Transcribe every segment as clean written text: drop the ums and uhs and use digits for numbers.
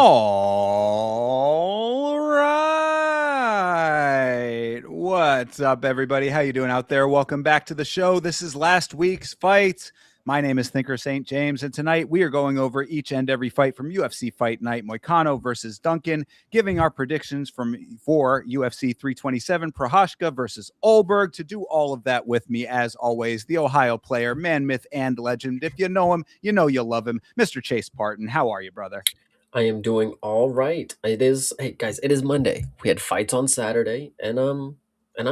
All right. What's up, everybody? How you doing out there? Welcome back to the show. This is last week's fight. My name is Thinker St. James, and tonight we are going over each and every fight from UFC Fight Night, Moicano versus Duncan, giving our predictions for UFC 327, Prochazka versus Ulberg. To do all of that with me, as always, the Ohio player, man, myth, and legend. If you know him, you know you love him, Mr. Chase Parton. How are you, brother? I am doing all right. Hey guys, it is Monday. We had fights on Saturday, and I'm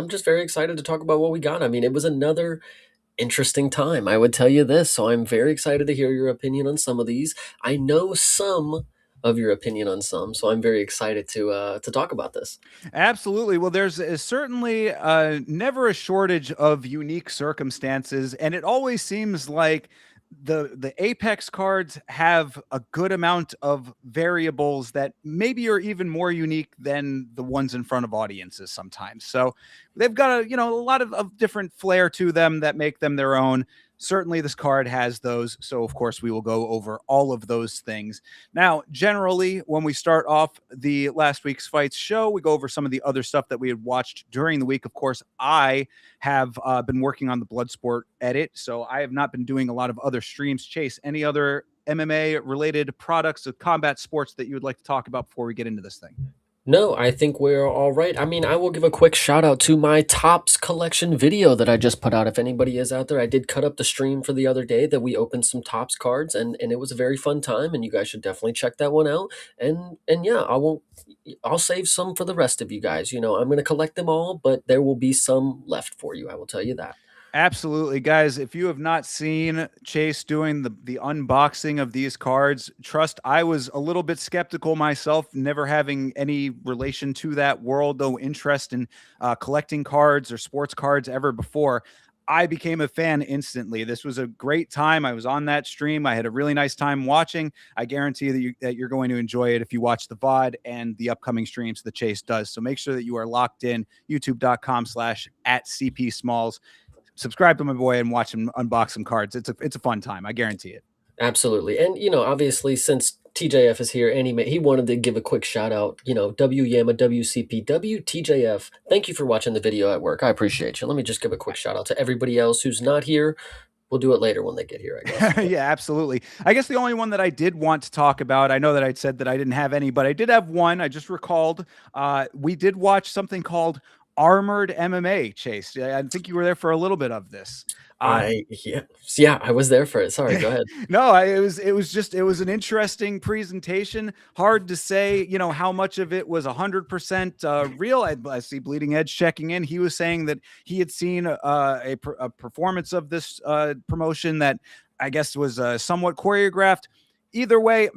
just very excited to talk about what we got. I mean, it was another interesting time. I would tell you this, so I'm very excited to hear your opinion on some of these. I know some of your opinion on some, so I'm very excited to talk about this. Absolutely. Well, there's certainly never a shortage of unique circumstances, and it always seems like the Apex cards have a good amount of variables that maybe are even more unique than the ones in front of audiences sometimes. So they've got a lot of different flair to them that make them their own. Certainly, this card has those. So, of course, we will go over all of those things. Now, generally, when we start off the last week's fights show, we go over some of the other stuff that we had watched during the week. Of course, I have been working on the Bloodsport edit, so I have not been doing a lot of other streams. Chase, any other MMA related products of combat sports that you would like to talk about before we get into this thing? No, I think we're all right. I mean, I will give a quick shout out to my Tops collection video that I just put out. If anybody is out there, I did cut up the stream for the other day that we opened some Tops cards, and it was a very fun time. And you guys should definitely check that one out. And yeah, I'll save some for the rest of you guys. You know, I'm gonna collect them all, but there will be some left for you. I will tell you that. Absolutely, guys. If you have not seen Chase doing the unboxing of these cards, trust I was a little bit skeptical myself, never having any relation to that world, no interest in collecting cards or sports cards ever before. I became a fan instantly. This was a great time. I was on that stream. I had a really nice time watching. I guarantee that you're going to enjoy it if you watch the VOD and the upcoming streams that Chase does. So make sure that you are locked in, youtube.com/@CP Smalls. Subscribe to my boy and watch him unbox some cards. It's a fun time. I guarantee it. Absolutely. And, you know, obviously, since TJF is here and he wanted to give a quick shout out, you know, W Yama, WCP, WTJF. Thank you for watching the video at work. I appreciate you. Let me just give a quick shout out to everybody else who's not here. We'll do it later when they get here, I guess. Yeah, absolutely. I guess the only one that I did want to talk about, I know that I'd said that I didn't have any, but I did have one. I just recalled we did watch something called Armored MMA, Chase. I think you were there for a little bit of this. Uh, Yeah, I was there for it. Sorry, go ahead. No, it was an interesting presentation. Hard to say, how much of it was 100% real. I see Bleeding Edge checking in. He was saying that he had seen a performance of this promotion that I guess was somewhat choreographed. Either way,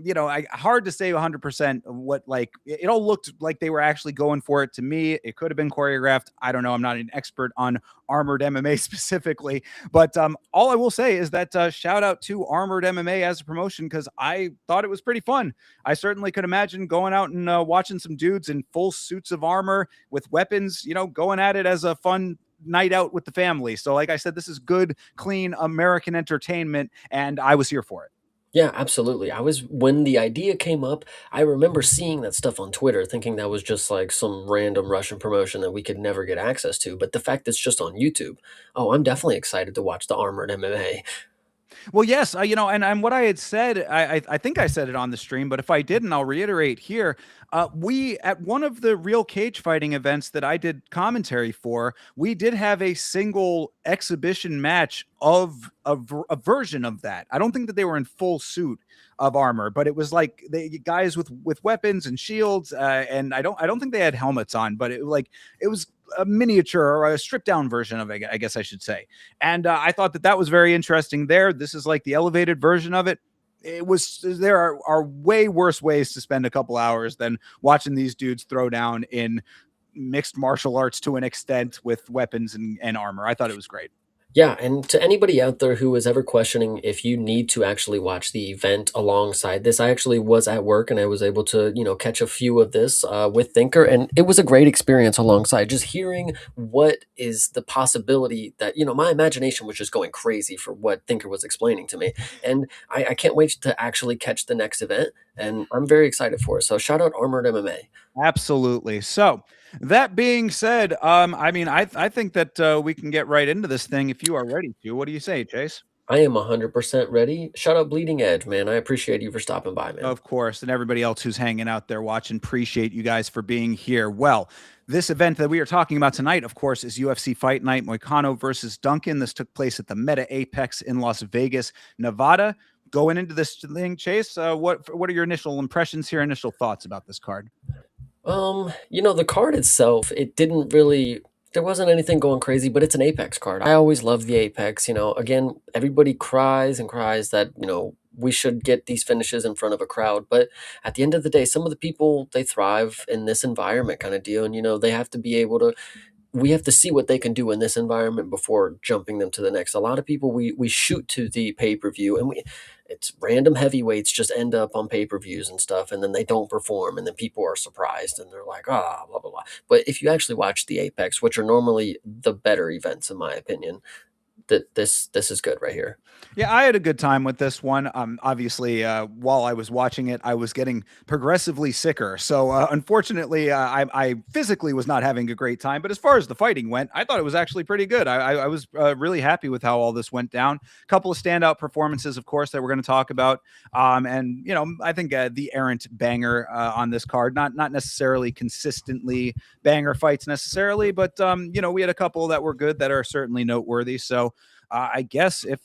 hard to say 100% what, like, it all looked like they were actually going for it to me. It could have been choreographed. I don't know. I'm not an expert on armored MMA specifically, but all I will say is that shout out to Armored MMA as a promotion, because I thought it was pretty fun. I certainly could imagine going out and watching some dudes in full suits of armor with weapons, going at it as a fun night out with the family. So, like I said, this is good, clean American entertainment, and I was here for it. Yeah, absolutely. When the idea came up, I remember seeing that stuff on Twitter, thinking that was just like some random Russian promotion that we could never get access to. But the fact that it's just on YouTube, oh, I'm definitely excited to watch the Armored MMA. Well, yes, and what I had said, I think I said it on the stream, but if I didn't, I'll reiterate here. We at one of the real cage fighting events that I did commentary for, we did have a single exhibition match of a version of that. I don't think that they were in full suit of armor, but it was like the guys with weapons and shields, and I don't think they had helmets on, but it was a miniature or a stripped down version of it, I guess I should say. And I thought that was very interesting there. This is like the elevated version of it. There are way worse ways to spend a couple hours than watching these dudes throw down in mixed martial arts to an extent with weapons and armor. I thought it was great. Yeah, and to anybody out there who is ever questioning if you need to actually watch the event alongside this, I actually was at work and I was able to, catch a few of this with Thinker, and it was a great experience alongside. Just hearing what is the possibility that, my imagination was just going crazy for what Thinker was explaining to me, and I can't wait to actually catch the next event, and I'm very excited for it. So shout out Armored MMA. Absolutely. So, that being said, I mean, I think that we can get right into this thing if you are ready to. What do you say, Chase? I am 100% ready. Shout out Bleeding Edge, man. I appreciate you for stopping by, man. Of course, and everybody else who's hanging out there watching, appreciate you guys for being here. Well, this event that we are talking about tonight, of course, is UFC Fight Night, Moicano versus Duncan. This took place at the Meta Apex in Las Vegas, Nevada. Going into this thing, Chase, what are your initial impressions here, initial thoughts about this card? The card itself, it didn't really there wasn't anything going crazy, but it's an Apex card. I always love the Apex, again, everybody cries and cries that, we should get these finishes in front of a crowd, but at the end of the day, some of the people they thrive in this environment kind of deal, and they have to be able to we have to see what they can do in this environment before jumping them to the next. A lot of people we shoot to the pay-per-view and it's random heavyweights just end up on pay-per-views and stuff and then they don't perform and then people are surprised and they're like, "Ah, blah blah blah." But if you actually watch the Apex, which are normally the better events in my opinion, that this is good right here. Yeah, I had a good time with this one. Obviously, while I was watching it, I was getting progressively sicker. So, unfortunately, I physically was not having a great time. But as far as the fighting went, I thought it was actually pretty good. I was really happy with how all this went down. A couple of standout performances, of course, that we're going to talk about. And I think the errant banger on this card, not necessarily consistently banger fights necessarily, but we had a couple that were good that are certainly noteworthy. So. I guess if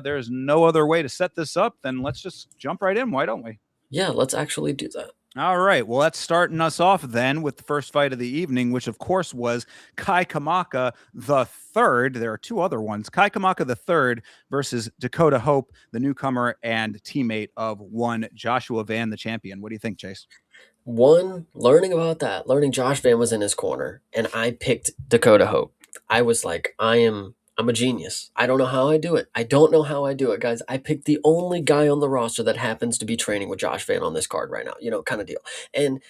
there's no other way to set this up, then let's just jump right in. Why don't we? Yeah, let's actually do that. All right. Well, that's starting us off then with the first fight of the evening, which of course was Kai Kamaka the third. There are two other ones. Kai Kamaka the third versus Dakota Hope, the newcomer and teammate of one Joshua Van, the champion. What do you think, Chase? One, learning about that, learning Josh Van was in his corner, and I picked Dakota Hope. I was like, I'm a genius. I don't know how I do it. I don't know how I do it, guys. I picked the only guy on the roster that happens to be training with Josh Van on this card right now, kind of deal. And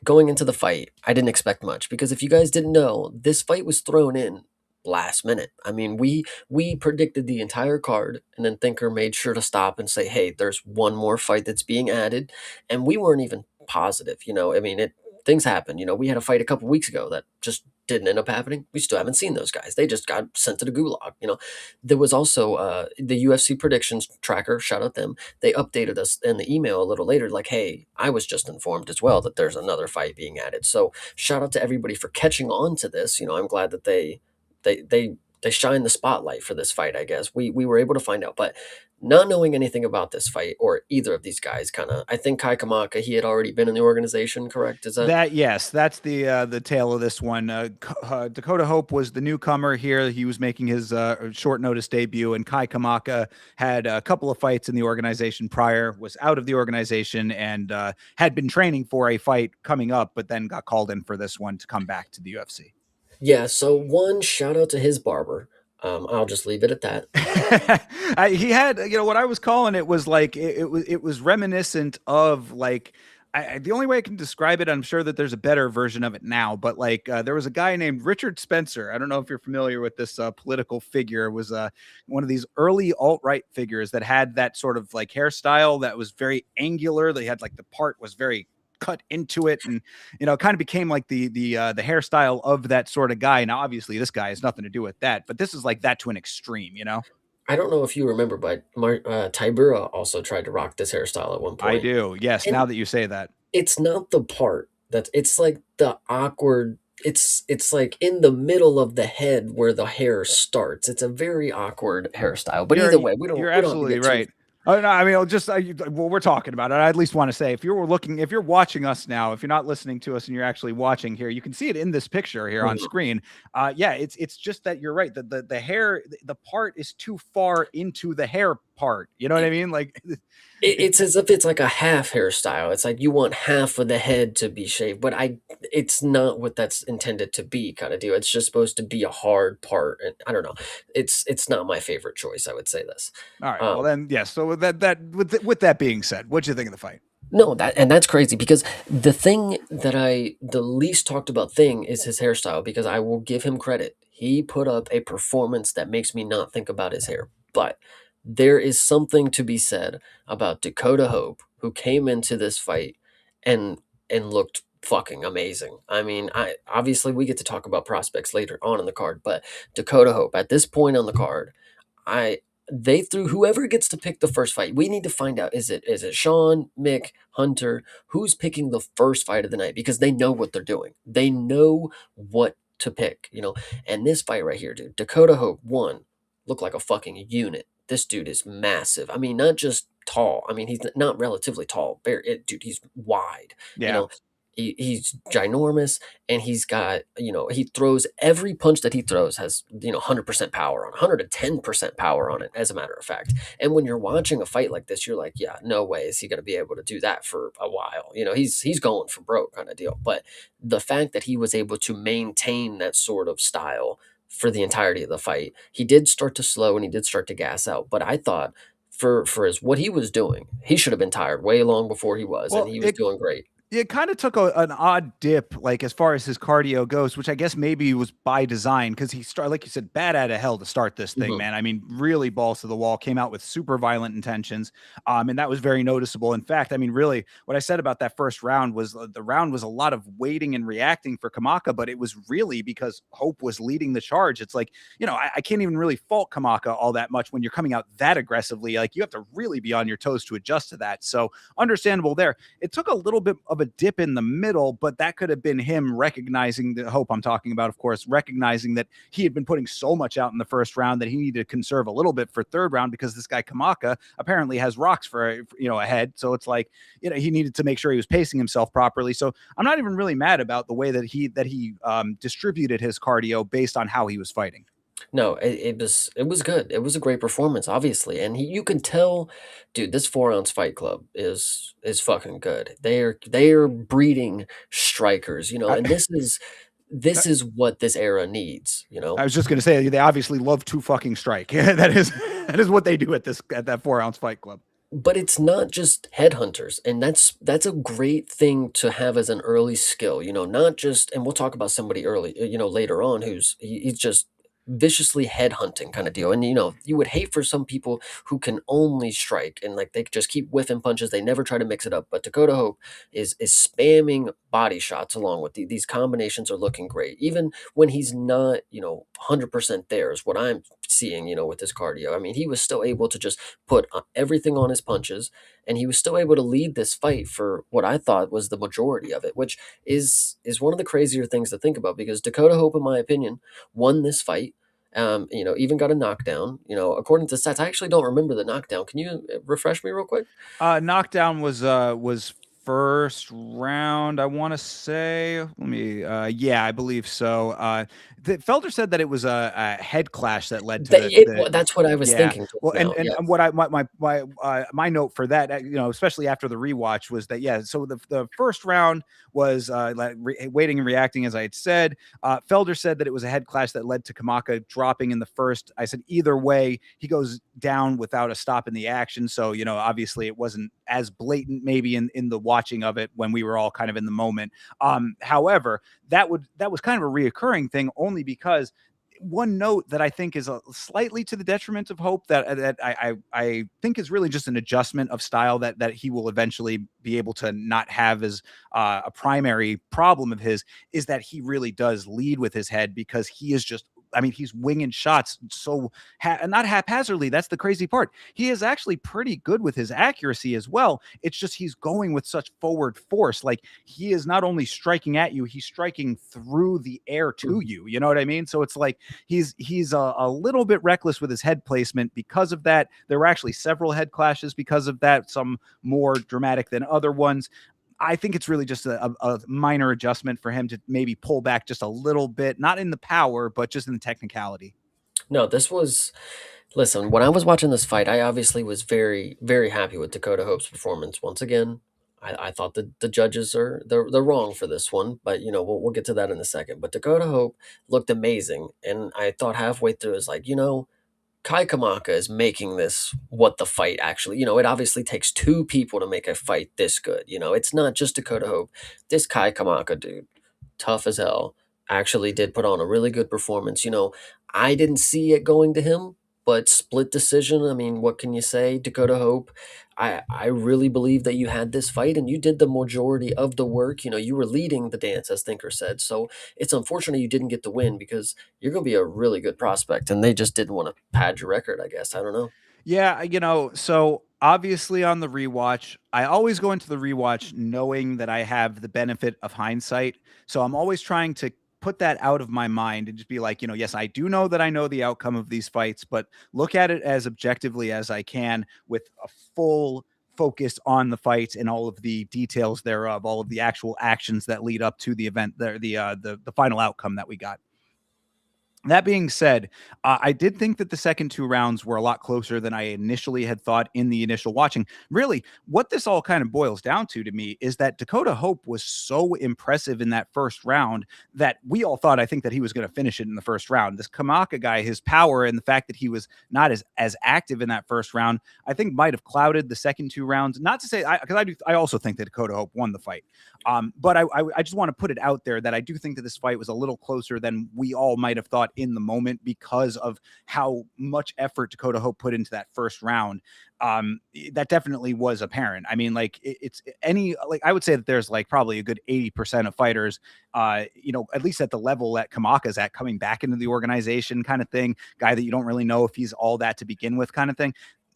going into the fight, I didn't expect much because if you guys didn't know, this fight was thrown in last minute. I mean, we predicted the entire card and then Thinker made sure to stop and say, "Hey, there's one more fight that's being added." And we weren't even positive. I mean, things happen. We had a fight a couple weeks ago that just didn't end up happening. We still haven't seen those guys. They just got sent to the gulag. There was also the UFC predictions tracker, shout out them. They updated us in the email a little later, like, "Hey, I was just informed as well that there's another fight being added." So shout out to everybody for catching on to this. I'm glad that they shine the spotlight for this fight. I guess we were able to find out, but not knowing anything about this fight or either of these guys, kind of, I think Kai Kamaka, he had already been in the organization, correct? Is that That yes, that's the tale of this one. Dakota Hope was the newcomer here. He was making his short notice debut, and Kai Kamaka had a couple of fights in the organization prior. Was out of the organization and had been training for a fight coming up, but then got called in for this one to come back to the UFC. Yeah, so one shout out to his barber. I'll just leave it at that. He had, what I was calling it was like it was reminiscent of like the only way I can describe it. I'm sure that there's a better version of it now, but like there was a guy named Richard Spencer. I don't know if you're familiar with this political figure. It was one of these early alt right figures that had that sort of like hairstyle that was very angular. They had like the part was very cut into it and kind of became like the hairstyle of that sort of guy. Now obviously this guy has nothing to do with that, but this is like that to an extreme. I don't know if you remember, but Tybura also tried to rock this hairstyle at one I point. do, yes, now And that you say that. it's not the part it's like the awkward it's like in the middle of the head where the hair starts. It's a very awkward hairstyle. But You're either way, we you're don't have to absolutely get too right. Oh, no, I mean, I'll just well, we're talking about it. I at least want to say, if you're watching us now, if you're not listening to us and you're actually watching here, you can see it in this picture here on Mhm. screen. Yeah, it's just that you're right. The hair, the part is too far into the hair part. You know what I mean? Like, It's as if it's like a half hairstyle. It's like you want half of the head to be shaved, but it's not what that's intended to be, kind of deal. It's just supposed to be a hard part, and I don't know. It's not my favorite choice. I would say this. all right. Well, Um, then, yes. So with that being said, what'd you think of the fight? no, that's crazy because the thing that the least talked about thing is his hairstyle because I will give him credit. He put up a performance that makes me not think about his hair. But there is something to be said about Dakota Hope who came into this fight and looked fucking amazing. I mean, I obviously we get to talk about prospects later on in the card, but Dakota Hope at this point on the card, I they threw whoever gets to pick the first fight. We need to find out is it Sean, Mick, Hunter, who's picking the first fight of the night because they know what they're doing. They know what to pick, And this fight right here, dude, Dakota Hope won, looked like a fucking unit. This dude is massive. I mean, not just tall. I mean, he's not relatively tall. Dude, he's wide. You Yeah. know, he's ginormous, and he's got he throws every punch that he throws has 100% power on 110% power on it, as a matter of fact. And when you're watching a fight like this, you're like, yeah, no way is he going to be able to do that for a while. He's going for broke kind of deal. But the fact that he was able to maintain that sort of style for the entirety of the fight, he did start to slow and he did start to gas out. But I thought for his what he was doing, he should have been tired way long before he was, and Well, he was doing great. it kind of took an odd dip, like as far as his cardio goes, which I guess maybe was by design because he started, like you said, bad out of hell to start this thing, Mhm. man. I mean, really balls to the wall, came out with super violent intentions, and that was very noticeable. In fact, I mean, really, what I said about that first round was the round was a lot of waiting and reacting for Kamaka, but it was really because Hope was leading the charge. It's like, I can't even really fault Kamaka all that much when you're coming out that aggressively. Like, you have to really be on your toes to adjust to that. So understandable there. It took a little bit of a dip in the middle, but that could have been him recognizing the Hope I'm talking about, of course, recognizing that he had been putting so much out in the first round that he needed to conserve a little bit for third round because this guy Kamaka apparently has rocks for ahead. So it's like, he needed to make sure he was pacing himself properly. So I'm not even really mad about the way that he distributed his cardio based on how he was fighting. No, it was good. It was a great performance, obviously, and you can tell, dude. This 4 ounce Fight Club is fucking good. They are breeding strikers, I, and this is what this era needs, I was just going to say they obviously love to fucking strike. that is what they do at that 4 ounce Fight Club. But it's not just headhunters, and that's a great thing to have as an early skill, not just, and we'll talk about somebody early, later on he's just viciously headhunting kind of deal. And you would hate for some people who can only strike and like they just keep whiffing punches, they never try to mix it up. But Dakota Hope is spamming body shots along with these combinations are looking great. Even when he's not, 100% there is what I'm seeing, with his cardio. I mean, he was still able to just put everything on his punches, and he was still able to lead this fight for what I thought was the majority of it, which is one of the crazier things to think about because Dakota Hope, in my opinion, won this fight. Even got a knockdown. According to stats, I actually don't remember the knockdown. Can you refresh me real quick? Knockdown was first round, I want to say. Let me yeah, I believe so. Felder said that it was a head clash that led to That's what I was yeah. thinking just Well, now. and Yeah. what I my note for that, especially after the rewatch, was that yeah. So the first round was waiting and reacting, as I had said. Felder said that it was a head clash that led to Kamaka dropping in the first. I said either way, he goes down without a stop in the action. So obviously it wasn't as blatant maybe in the watching of it when we were all kind of in the moment. However, that was kind of a reoccurring thing only because one note that I think is slightly to the detriment of Hope that I think is really just an adjustment of style that he will eventually be able to not have as a primary problem of his is that he really does lead with his head because he is just. I mean, he's winging shots so not haphazardly. That's the crazy part. He is actually pretty good with his accuracy as well. It's just he's going with such forward force. Like he is not only striking at you, he's striking through the air to Mhm. you. You know what I mean? So it's like he's a little bit reckless with his head placement because of that. There were actually several head clashes because of that, some more dramatic than other ones. I think it's really just a minor adjustment for him to maybe pull back just a little bit, not in the power, but just in the technicality. No, this was Listen, when I was watching this fight, I obviously was very, very happy with Dakota Hope's performance. Once again, I thought that the judges they're wrong for this one, but we'll get to that in a second. But Dakota Hope looked amazing, and I thought halfway through, is like, Kai Kamaka is making this what the fight actually, it obviously takes two people to make a fight this good. It's not just Dakota Hope. This Kai Kamaka dude, tough as hell, actually did put on a really good performance. I didn't see it going to him, but split decision. I mean, what can you say? Dakota Hope, I really believe that you had this fight and you did the majority of the work. You were leading the dance, as Thinker said. So it's unfortunate you didn't get the win because you're going to be a really good prospect, and they just didn't want to pad your record, I guess. I don't know. Yeah, so obviously on the rewatch, I always go into the rewatch knowing that I have the benefit of hindsight. So I'm always trying to put that out of my mind and just be like, yes, I do know that I know the outcome of these fights, but look at it as objectively as I can with a full focus on the fight and all of the details thereof, all of the actual actions that lead up to the event there, the final outcome that we got. That being said, I did think that the second two rounds were a lot closer than I initially had thought in the initial watching. Really, what this all kind of boils down to me is that Dakota Hope was so impressive in that first round that we all thought, I think, that he was going to finish it in the first round. This Kamaka guy, his power and the fact that he was not as active in that first round, I think might have clouded the second two rounds. Not to say, because I also think that Dakota Hope won the fight. But I just want to put it out there that I do think that this fight was a little closer than we all might have thought in the moment because of how much effort Dakota Hope put into that first round. That definitely was apparent. I mean, like it's any, like I would say that there's like probably a good 80% of fighters, at least at the level that Kamaka's at, coming back into the organization kind of thing, guy that you don't really know if he's all that to begin with kind of thing.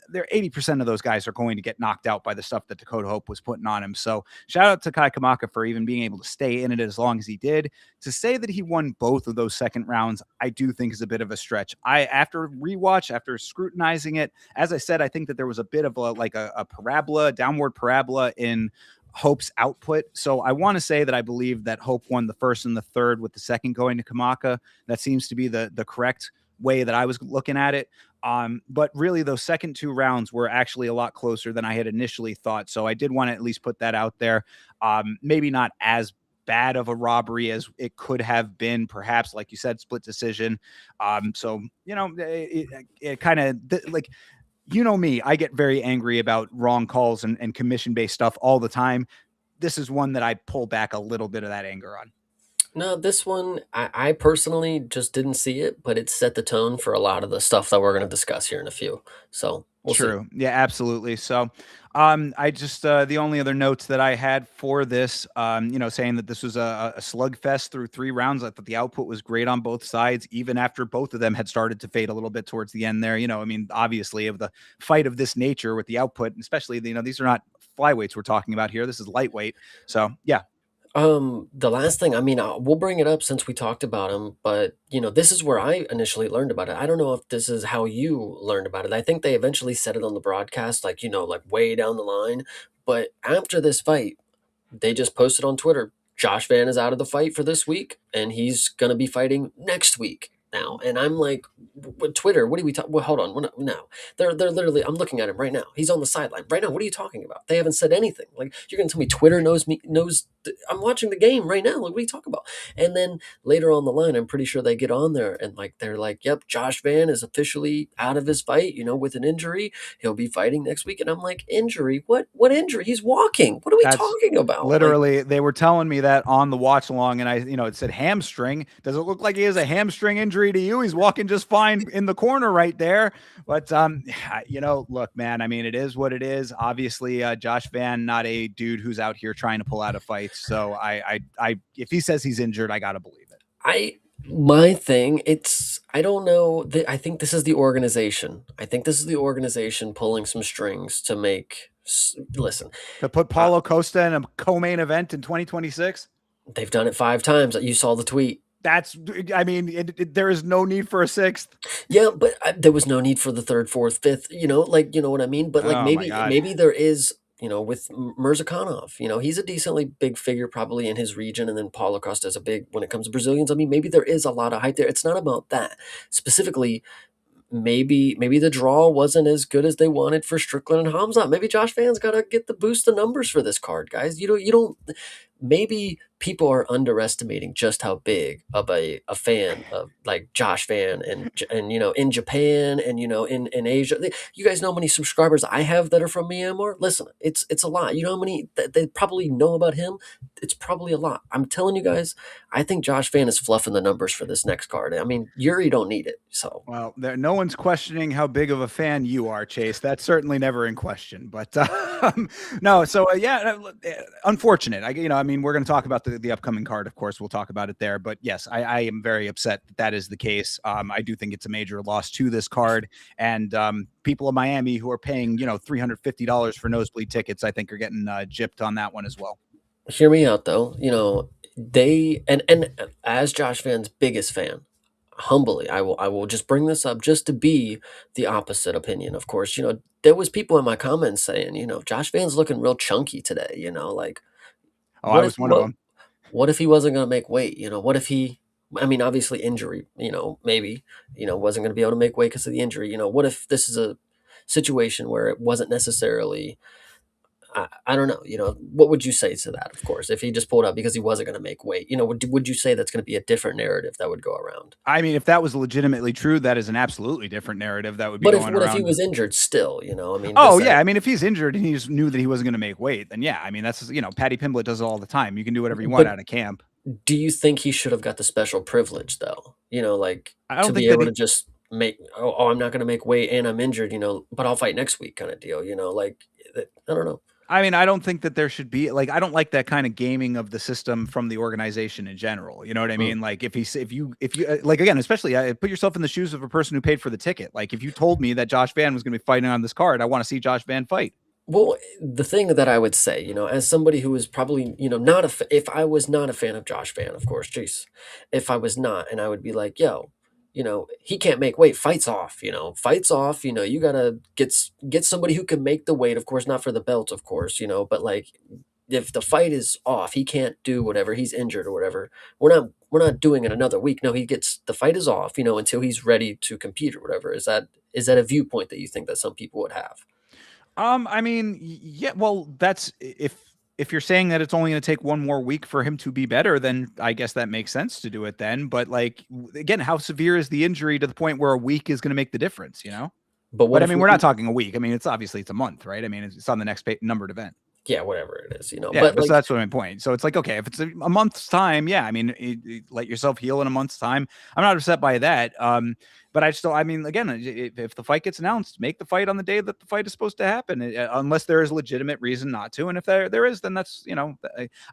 80% of those guys are going to get knocked out by the stuff that Dakota Hope was putting on him. So shout out to Kai Kamaka for even being able to stay in it as long as he did. To say that he won both of those second rounds, I do think is a bit of a stretch. After rewatch, after scrutinizing it, as I said, I think that there was a bit of a parabola, downward parabola in Hope's output. So I want to say that I believe that Hope won the first and the third, with the second going to Kamaka. That seems to be the correct way that I was looking at it. But really, those second two rounds were actually a lot closer than I had initially thought. So I did want to at least put that out there. Maybe not as bad of a robbery as it could have been, perhaps, like you said, split decision. So, it kind of like, me, I get very angry about wrong calls and commission based stuff all the time. This is one that I pull back a little bit of that anger on. No, this one, I personally just didn't see it, but it set the tone for a lot of the stuff that we're going to discuss here in a few. So we'll see. True. Yeah, absolutely. So, I just the only other notes that I had for this, saying that this was a slugfest through three rounds. I thought the output was great on both sides, even after both of them had started to fade a little bit towards the end there. I mean, obviously, of the fight of this nature with the output, especially, these are not flyweights we're talking about here. This is lightweight. So, yeah. The last thing, I mean, we'll bring it up since we talked about him, but this is where I initially learned about it. I don't know if this is how you learned about it. I think they eventually said it on the broadcast, like, like way down the line. But after this fight, they just posted on Twitter, Josh Van is out of the fight for this week, and he's going to be fighting next week now. And I'm like, Twitter, what are we talking? Well, hold on, no, they're literally. I'm looking at him right now. He's on the sideline right now. What are you talking about? They haven't said anything. Like, you're going to tell me Twitter knows me? Knows I'm watching the game right now. Like, what are you talking about? And then later on the line, I'm pretty sure they get on there and like they're like, "Yep, Josh Van is officially out of his fight. With an injury, he'll be fighting next week." And I'm like, "Injury? What injury? He's walking. What are we That's talking about?" Like, literally, they were telling me that on the watch along, and it said hamstring. Does it look like he has a hamstring injury to you? He's walking just fine in the corner right there. But look, man, I mean, it is what it is. Obviously, Josh Van, not a dude who's out here trying to pull out a fight. So if he says he's injured, I gotta believe it. my thing, I don't know. I think this is the organization. I think this is the organization pulling some strings to make. Listen, To put uh, Paulo Costa in a co-main event in 2026. they've done it 5 times. You saw the tweet. I mean, there is no need for a sixth. Yeah, but there was no need for the third, fourth, fifth. You know what I mean. But like Oh my maybe God. maybe there is. With Mirzakhanov, he's a decently big figure probably in his region, and then Paulo Costa is a big when it comes to Brazilians. I mean, maybe there is a lot of hype there. It's not about that specifically. maybe the draw wasn't as good as they wanted for Strickland and Hamzat. Maybe Josh Van's got to get the boost of numbers for this card, guys. You don't. Maybe people are underestimating just how big of a fan of like Josh Van and in Japan and in Asia. You guys know how many subscribers I have that are from Myanmar? Listen, it's a lot. You know how many that they probably know about him? It's probably a lot. I'm telling you guys, I think Josh Van is fluffing the numbers for this next card. I mean, Yuri don't need it. So Well, no one's questioning how big of a fan you are, Chase. That's certainly never in question. But no, so unfortunate. I mean, we're going to talk about the upcoming card. Of course, we'll talk about it there. But yes, I am very upset that is the case. I do think it's a major loss to this card, and people in Miami who are paying $350 for nosebleed tickets, I think, are getting gypped on that one as well. hear me out though. They and as Josh Van's biggest fan, humbly, I will just bring this up just to be the opposite opinion. Of course, there was people in my comments saying, Josh Van's looking real chunky today. Like Oh, I what if was one of them. what if he wasn't going to make weight? What if he? I mean, obviously injury. Maybe wasn't going to be able to make weight because of the injury. What if this is a situation where it wasn't necessarily I don't know. What would you say to that? Of course, if he just pulled out because he wasn't going to make weight, would you say that's going to be a different narrative that would go around? I mean, if that was legitimately true, that is an absolutely different narrative that would be But if going what if he around. was injured still? I mean, Oh yeah, I mean, if he's injured and he just knew that he wasn't going to make weight, then yeah, I mean, that's Patty Pimblett does it all the time. You can do whatever you want but out of camp. do you think he should have got the special privilege though? Like I to don't be think that able to just make I'm not going to make weight and I'm injured, but I'll fight next week kind of deal. Like I don't know. I mean, I don't think that there should be I don't like that kind of gaming of the system from the organization in general. You know what I Mm. mean? Like if you like, again, especially put yourself in the shoes of a person who paid for the ticket. Like if you told me that Josh Van was going to be fighting on this card, I want to see Josh Van fight. Well, the thing that I would say, as somebody who is probably, not if I was not a fan of Josh Van, of course, jeez, if I was not, and I would be like, yo, he can't make weight, fights off, fights off, you gotta get somebody who can make the weight, of course, not for the belt, of course, but like if the fight is off, he can't do whatever, he's injured or whatever. We're not doing it another week. No, the fight is off, until he's ready to compete or whatever. Is that a viewpoint that you think that some people would have? I mean, yeah, well, that's if you're saying that it's only going to take one more week for him to be better, then I guess that makes sense to do it then. But like again, how severe is the injury to the point where a week is going to make the difference, But But what I if mean, we're not talking a week. I mean, it's a month, right? I mean, it's on the next numbered event. yeah, whatever it is, Yeah, but but so like, that's what my point. So it's like, okay, if it's a month's time, yeah, I mean, let yourself heal in a month's time. I'm not upset by that. But I mean, again, if the fight gets announced, make the fight on the day that the fight is supposed to happen, unless there is legitimate reason not to. And if there is, then that's,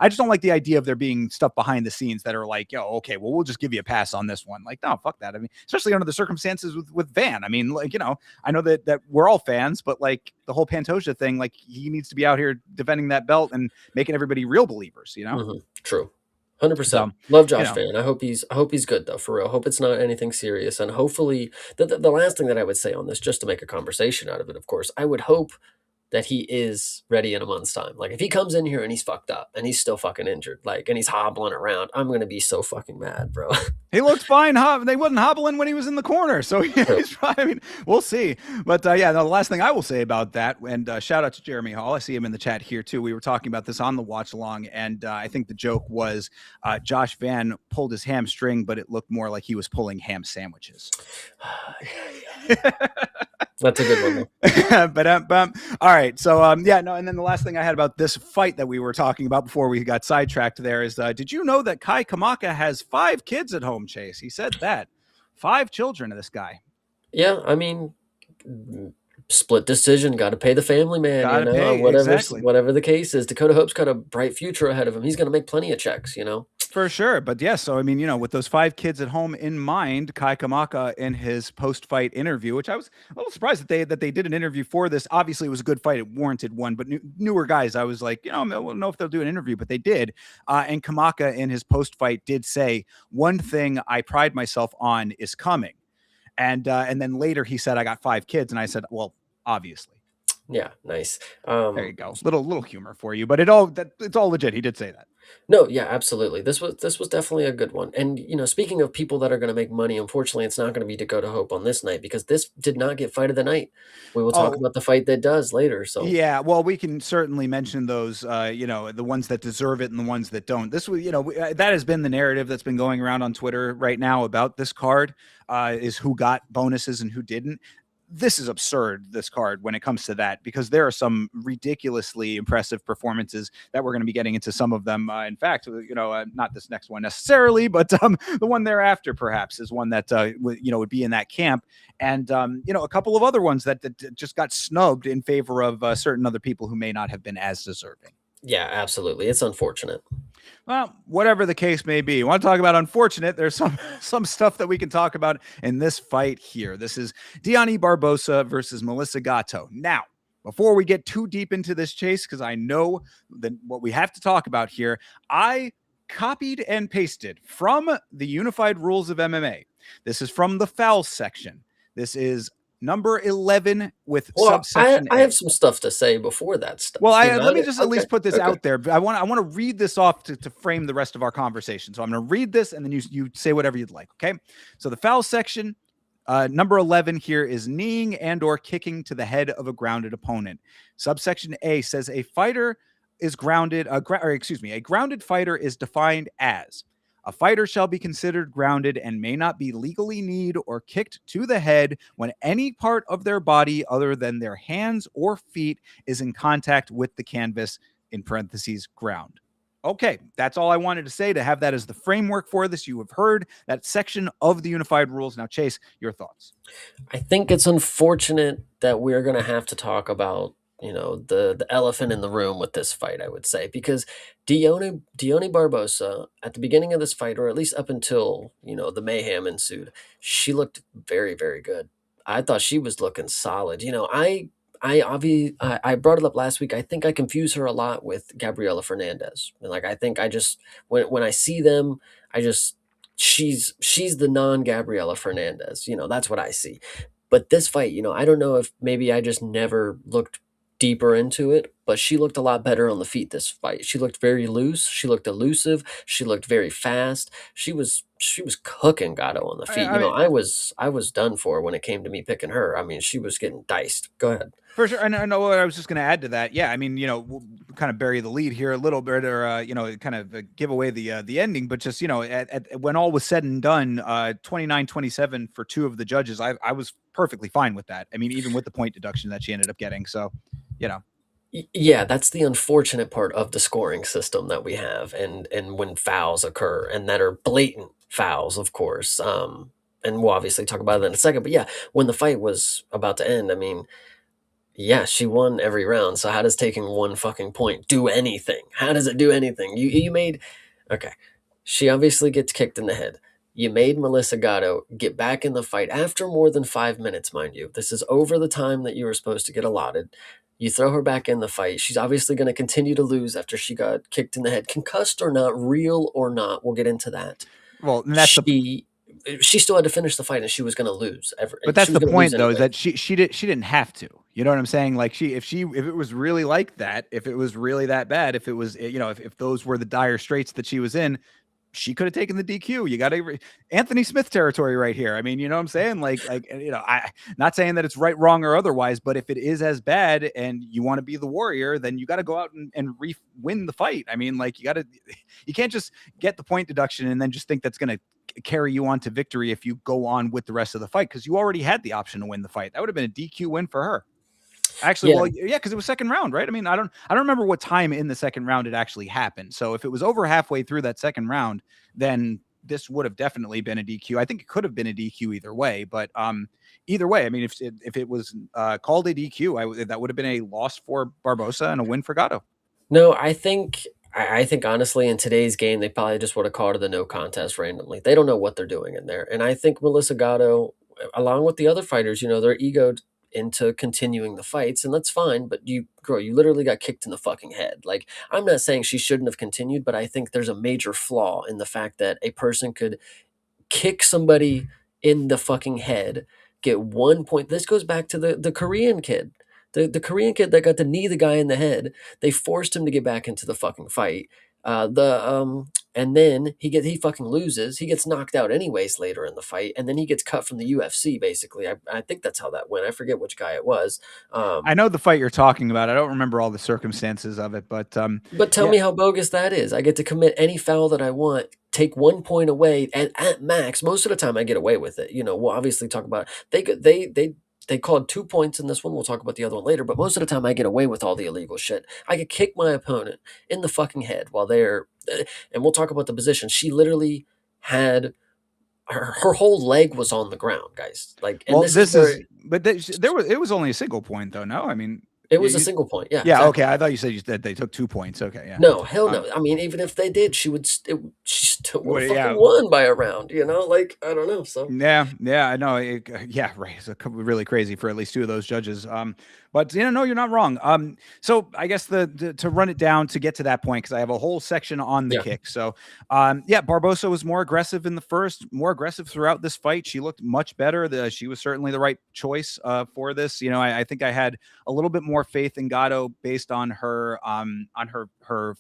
I just don't like the idea of there being stuff behind the scenes that are like, yo, okay, well, we'll just give you a pass on this one. Like, no, fuck that. I mean, especially under the circumstances with Van. I mean, like, I know that we're all fans, but like the whole Pantoja thing, like he needs to be out here defending that belt and making everybody real believers, true. 100%. So, Love Josh Fan. I hope he's good though, for real. Hope it's not anything serious. And hopefully the last thing that I would say on this, just to make a conversation out of it, of course, I would hope that he is ready in a month's time. Like if he comes in here and he's fucked up and he's still fucking injured, like, and he's hobbling around, I'm gonna be so fucking mad, bro. he looked fine. They wasn't hobbling when he was in the corner. So yeah, he's probably, I mean, we'll see. But yeah, no, the last thing I will say about that, and shout out to Jeremy Hall. I see him in the chat here too. We were talking about this on the watch along, and I think the joke was Josh Van pulled his hamstring, but it looked more like he was pulling ham sandwiches. That's a good one. But all right. So yeah, no. And then the last thing I had about this fight that we were talking about before we got sidetracked there is, did you know that Kai Kamaka has 5 kids at home? Chase, he said that 5 children of this guy. Yeah, I mean, split decision. Got to pay the family man. Gotta pay, whatever exactly. whatever the case is. Dakota Hope's got a bright future ahead of him. He's going to make plenty of checks. For sure. But yeah, so I mean, with those 5 kids at home in mind, Kai Kamaka in his post-fight interview, which I was a little surprised that they did an interview for this. Obviously, it was a good fight; it warranted one. But newer guys, I was like, I don't know if they'll do an interview, but they did. And Kamaka in his post-fight did say, "One thing I pride myself on is coming," and then later he said, "I got 5 kids," and I said, "Well, obviously." Yeah, nice. There you go. Little humor for you, but it's all legit. He did say that. No, yeah, absolutely. This was definitely a good one. And speaking of people that are going to make money, unfortunately, it's not going to be Dakota Hope on this night because this did not get fight of the night. We will talk Oh, about the fight that does later. So yeah, well, we can certainly mention those, the ones that deserve it and the ones that don't. This was, that has been the narrative that's been going around on Twitter right now about this card, is who got bonuses and who didn't. This is absurd, this card, when it comes to that, because there are some ridiculously impressive performances that we're going to be getting into some of them. In fact, not this next one necessarily, but the one thereafter perhaps is one that, would be in that camp. And a couple of other ones that just got snubbed in favor of certain other people who may not have been as deserving. yeah, absolutely. It's unfortunate. Well, whatever the case may be, you want to talk about unfortunate? There's some stuff that we can talk about in this fight here. This is Diani Barbosa versus Melissa Gatto. Now, before we get too deep into this chase, because I know that what we have to talk about here, I copied and pasted from the Unified Rules of MMA. This is from the foul section. This is number 11 with Well, I subsection I have A. some stuff to say before that Well, stuff. let me just at Okay, least put this okay. out there. I want to read this off to frame the rest of our conversation. So I'm going to read this, and then you say whatever you'd like. Okay. So the foul section, number 11 here is kneeing and or kicking to the head of a grounded opponent. Subsection A says a fighter is grounded. A grounded fighter is defined as a fighter shall be considered grounded and may not be legally kneed or kicked to the head when any part of their body other than their hands or feet is in contact with the canvas, in parentheses, ground. Okay, that's all I wanted to say, to have that as the framework for this. You have heard that section of the Unified Rules. Now, Chase, your thoughts. I think it's unfortunate that we're going to have to talk about, the elephant in the room with this fight, I would say, because Dione Barbosa at the beginning of this fight, or at least up until, the mayhem ensued, she looked very, very good. I thought she was looking solid. I brought it up last week. I think I confuse her a lot with Gabriela Fernandez. And like I think I just when I see them, I just she's the non Gabriela Fernandez. That's what I see. But this fight, I don't know if maybe I just never looked deeper into it, but she looked a lot better on the feet this fight. She looked very loose, she looked elusive, she looked very fast. She was cooking Gatto on the feet. I mean, I was done for when it came to me picking her. I mean, she was getting diced. Go ahead. for sure. And I know what I was just going to add to that. Yeah, I mean, we'll kind of bury the lead here a little bit, or kind of give away the ending. But just when all was said and done, 29-27 for two of the judges, I was perfectly fine with that. I mean, even with the point deduction that she ended up getting. So, you know. Yeah, that's the unfortunate part of the scoring system that we have, and when fouls occur, and that are blatant fouls, of course. And we'll obviously talk about that in a second. But yeah, when the fight was about to end, I mean, yeah, she won every round. So how does taking one fucking point do anything? How does it do anything? You made okay. She obviously gets kicked in the head. You made Melissa Gatto get back in the fight after more than 5 minutes, mind you. This is over the time that you were supposed to get allotted. You throw her back in the fight. She's obviously going to continue to lose after she got kicked in the head, concussed or not, real or not. We'll get into that. Well, and She still had to finish the fight, and she was going to lose. but She that's was the going to lose point, though, is anyway. that she didn't have to. You know what I'm saying? Like, if it was really like that, if it was really that bad, if it was, if those were the dire straits that she was in, she could have taken the DQ. You got to Anthony Smith territory right here. I mean, you know what I'm saying? I not saying that it's right, wrong, or otherwise, but if it is as bad and you want to be the warrior, then you got to go out and win the fight. I mean, you can't just get the point deduction and then just think that's going to carry you on to victory if you go on with the rest of the fight, because you already had the option to win the fight. That would have been a DQ win for her. Actually, Yeah, well, yeah, because it was second round, right? I mean, I don't remember what time in the second round it actually happened. So if it was over halfway through that second round, then this would have definitely been a DQ. I think it could have been a DQ either way, but either way, I mean, if it was called a DQ, that would have been a loss for Barbosa and a win for Gatto. no, I think honestly in today's game they probably just would have called it a no contest randomly. They don't know what they're doing in there, and I think Melissa Gatto, along with the other fighters, they're egoed into continuing the fights, and that's fine. But girl, you literally got kicked in the fucking head. Like, I'm not saying she shouldn't have continued, but I think there's a major flaw in the fact that a person could kick somebody in the fucking head, get 1 point. This goes back to the Korean kid. The Korean kid that got to knee the guy in the head, they forced him to get back into the fucking fight. And then he fucking loses. He gets knocked out anyways later in the fight, and then he gets cut from the UFC. Basically, I think that's how that went. I forget which guy it was. I know the fight you're talking about. I don't remember all the circumstances of it, but But tell yeah. me how bogus that is. I get to commit any foul that I want, take 1 point away, and at max, most of the time I get away with it. We'll obviously talk about they called 2 points in this one. We'll talk about the other one later. But most of the time I get away with all the illegal shit. I could kick my opponent in the fucking head while and we'll talk about the position. She literally had her whole leg was on the ground, guys. Like, and Well, this is this where is, but there was, it was only a single point though. No, I mean, it was a single point. Yeah, yeah, okay. exactly. I thought you said that they took 2 points. Okay, yeah. No, hell Um, no. I mean, even if they did, she still would have fucking yeah, won by a round. Like, I don't know. So yeah, I know. Yeah, right. It's really crazy for at least two of those judges. But no, you're not wrong. So I guess to run it down to get to that point, because I have a whole section on the yeah, kick. So, yeah, Barbosa was more aggressive in the first, more aggressive throughout this fight. She looked much better. She was certainly the right choice for this. I think I had a little bit more faith in Gatto based on her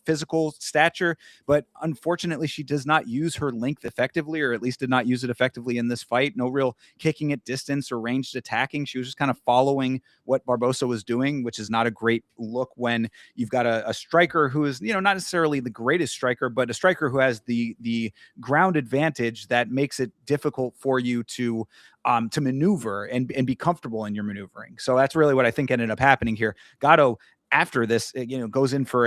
physical stature, but unfortunately, she does not use her length effectively, or at least did not use it effectively in this fight. No real kicking at distance or ranged attacking. She was just kind of following what Barbosa was doing, which is not a great look when you've got a striker who is, not necessarily the greatest striker, but a striker who has the ground advantage that makes it difficult for you to maneuver and be comfortable in your maneuvering. So that's really what I think ended up happening here. Gatto, after this, goes in for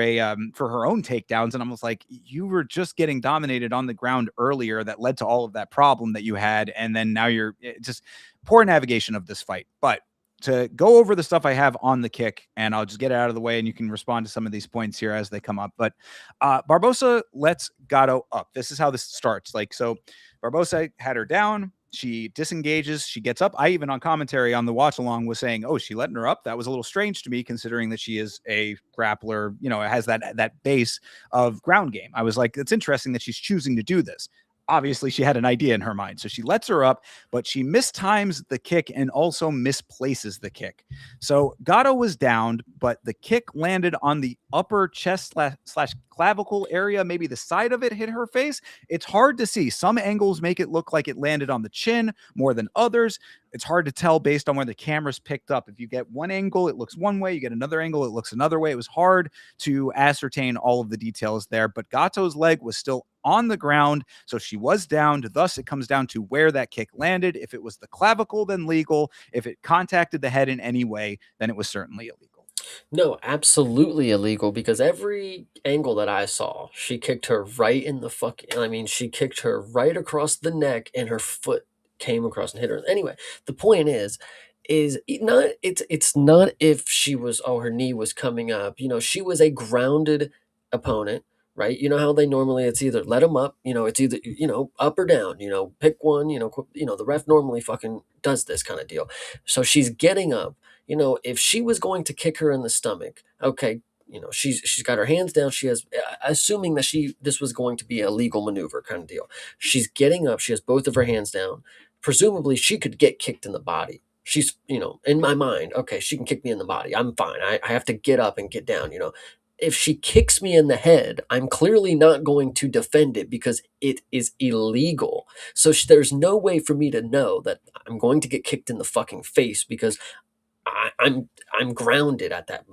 for her own takedowns, and I was like, you were just getting dominated on the ground earlier. That led to all of that problem that you had, and then now you're just poor navigation of this fight. But to go over the stuff I have on the kick, and I'll just get it out of the way, and you can respond to some of these points here as they come up. But Barbosa lets Gatto up. This is how this starts. Like, so Barbosa had her down. She disengages. She gets up. I even on commentary on the watch along was saying, "Oh, she letting her up." That was a little strange to me, considering that she is a grappler. It has that base of ground game. I was like, it's interesting that she's choosing to do this. Obviously, she had an idea in her mind, so she lets her up, but she mistimes the kick and also misplaces the kick. So Gatto was downed, but the kick landed on the upper chest slash clavicle area. Maybe the side of it hit her face. It's hard to see. Some angles make it look like it landed on the chin more than others. It's hard to tell based on where the camera's picked up. If you get one angle, it looks one way. You get another angle, it looks another way. It was hard to ascertain all of the details there, but Gatto's leg was still on the ground, so she was downed. Thus, it comes down to where that kick landed. If it was the clavicle, then legal. If it contacted the head in any way, then it was certainly illegal. no, absolutely illegal because every angle that I saw, she kicked her right in the fucking. I mean, she kicked her right across the neck, and her foot came across and hit her. Anyway, the point is it's not if she was her knee was coming up. She was a grounded opponent, right? You know how they normally it's either let them up, it's either up or down, pick one, the ref normally fucking does this kind of deal. So she's getting up. If she was going to kick her in the stomach, okay, she's got her hands down. She has, assuming that this was going to be a legal maneuver kind of deal. She's getting up. She has both of her hands down. Presumably, she could get kicked in the body. She's, in my mind, okay, she can kick me in the body. I'm fine. I have to get up and get down. If she kicks me in the head, I'm clearly not going to defend it because it is illegal. So there's no way for me to know that I'm going to get kicked in the fucking face because I'm grounded at that.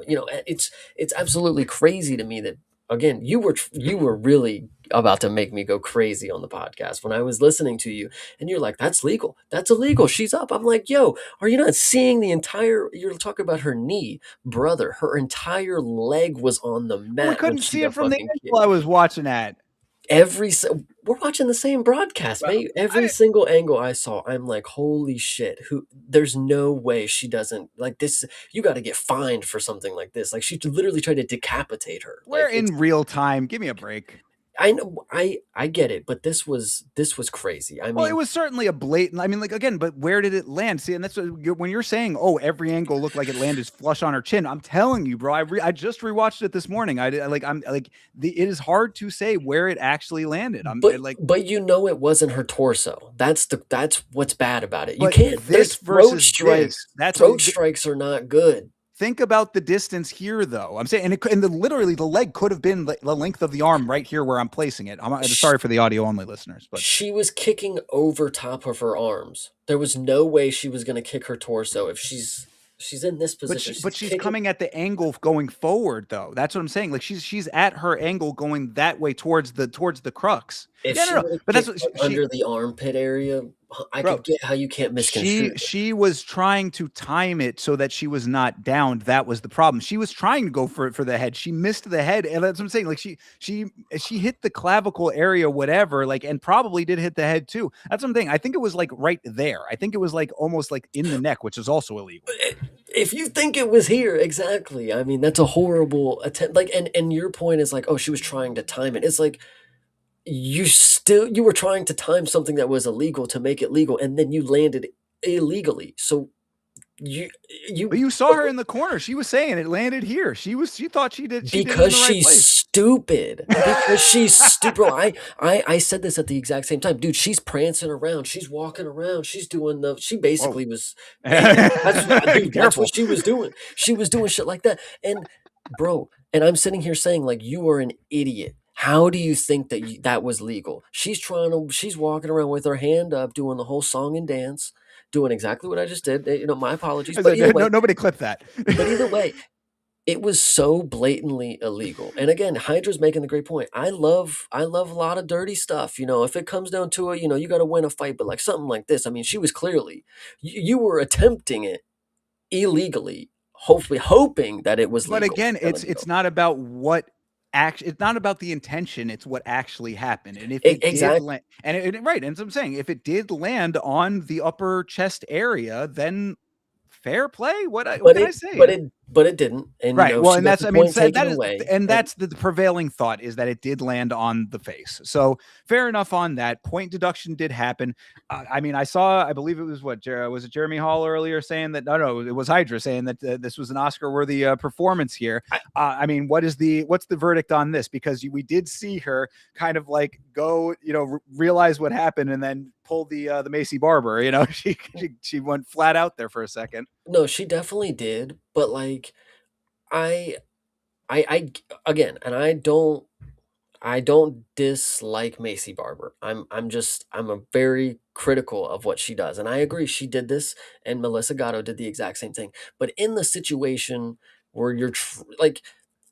It's absolutely crazy to me that again you were really about to make me go crazy on the podcast when I was listening to you and you're like that's legal, that's illegal, she's up. I'm like, yo, are you not seeing the entire? You're talking about her knee, brother. Her entire leg was on the Well, we mat when couldn't she see it got from the fucking angle kicked. I was watching at. We're watching the same broadcast, Well, mate. Every I, single angle I saw, I'm like, holy shit, there's no way she doesn't like this. You got to get fined for something like this. Like she literally tried to decapitate her. we're Like it's in real time. Give me a break. I know I get it, but this was crazy. I Well, it mean, was certainly a blatant. I mean, like again, but where did it land? See, and that's what when you're saying, "Oh, every angle looked like it landed flush on her chin." I'm telling you, bro. I just rewatched it this morning. I'm like it is hard to say where it actually landed. Like, but it wasn't her torso. That's what's bad about it. You but can't. There's this versus this. That's throat strikes are not good. Think about the distance here, though. I'm saying, literally the leg could have been the length of the arm right here where I'm placing it. I'm Sh- sorry for the audio only listeners, but She was kicking over top of her arms. There was no way she was going to kick her torso if she's in this position. but She's she's kicking. coming at the angle going forward, though. That's what I'm saying. Like she's at her angle going that way towards the crux. If Yeah, no, she no. would have But that's kicked what like she under the armpit area, I bro. could get how you can't misconstrue it. She was trying to time it so that she was not downed. That was the problem. She was trying to go for the head. She missed the head, and that's what I'm saying. Like she hit the clavicle area, whatever, like, and probably did hit the head too. That's something. I think it was like right there. I think it was like almost like in the neck, which is also illegal. If you think it was here, exactly. I mean, that's a horrible attempt. Like, and your point is like, oh, she was trying to time it. It's like you were trying to time something that was illegal to make it legal, and then you landed illegally. So you But you you saw her in the corner. She was saying it landed here. She thought she did it in because the right she's place. stupid. Because she's stupid. Bro, I said this at the exact same time, dude. She's prancing around. She's walking around. She's doing the. She Whoa. basically was. That's dude. That's what Careful. she was doing. She was doing shit like that. And bro, and I'm sitting here saying like you are an idiot. How do you think that that was legal? She's trying to. She's walking around with her hand up, doing the whole song and dance, doing exactly what I just did. You know, my apologies, I but said, either no, way, nobody clipped that. but either way, it was so blatantly illegal. And again, Hydra's making the great point. I love a lot of dirty stuff. You know, if it comes down to it, you know, you got to win a fight. But like something like this, I mean, she was clearly you were attempting it illegally, hopefully hoping that it was But legal. again, And then, you it's not about what it's not about the intention, it's what actually happened. And if know, it did exactly. land, right, and so I'm saying if it did land on the upper chest area, then fair play. What But can I it say? but it but it didn't. And you Right. know, Well, she and got that's the I mean point so taken that is away. and And that's the prevailing thought is that it did land on the face. So fair enough on that. Point deduction did happen. I mean, I believe it was was it Jeremy Hall earlier saying that no, it was Hydra saying that this was an Oscar-worthy performance here. I, I mean, what's the verdict on this? Because we did see her kind of like go, realize what happened and then pull the Macy Barber. She went flat out there for a second. no, she definitely did. But like I I again, and I don't dislike Macy Barber. I'm a very critical of what she does. And I agree she did this and Melissa Gatto did the exact same thing. But in the situation where like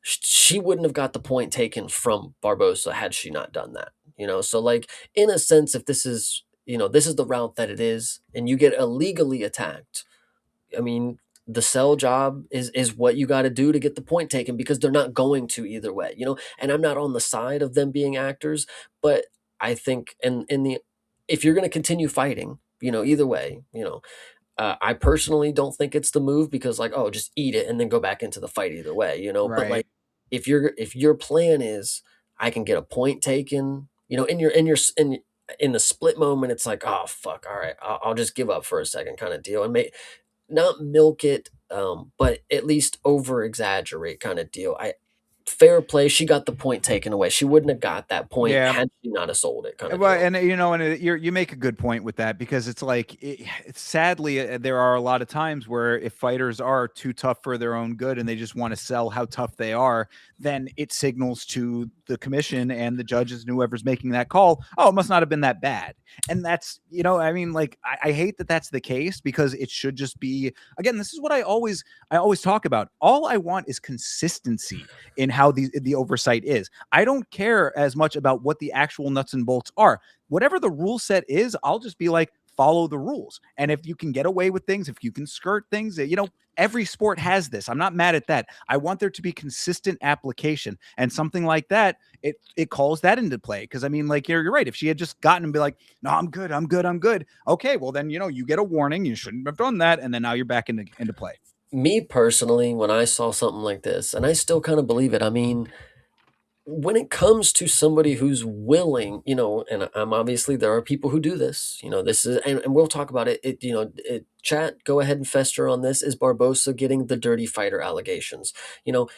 she wouldn't have got the point taken from Barbosa had she not done that. You know, so like in a sense if this is, you know, this is the route that it is and you get illegally attacked, I mean, the sell job is what you got to do to get the point taken because they're not going to either way, you know. And I'm not on the side of them being actors, but I think in the if you're going to continue fighting, you know, either way, you know, I personally don't think it's the move because like, oh, just eat it and then go back into the fight either way, you know. But like, Right. if your plan is I can get a point taken, you know, in the split moment, it's like, oh fuck, all right, I'll just give up for a second, kind of deal, and not milk it, but at least over exaggerate kind of deal. I fair play. She got the point taken away. She wouldn't have got that point Yeah. had she not have sold it, kind of Well, deal. and you make a good point with that because it's like sadly there are a lot of times where if fighters are too tough for their own good and they just want to sell how tough they are, then it signals to the commission and the judges and whoever's making that call, oh, it must not have been that bad. And that's I mean, like I hate that that's the case because it should just be again. This is what I always talk about. All I want is consistency in how the oversight is. I don't care as much about what the actual nuts and bolts are. Whatever the rule set is, I'll just be like, follow the rules. And if you can get away with things, if you can skirt things, every sport has this. I'm not mad at that. I want there to be consistent application. And something like that, it calls that into play. Because I mean, like you're right. If she had just gotten and be like, no, I'm good, I'm good, I'm good. Okay, well then you get a warning. You shouldn't have done that. And then now you're back into play. Me personally, when I saw something like this, and I still kind of believe it. I mean, when it comes to somebody who's willing, you know, and I'm obviously there are people who do this, you know, this is, and we'll talk about it. Chat, go ahead and fester on this. Is Barbosa getting the dirty fighter allegations? You know,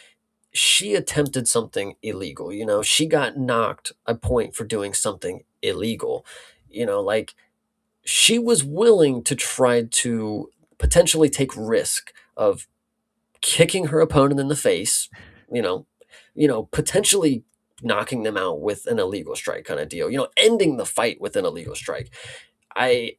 she attempted something illegal. You know, she got knocked a point for doing something illegal. You know, like she was willing to try to potentially take risk of kicking her opponent in the face, you know, potentially knocking them out with an illegal strike kind of deal, ending the fight with an illegal strike. I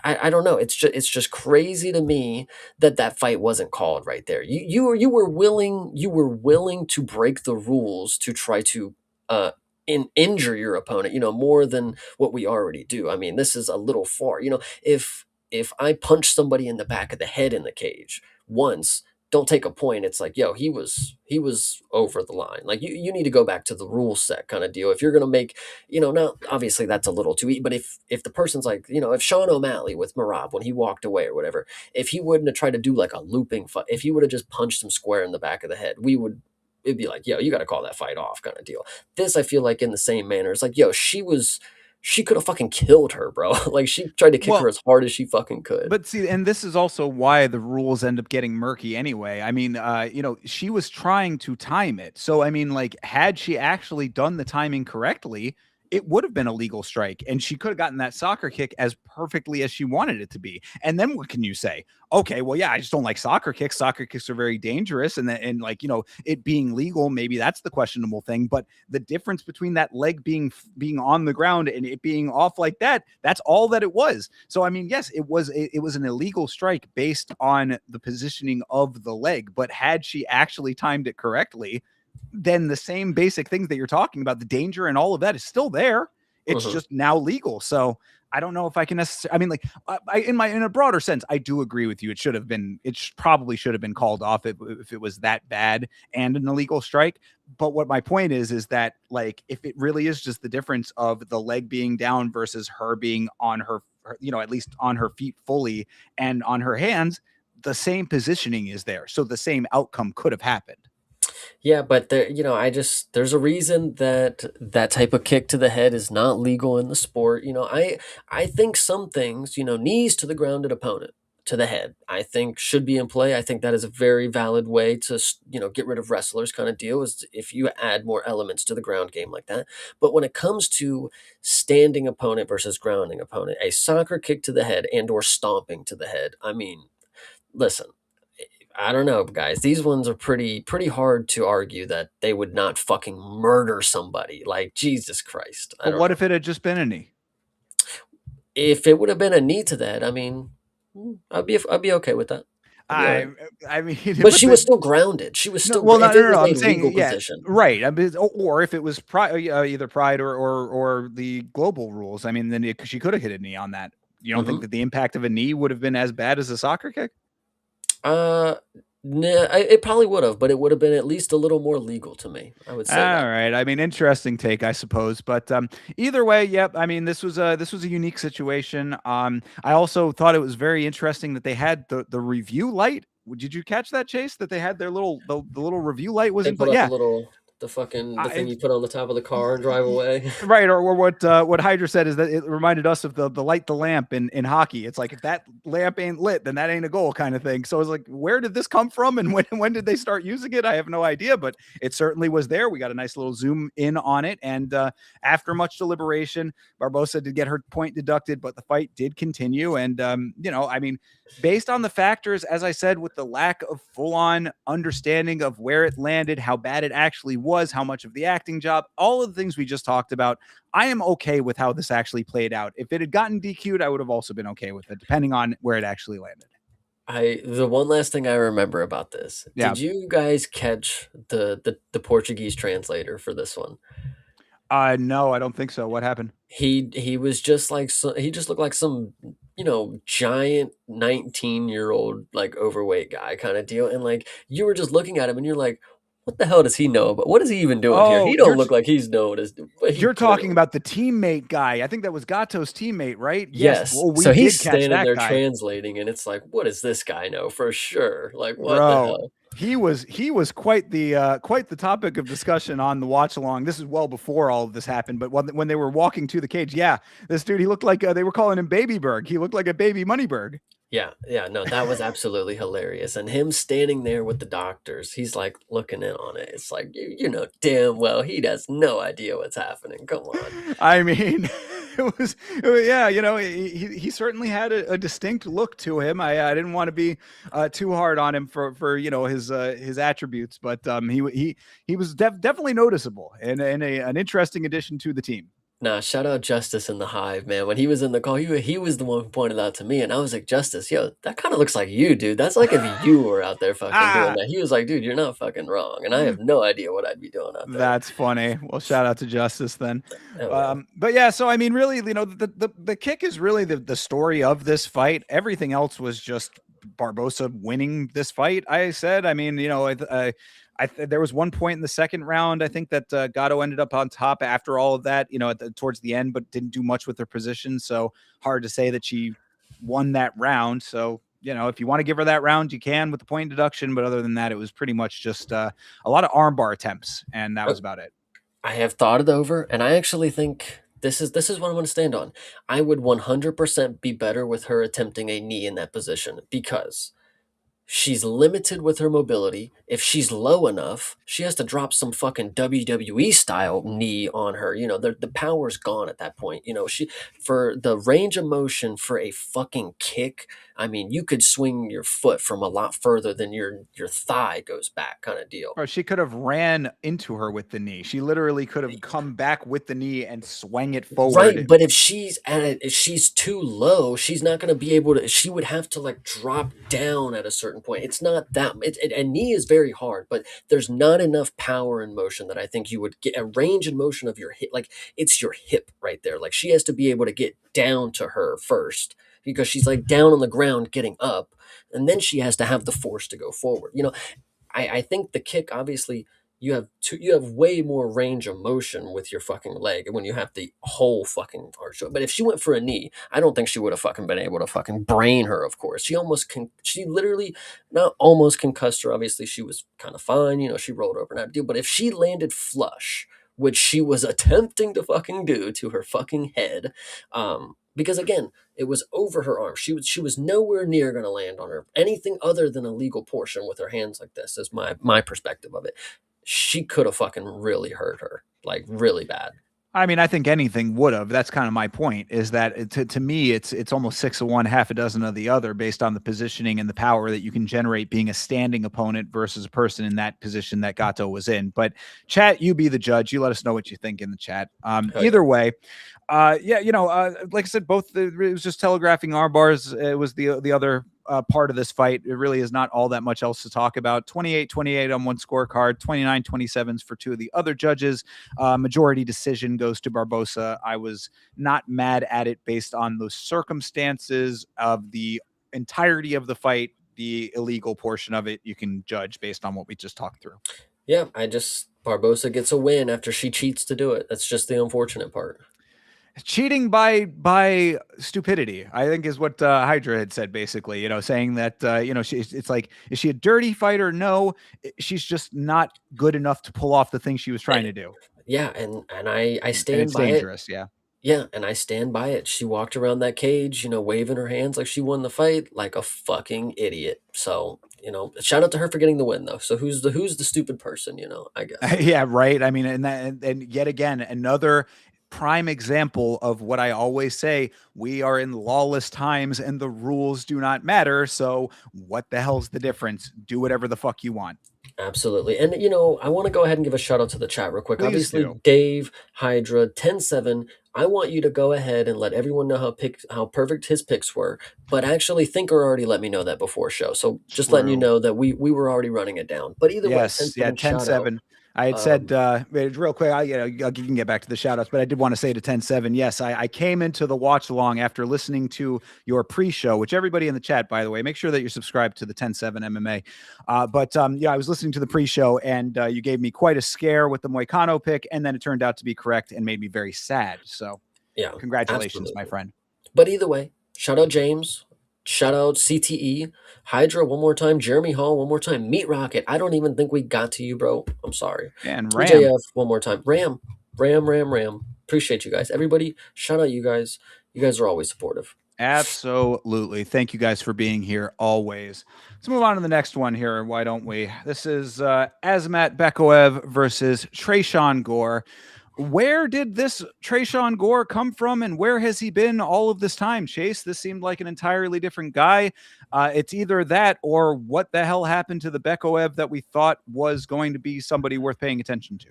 I don't know. It's just crazy to me that that fight wasn't called right there. You were willing to break the rules to try to uh injure your opponent, more than what we already do. I mean, this is a little far. If I punch somebody in the back of the head in the cage once, don't take a point. It's like, yo, he was over the line. Like, you need to go back to the rule set kind of deal. If you're gonna make, now obviously that's a little too easy, but if the person's like, if Sean O'Malley with Marab when he walked away or whatever, if he wouldn't have tried to do like a looping fight, if he would have just punched him square in the back of the head, it'd be like, yo, you got to call that fight off kind of deal. This, I feel like, in the same manner, it's like, yo, she could have fucking killed her, bro. Like, she tried to kick her Well, as hard as she fucking could. but see, and this is also why the rules end up getting murky anyway. I mean, she was trying to time it. So, I mean, like, had she actually done the timing correctly, it would have been a legal strike and she could have gotten that soccer kick as perfectly as she wanted it to be. And then what can you say? Okay, well, yeah, I just don't like soccer kicks. Soccer kicks are very dangerous. And like, it being legal, maybe that's the questionable thing. But the difference between that leg being on the ground and it being off like that, that's all that it was. So, I mean, yes, it was an illegal strike based on the positioning of the leg. But had she actually timed it correctly, then the same basic things that you're talking about, the danger and all of that is still there. It's Mhm. just now legal. So I don't know if I can necessarily. I mean, like, in a broader sense, I do agree with you. It should have been. Probably should have been called off if it was that bad and an illegal strike. But what my point is that, like, if it really is just the difference of the leg being down versus her being on at least on her feet fully and on her hands, the same positioning is there, so the same outcome could have happened. Yeah, but there's a reason that that type of kick to the head is not legal in the sport. I think some things, knees to the grounded opponent to the head, I think should be in play. I think that is a very valid way to, get rid of wrestlers kind of deal, is if you add more elements to the ground game like that. But when it comes to standing opponent versus grounding opponent, a soccer kick to the head and or stomping to the head, I mean, listen, I don't know, guys. These ones are pretty hard to argue that they would not fucking murder somebody. Like, Jesus Christ. I But don't what know. if it had just been a knee? If it would have been a knee to that, I mean, I'd be okay with that. I'd be all I right. I mean, But but she was still grounded. She was no, still well, if no, it no, was no. I'm a saying, legal yeah, position. right. I mean, or if it was either pride or the global rules. I mean, then she could have hit a knee on that. You don't think Mhm. that the impact of a knee would have been as bad as a soccer kick? Uh, nah, it probably would have, but it would have been at least a little more legal to me. I would All say that. right. I mean, interesting take, I suppose. But either way, yep. I mean, this was a unique situation. I also thought it was very interesting that they had the review light. Did you catch that, Chase? That they had the little review light was They in, put but up yeah, the thing I, you put on the top of the car and drive away. right, or what Hydra said is that it reminded us of the light the lamp in hockey. It's like, if that lamp ain't lit, then that ain't a goal, kind of thing. So it's like, where did this come from, and when did they start using it? I have no idea, but it certainly was there. We got a nice little zoom in on it, and after much deliberation, Barbosa did get her point deducted, but the fight did continue. And I mean, based on the factors, as I said, with the lack of full on understanding of where it landed, how bad it actually was, how much of the acting job, all of the things we just talked about, I am okay with how this actually played out. If it had gotten DQ'd, I would have also been okay with it, depending on where it actually landed. The one last thing I remember about this. Yeah. Did you guys catch the Portuguese translator for this one? No, I don't think so. What happened? He was just like, he just looked like some, giant 19-year-old like overweight guy kind of deal, and like, you were just looking at him and you're like, what the hell does he know? But what is he even doing here? Oh, He don't look like he's known as, but he you're talking clearly. about the teammate guy. I think that was Gato's teammate, right? Yes. Yes. Well, we So he's did catch standing that there guy. translating, and it's like, what does this guy know for sure? Like, what the Bro, hell? he was quite the topic of discussion on the watch along. This is well before all of this happened, but when they were walking to the cage, yeah, this dude, he looked like, they were calling him Babyberg. He looked like a baby Moneyberg. Yeah, yeah, no, that was absolutely hilarious. And him standing there with the doctors, he's like looking in on it. It's like, you know damn well he has no idea what's happening. Come on. I mean, yeah, he certainly had a distinct look to him. I didn't want to be too hard on him for his attributes, but he was definitely noticeable and an interesting addition to the team. Nah, shout out Justice in the Hive, man. When he was in the call, he was the one who pointed out to me, and I was like, Justice, yo, that kind of looks like you, dude. That's like if you were out there fucking doing Ah, that. He was like, dude, you're not fucking wrong, and I have no idea what I'd be doing out there. that's funny. Well, shout out to Justice then. Oh yeah. But yeah, so I mean, really, the kick is really the story of this fight. Everything else was just Barbosa winning this fight. I said, I mean, there was one point in the second round, I think that Gatto ended up on top after all of that, towards the end, but didn't do much with her position. So hard to say that she won that round. So, if you want to give her that round, you can with the point deduction. But other than that, it was pretty much just a lot of armbar attempts, and that was about it. I have thought it over, and I actually think this is what I'm going to stand on. I would 100% be better with her attempting a knee in that position because she's limited with her mobility. If she's low enough, she has to drop some fucking WWE style knee on her. The power's gone at that point. She for the range of motion for a fucking kick. I mean, you could swing your foot from a lot further than your thigh goes back, kind of deal. Or she could have ran into her with the knee. She literally could have come back with the knee and swung it Right, forward. but if she's too low, she's not going to be able to. She would have to like drop down at a certain point. It's not that. A knee is very hard, but there's not enough power in motion that I think you would get a range in motion of your hip. Like it's your hip right there. Like she has to be able to get down to her first because she's like down on the ground getting up, and then she has to have the force to go forward. I think the kick obviously you have way more range of motion with your fucking leg when you have the whole fucking arch. But if she went for a knee, I don't think she would have fucking been able to fucking brain her. Of course, she literally not almost concussed her. Obviously, she was kind of fine. She rolled over and out deal. But if she landed flush, which she was attempting to fucking do to her fucking head, because again, it was over her arm. She was nowhere near going to land on her anything other than a legal portion with her hands like this. Is my perspective of it. She could have fucking really hurt her, like really bad. I mean, I think anything would have. That's kind of my point. Is that to me, it's almost 6 of one, half a dozen of the other, based on the positioning and the power that you can generate being a standing opponent versus a person in that position that Gatto was in. But chat, you be the judge. You let us know what you think in the chat. Either way, like I said, it was just telegraphing our bars. It was the other part of this fight. It really is not all that much else to talk about. 28-28 on one scorecard, 29-27s for two of the other judges. Majority decision goes to Barbosa. I was not mad at it based on the circumstances of the entirety of the fight. The illegal portion of it, you can judge based on what we just talked through. Yeah, Barbosa gets a win after she cheats to do it. That's just the unfortunate part. Cheating by stupidity, I think, is what Hydra had said, basically, saying that it's like, is she a dirty fighter? No, she's just not good enough to pull off the thing she was trying to do. Yeah, and I stand it's by dangerous. it. Yeah, and I stand by it. She walked around that cage, waving her hands like she won the fight, like a fucking idiot. So, shout out to her for getting the win, though. So who's the stupid person? I guess. Yeah, right. I mean, and yet again, another prime example of what I always say: we are in lawless times, and the rules do not matter. So, what the hell's the difference? Do whatever the fuck you want. Absolutely. And, I want to go ahead and give a shout out to the chat real quick. Please Obviously, do. Dave, Hydra, 10-7. I want you to go ahead and let everyone know how perfect his picks were. But actually, Thinker already let me know that before show. So just letting you know that we were already running it down. But either way, 10-7, 10-7. I had said real quick, you can get back to the shout outs, but I did want to say to 10-7, yes, I came into the watch along after listening to your pre-show, which everybody in the chat, by the way, make sure that you're subscribed to the 10-7 MMA. I was listening to the pre-show, and you gave me quite a scare with the Moicano pick, and then it turned out to be correct and made me very sad. So yeah, congratulations, absolutely. my friend. But either way, shout out James. Shout out CTE, Hydra one more time, Jeremy Hall one more time, Meat Rocket. I don't even think we got to you, bro. I'm sorry. And Ram. TJF one more time. Ram. Appreciate you guys. Everybody, shout out you guys. You guys are always supportive. Absolutely. Thank you guys for being here always. Let's move on to the next one here. Why don't we? This is Azmat Bekoev versus Tresean Gore. Where did this Trayshawn Gore come from, and where has he been all of this time, Chase? This seemed like an entirely different guy. It's either that or what the hell happened to the Bekoev that we thought was going to be somebody worth paying attention to.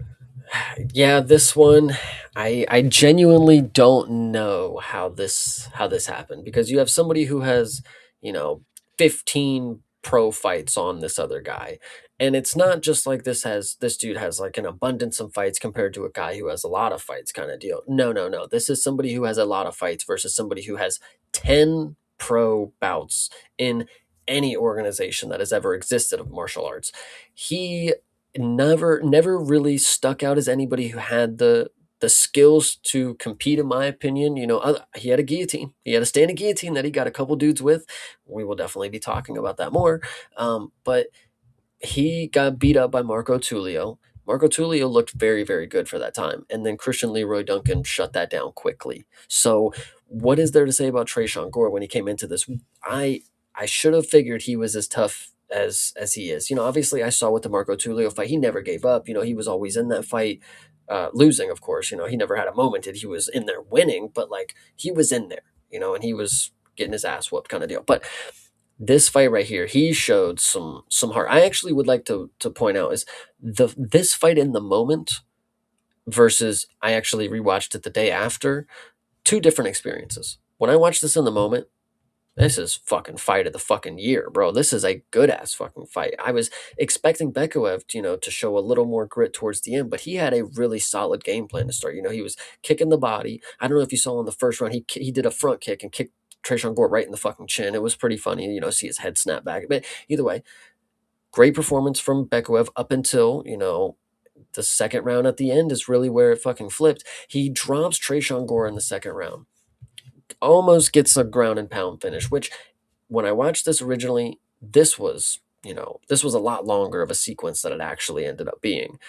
Yeah, this one, I genuinely don't know how this happened, because you have somebody who has, you know, 15 pro fights on this other guy. And it's not just like this dude has like an abundance of fights compared to a guy who has a lot of fights kind of deal. No, no, no. This is somebody who has a lot of fights versus somebody who has 10 pro bouts in any organization that has ever existed of martial arts. He never really stuck out as anybody who had the skills to compete, in my opinion. He had a guillotine. He had a standing guillotine that he got a couple dudes with. We will definitely be talking about that more. But he got beat up by Marco Tulio. Marco Tulio looked very, very good for that time. And then Christian Leroy Duncan shut that down quickly. So what is there to say about Trayshawn Gore when he came into this? I should have figured he was as tough as he is. Obviously I saw with the Marco Tulio fight, he never gave up. He was always in that fight, losing, of course. He never had a moment that he was in there winning, but like he was in there, and he was getting his ass whooped kind of deal. But this fight right here, he showed some heart. I actually would like to point out is this fight in the moment versus I actually rewatched it the day after. Two different experiences. When I watched this in the moment, this is fucking fight of the fucking year, bro. This is a good ass fucking fight. I was expecting Bekoev, to show a little more grit towards the end, but he had a really solid game plan to start. He was kicking the body. I don't know if you saw in the first round, he did a front kick and kicked Trayshawn Gore right in the fucking chin. It was pretty funny, see his head snap back. But either way, great performance from Bekoev up until, the second round at the end is really where it fucking flipped. He drops Trayshawn Gore in the second round, almost gets a ground and pound finish, which when I watched this originally, this was a lot longer of a sequence than it actually ended up being.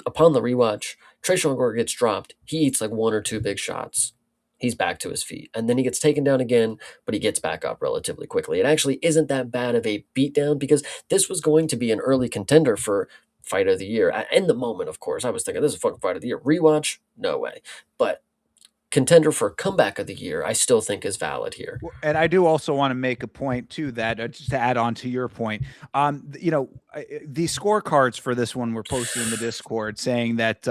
Upon the rewatch, Trayshawn Gore gets dropped. He eats like one or two big shots. He's back to his feet. And then he gets taken down again, but he gets back up relatively quickly. It actually isn't that bad of a beatdown, because this was going to be an early contender for fight of the year. In the moment, of course, I was thinking this is a fucking fight of the year. Rewatch, no way. But contender for comeback of the year, I still think is valid here. And I do also want to make a point too that just to add on to your point, the scorecards for this one were posted in the Discord saying that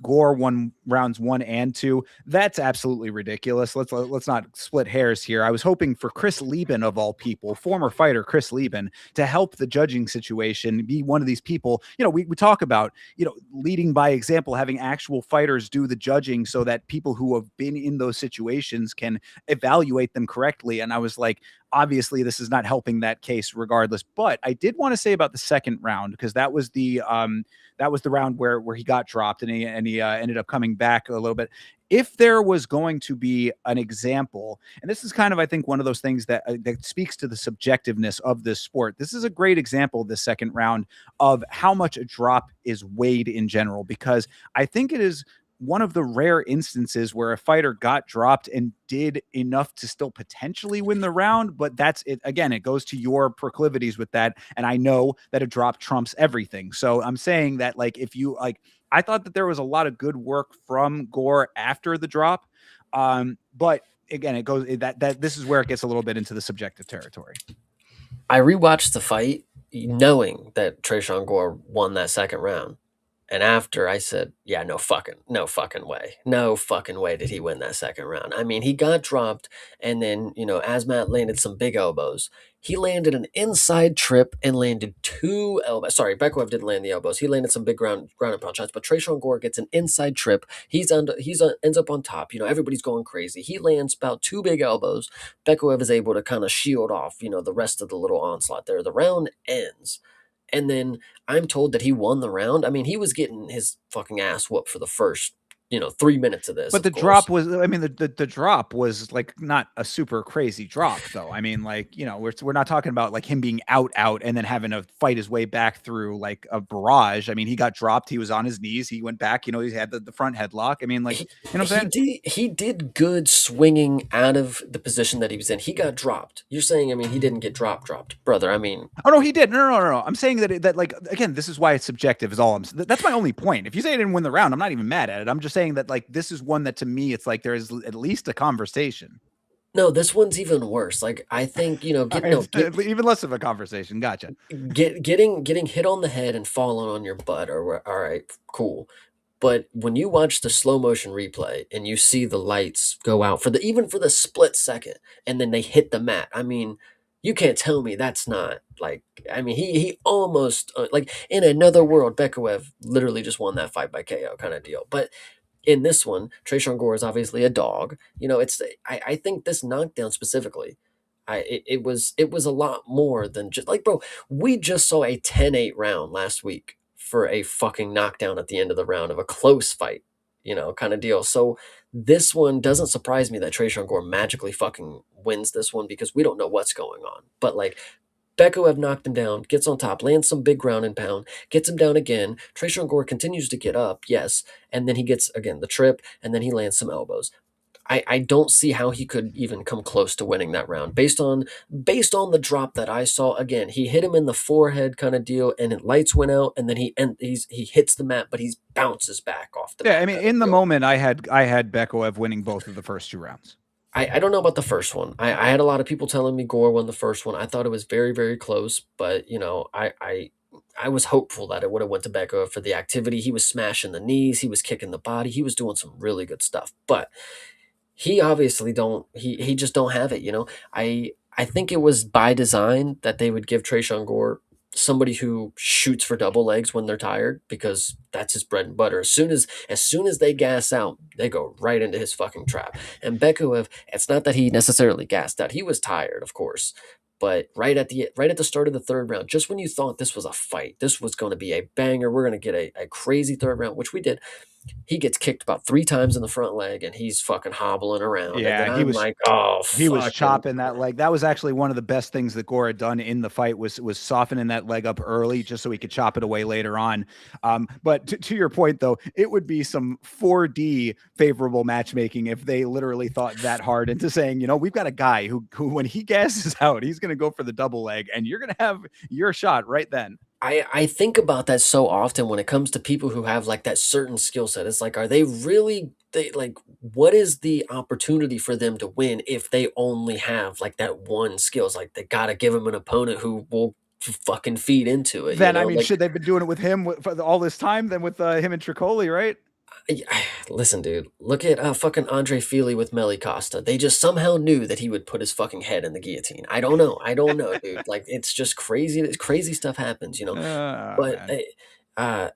Gore won rounds 1 and 2. That's absolutely ridiculous. Let's not split hairs here. I was hoping for Chris Lieben, of all people, former fighter Chris Lieben, to help the judging situation, be one of these people. We talk about leading by example, having actual fighters do the judging so that people who have been in those situations can evaluate them correctly. And I was like, obviously this is not helping that case regardless. But I did want to say about the second round, because that was the round where he got dropped and he ended up coming back a little bit. If there was going to be an example, and this is kind of, I think, one of those things that speaks to the subjectiveness of this sport. This is a great example, the second round, of how much a drop is weighed in general, because I think it is one of the rare instances where a fighter got dropped and did enough to still potentially win the round. But that's it. Again, it goes to your proclivities with that. And I know that a drop trumps everything. So I'm saying that, like, if you like, I thought that there was a lot of good work from Gore after the drop. But again, it goes that this is where it gets a little bit into the subjective territory. I rewatched the fight knowing that Trayshawn Gore won that second round. And after, I said, yeah, no fucking way. No fucking way did he win that second round. I mean, he got dropped, and then, Asmat landed some big elbows. He landed an inside trip and landed two elbows. Sorry, Bekoev didn't land the elbows. He landed some big ground and pound shots, but Trayshawn Gore gets an inside trip. Ends up on top. Everybody's going crazy. He lands about two big elbows. Bekoev is able to kind of shield off, the rest of the little onslaught there. The round ends. And then I'm told that he won the round. I mean, he was getting his fucking ass whooped for the first, 3 minutes of this, But of the course. drop was, I mean, the drop was like not a super crazy drop, though. I mean, like, we're not talking about like him being out and then having to fight his way back through like a barrage. I mean, he got dropped. He was on his knees. He went back. He had the front headlock. I mean, like, he you know what I'm he saying? did good swinging out of the position that he was in. He got dropped. You're saying, I mean, he didn't get dropped, brother. I mean, Oh no, he did. No. I'm saying that like again, this is why it's subjective. Is all that's my only point. If you say I didn't win the round, I'm not even mad at it. I'm just saying that like this is one that to me, it's like there is at least a conversation. no, this one's even worse. Like I think All get right, no get even less of a conversation. Gotcha. getting hit on the head and falling on your butt, or all right, cool. But when you watch the slow motion replay and you see the lights go out for the even for the split second, and then they hit the mat, I mean, you can't tell me that's not like. I mean, he almost like in another world, Bekaev literally just won that fight by KO kind of deal. But in this one, Trayshawn Gore is obviously a dog. It's I think this knockdown specifically, it was a lot more than just like, bro, we just saw a 10-8 round last week for a fucking knockdown at the end of the round of a close fight, kind of deal. So this one doesn't surprise me that Trayshawn Gore magically fucking wins this one because we don't know what's going on. But like Bekaev knocked him down, gets on top, lands some big ground and pound, gets him down again. Trayshawn Gore continues to get up, yes, and then he gets again the trip, and then he lands some elbows. I don't see how he could even come close to winning that round based on the drop that I saw. Again, he hit him in the forehead kind of deal, and it lights went out, and then he hits the mat, but he bounces back off the Yeah, I mat mean, kind of in the deal. moment, I had Bekaev winning both of the first two rounds. I don't know about the first one. I had a lot of people telling me Gore won the first one. I thought it was very, very close, but I was hopeful that it would have went to Becca for the activity. He was smashing the knees, he was kicking the body, he was doing some really good stuff. But he obviously don't he just don't have it. I think it was by design that they would give Trayshawn Gore somebody who shoots for double legs when they're tired because that's his bread and butter. As soon as they gas out, they go right into his fucking trap. And Bekuev, it's not that he necessarily gassed out. He was tired, of course. But right at the start of the third round, just when you thought this was a fight, this was going to be a banger, we're going to get a crazy third round, which we did, he gets kicked about 3 times in the front leg and he's fucking hobbling around. And then Yeah, I'm like, oh, he was fucking chopping that leg. That was actually one of the best things that Gore had done in the fight was softening that leg up early just so he could chop it away later on. But to your point though, it would be some 4D favorable matchmaking if they literally thought that hard into saying, we've got a guy who when he gasses out, he's going to go for the double leg, and you're going to have your shot right then. I think about that so often when it comes to people who have like that certain skill set. It's like, are they really they like what is the opportunity for them to win if they only have like that one skill? It's like they gotta give them an opponent who will fucking feed into it, Then I mean, Like should they've been doing it with him for all this time? Then with him and Tricoli, right? listen, dude, look at fucking Andre Feely with Melly Costa. They just somehow knew that he would put his fucking head in the guillotine. I don't know, dude. Like it's just crazy. Crazy stuff happens. Oh But man. uh,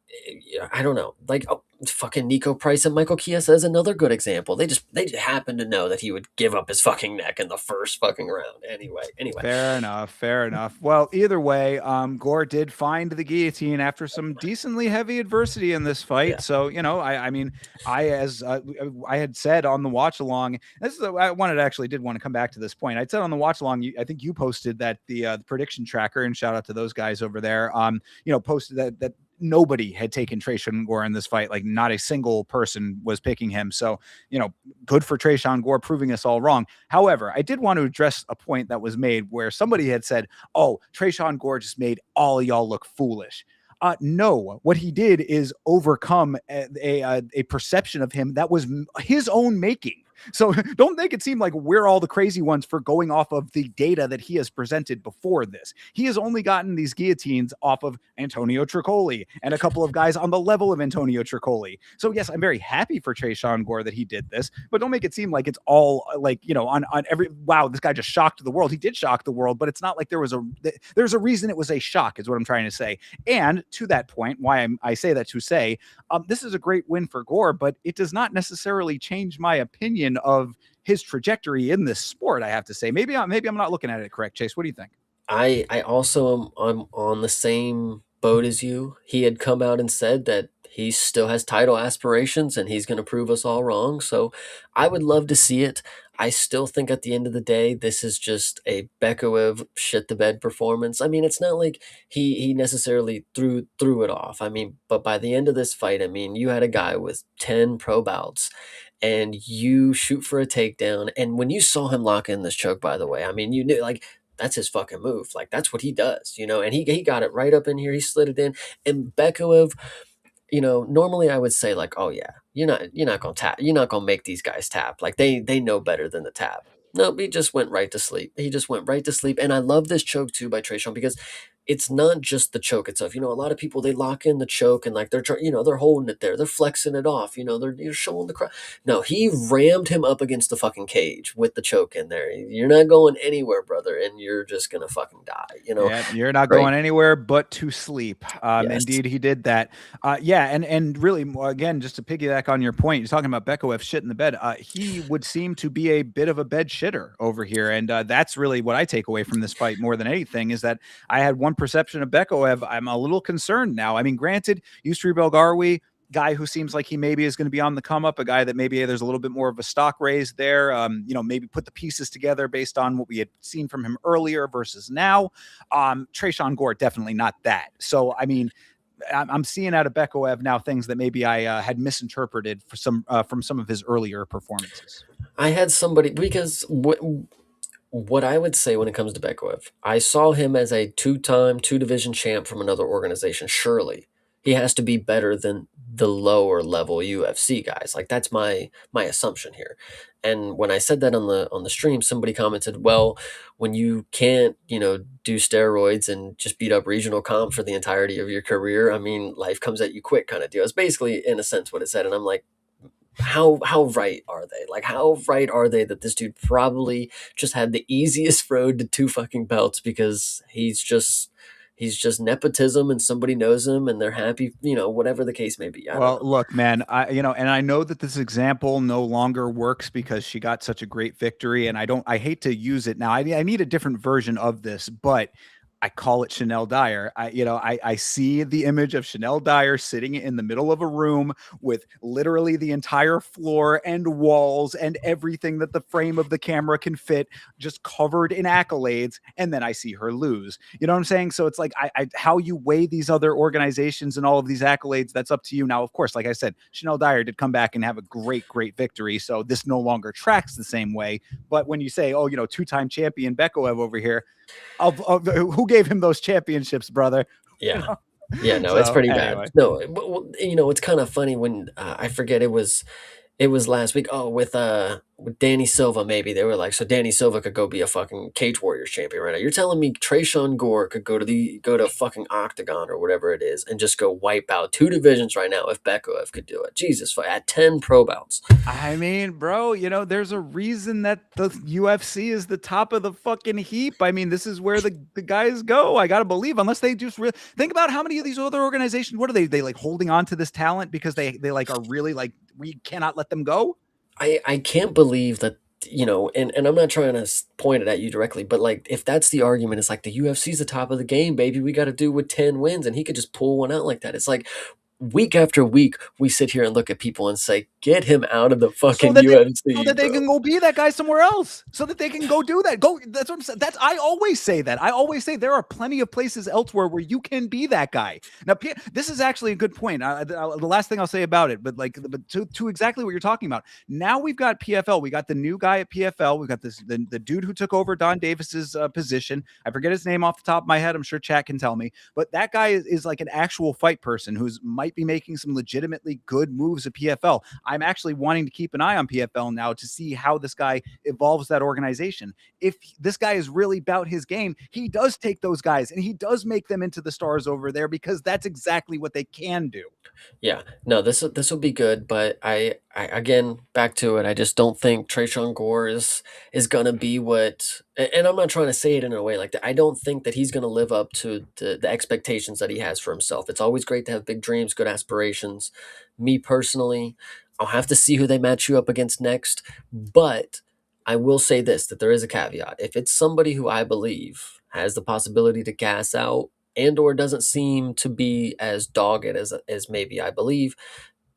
yeah, I don't know. Like fucking Nico Price and Michael Chiesa is another good example. They just happened to know that he would give up his fucking neck in the first fucking round. Anyway. Fair enough. Fair enough. Well, either way, Gore did find the guillotine after some decently heavy adversity in this Yeah. fight. So, I mean, as I had said on the watch along, I did want to come back to this point. I'd said on the watch along, I think you posted that the prediction tracker, and shout out to those guys over there. Posted that nobody had taken Trayshawn Gore in this fight. Like not a single person was picking him. So, good for Trayshawn Gore proving us all wrong. However, I did want to address a point that was made where somebody had said, "Oh, Trayshawn Gore just made all of y'all look foolish." No, what he did is overcome a perception of him that was his own making. So don't make it seem like we're all the crazy ones for going off of the data that he has presented before this. He has only gotten these guillotines off of Antonio Tricoli and a couple of guys on the level of Antonio Tricoli. So yes, I'm very happy for Trayshawn Gore that he did this, but don't make it seem like it's all like, on every, wow, this guy just shocked the world. He did shock the world, but it's not like there's a reason it was a shock is what I'm trying to say. And to that point, why I say that to say, this is a great win for Gore, but it does not necessarily change my opinion of his trajectory in this sport. I have to say, maybe I'm not looking at it correct. Chase, what do you think? I also am I'm on the same boat as you. He had come out and said that he still has title aspirations and he's going to prove us all wrong. So I would love to see it. I still think at the end of the day, this is just a Bekaev shit the bed performance. I mean, it's not like he necessarily threw it off. I mean, but by the end of this fight, I mean, you had a guy with 10 pro bouts and you shoot for a takedown. And when you saw him lock in this choke, by the way, I mean, you knew like that's his fucking move. Like that's what he does, you know. And he got it right up in here. He slid it in. And Bekaev, you know, normally I would say like, oh yeah, you're not gonna tap, you're not gonna make these guys tap. Like they know better than the tap. No, he just went right to sleep. He just went right to sleep. And I love this choke too by Trayshawn because it's not just the choke itself. You know, a lot of people they lock in the choke and like they're holding it there, they're flexing it off. You know, they're showing the crowd. No, he rammed him up against the fucking cage with the choke in there. You're not going anywhere, brother, and you're just gonna fucking die. You know, Yeah, you're not great. going anywhere but to sleep. Yes. Indeed, he did that. Yeah, and really, again, just to piggyback on your point, you're talking about Bekaev shit in the bed. He would seem to be a bit of a bed shitter over here, and that's really what I take away from this fight more than anything is that I had one perception of Bekaev. I'm a little concerned now. I mean, granted, Yusri Belgarwi, guy who seems like he maybe is going to be on the come up, a guy that maybe there's a little bit more of a stock raise there. You know, maybe put the pieces together based on what we had seen from him earlier versus now. Trayshawn Gore, definitely not that. So, I mean, I'm seeing out of Bekaev now things that maybe I had misinterpreted for some from some of his earlier performances. I had somebody because what I would say when it comes to Bekaev, I saw him as a two-time, two-division champ from another organization. Surely he has to be better than the lower level UFC guys. Like that's my assumption here. And when I said that on the stream, somebody commented, "Well, when you can't, you know, do steroids and just beat up regional comp for the entirety of your career, I mean, life comes at you quick, kind of deal." It's basically, in a sense, what it said. And I'm like, how right are they? Like how right are they that this dude probably just had the easiest road to two fucking belts because he's just nepotism and somebody knows him and they're happy, you know, whatever the case may be. I don't Well, know. look, man, and I know that this example no longer works because she got such a great victory, and I hate to use it now. I need a different version of this, but I call it Chanel Dyer. I see the image of Chanel Dyer sitting in the middle of a room with literally the entire floor and walls and everything that the frame of the camera can fit, just covered in accolades, and then I see her lose. You know what I'm saying? So it's like how you weigh these other organizations and all of these accolades, that's up to you. Now, of course, like I said, Chanel Dyer did come back and have a great victory. So this no longer tracks the same way. But when you say, oh, two-time champion Bekaev over here, who gave him those championships, brother? You Yeah. know? Yeah, no, it's So pretty bad. anyway, No, but, well, you know, it's kind of funny when I forget it was last week. Oh, with Danny Silva, maybe they were like, so Danny Silva could go be a fucking Cage Warriors champion right now. You're telling me Trayshawn Gore could go to fucking Octagon or whatever it is and just go wipe out two divisions right now if Bekaev could do it. Jesus, at 10 pro bouts. I mean, bro, there's a reason that the UFC is the top of the fucking heap. I mean, this is where the guys go. I gotta believe, unless they just think about how many of these other organizations. What are they like holding on to this talent because they like are really like we cannot let them go. I can't believe that, you know, and I'm not trying to point it at you directly, but like if that's the argument, it's like the UFC's the top of the game, baby. We got to do with 10 wins, and he could just pull one out like that. It's like week after week, we sit here and look at people and say, "Get him out of the so fucking that they so UFC, that they bro." can go be that guy somewhere else, so that they can go do that. Go. That's what I'm saying. That's I always say that. I always say there are plenty of places elsewhere where you can be that guy. Now, this is actually a good point. The last thing I'll say about it, but to exactly what you're talking about. Now we've got PFL. We got the new guy at PFL. We got the dude who took over Don Davis's position. I forget his name off the top of my head. I'm sure chat can tell me, but that guy is like an actual fight person who's might be making some legitimately good moves at PFL. I'm actually wanting to keep an eye on PFL now to see how this guy evolves that organization. If this guy is really about his game, he does take those guys and he does make them into the stars over there because that's exactly what they can do. Yeah, no, this will be good, but I again back to it. I just don't think Trayshawn Gore is gonna be what, and I'm not trying to say it in a way like that. I don't think that he's gonna live up to the expectations that he has for himself. It's always great to have big dreams, good aspirations. Me personally, I'll have to see who they match you up against next, but I will say this: that there is a caveat. If it's somebody who I believe has the possibility to gas out Andor doesn't seem to be as dogged as maybe I believe.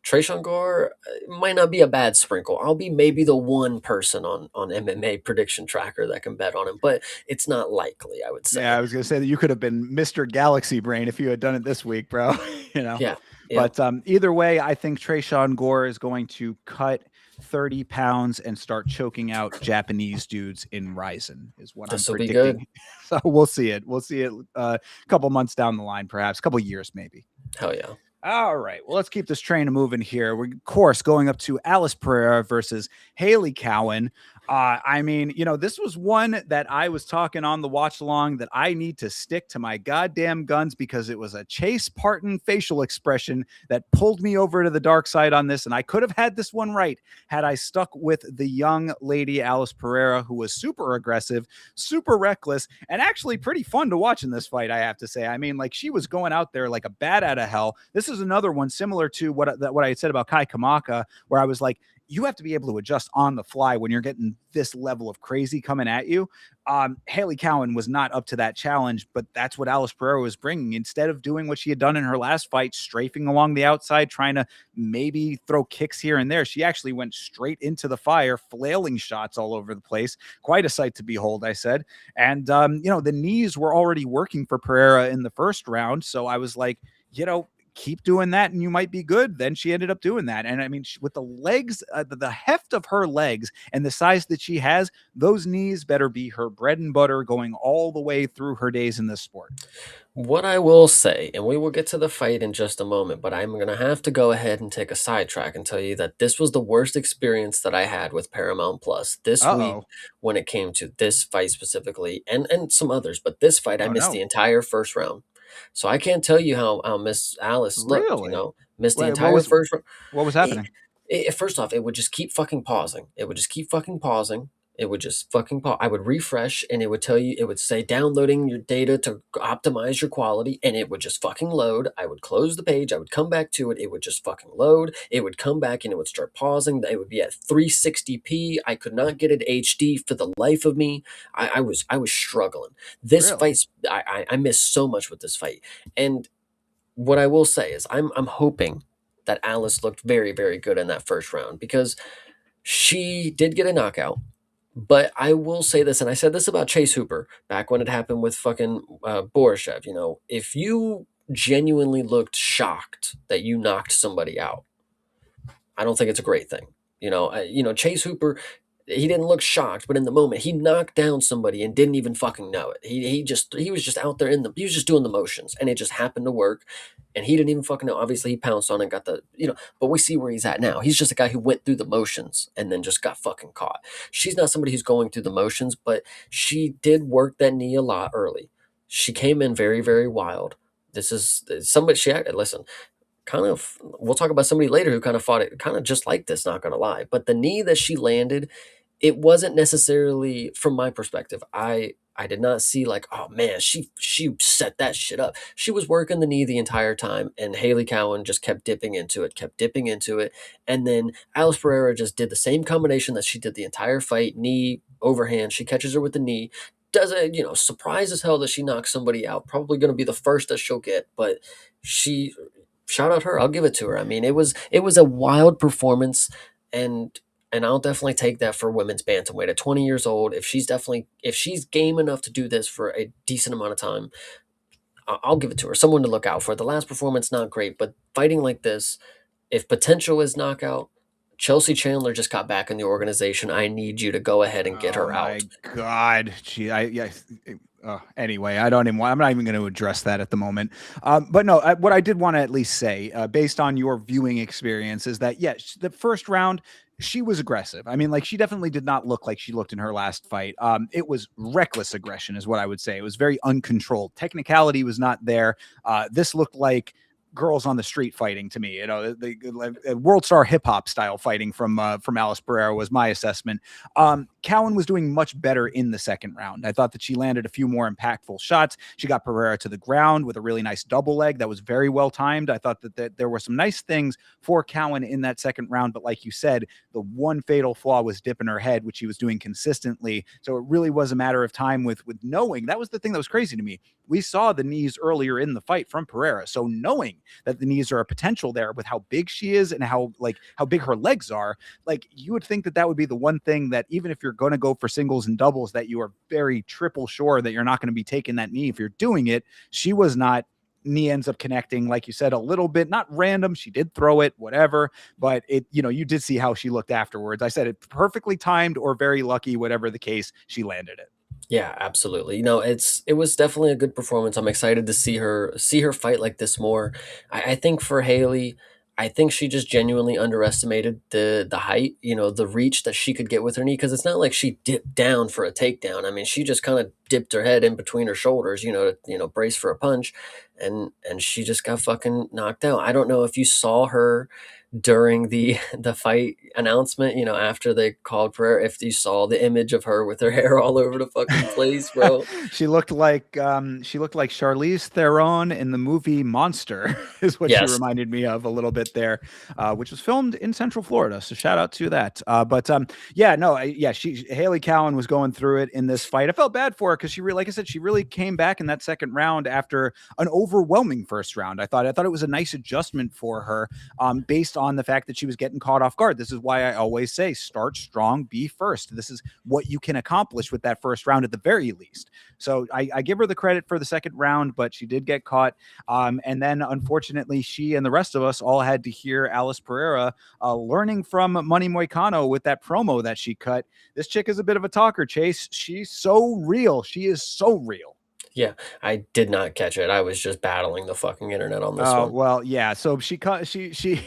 Trayshawn Gore might not be a bad sprinkle. I'll be maybe the one person on MMA prediction tracker that can bet on him, but it's not likely, I would Yeah, say. I was gonna say that you could have been Mr. Galaxy Brain if you had done it this week, bro. you know. Yeah, yeah. But either way, I think Trayshawn Gore is going to cut 30 pounds and start choking out Japanese dudes in Ryzen, is what I'm This will be good. predicting. So we'll see it. We'll see it a couple months down the line, perhaps a couple years, maybe. Hell yeah. All right. Well, let's keep this train moving here. We're, of course, going up to Alice Pereira versus Haley Cowan. I mean, this was one that I was talking on the watch along that I need to stick to my goddamn guns because it was a Chase Parton facial expression that pulled me over to the dark side on this. And I could have had this one right had I stuck with the young lady, Alice Pereira, who was super aggressive, super reckless, and actually pretty fun to watch in this fight, I have to say. I mean, like, she was going out there like a bat out of hell. This is another one similar to what I had said about Kai Kamaka, where I was like, you have to be able to adjust on the fly when you're getting this level of crazy coming at you. Haley Cowan was not up to that challenge, but that's what Alice Pereira was bringing. Instead of doing what she had done in her last fight, strafing along the outside, trying to maybe throw kicks here and there, she actually went straight into the fire, flailing shots all over the place. Quite a sight to behold, I said. And, the knees were already working for Pereira in the first round. So I was like, keep doing that and you might be good. Then she ended up doing that. And I mean, with the legs, the heft of her legs and the size that she has, those knees better be her bread and butter going all the way through her days in this sport. What I will say, and we will get to the fight in just a moment, but I'm going to have to go ahead and take a sidetrack and tell you that this was the worst experience that I had with Paramount Plus this week Uh-oh. when it came to this fight specifically and some others. But this fight, I Oh, missed the no. entire first round. So I can't tell you how Miss Alice looked, Really? missed the Wait, entire first round. what was happening? First off, it would just keep fucking pausing. It would just keep fucking pausing. It would just fucking pause. I would refresh and it would tell you, it would say downloading your data to optimize your quality, and it would just fucking load. I would close the page. I would come back to it. It would just fucking load. It would come back and it would start pausing. It would be at 360p. I could not get it HD for the life of me. I was struggling. This Really? fight, I missed so much with this fight. And what I will say is I'm hoping that Alice looked very, very good in that first round because she did get a knockout. But I will say this, and I said this about Chase Hooper back when it happened with fucking Borishev. If you genuinely looked shocked that you knocked somebody out, I don't think it's a great thing. Chase Hooper, he didn't look shocked, but in the moment he knocked down somebody and didn't even fucking know it. He was just out there he was just doing the motions, and it just happened to work. And he didn't even fucking know. Obviously, he pounced on it and got but we see where he's at now. He's just a guy who went through the motions and then just got fucking caught. She's not somebody who's going through the motions, but she did work that knee a lot early. She came in very, very wild. This is somebody listen, kind of, we'll talk about somebody later who kind of fought it kind of just like this, not gonna lie. But the knee that she landed, it wasn't necessarily, from my perspective, I did not see like, oh man, she set that shit up. She was working the knee the entire time, and Haley Cowan just kept dipping into it, and then Alice Pereira just did the same combination that she did the entire fight: knee, overhand. She catches her with the knee. Does it, surprised as hell that she knocks somebody out. Probably going to be the first that she'll get, but she, shout out her. I'll give it to her. I mean, it was a wild performance, and I'll definitely take that for women's bantamweight at 20 years old. If she's game enough to do this for a decent amount of time, I'll give it to her. Someone to look out for. The last performance not great, but fighting like this, if potential is knockout, Chelsea Chandler just got back in the organization. I need you to go ahead and get Oh her my out. God. Anyway, I'm not even going to address that at the moment. But no, what I did want to at least say, based on your viewing experience, is that, yes, the first round, she was aggressive. I mean, like, she definitely did not look like she looked in her last fight. It was reckless aggression is what I would say. It was very uncontrolled. Technicality was not there. This looked like girls on the street fighting to me. You know, the world star hip hop style fighting from Alice Pereira was my assessment. Cowan was doing much better in the second round. I thought that she landed a few more impactful shots. She got Pereira to the ground with a really nice double leg that was very well timed. I thought that there were some nice things for Cowan in that second round, but like you said, the one fatal flaw was dipping her head, which he was doing consistently. So it really was a matter of time with knowing. That was the thing that was crazy to me. We saw the knees earlier in the fight from Pereira, so knowing that the knees are a potential there with how big she is and how big her legs are, like you would think that that would be the one thing that even if you're going to go for singles and doubles, that you are very triple sure that you're not going to be taking that knee if you're doing it. She was not. Knee ends up connecting, like you said, a little bit, not random. She did throw it, whatever, but it, you did see how she looked afterwards. I said it perfectly timed or very lucky, whatever the case, she landed it. Yeah, absolutely. It was definitely a good performance. I'm excited to see her fight like this more. I think for Haley, I think she just genuinely underestimated the height, the reach that she could get with her knee. Because it's not like she dipped down for a takedown. I mean, she just kind of dipped her head in between her shoulders, to brace for a punch, and she just got fucking knocked out. I don't know if you saw her during the fight announcement, after they called Pereira, if you saw the image of her with her hair all over the fucking place, bro. She looked like Charlize Theron in the movie Monster is what she Yes. reminded me of a little bit there, which was filmed in Central Florida. So shout out to that. But yeah, no, yeah, Haley Cowan was going through it in this fight. I felt bad for her because like I said, she really came back in that second round after an overwhelming first round. I thought it was a nice adjustment for her, based on the fact that she was getting caught off guard. This is why I always say start strong, be first. This is what you can accomplish with that first round at the very least. So I give her the credit for the second round, but she did get caught. And then unfortunately, she and the rest of us all had to hear Alice Pereira learning from Money Moicano with that promo that she cut. This chick is a bit of a talker, Chase. She's so real. She is so real. Yeah, I did not catch it. I was just battling the fucking internet on this Oh, one. well, yeah. So she cut she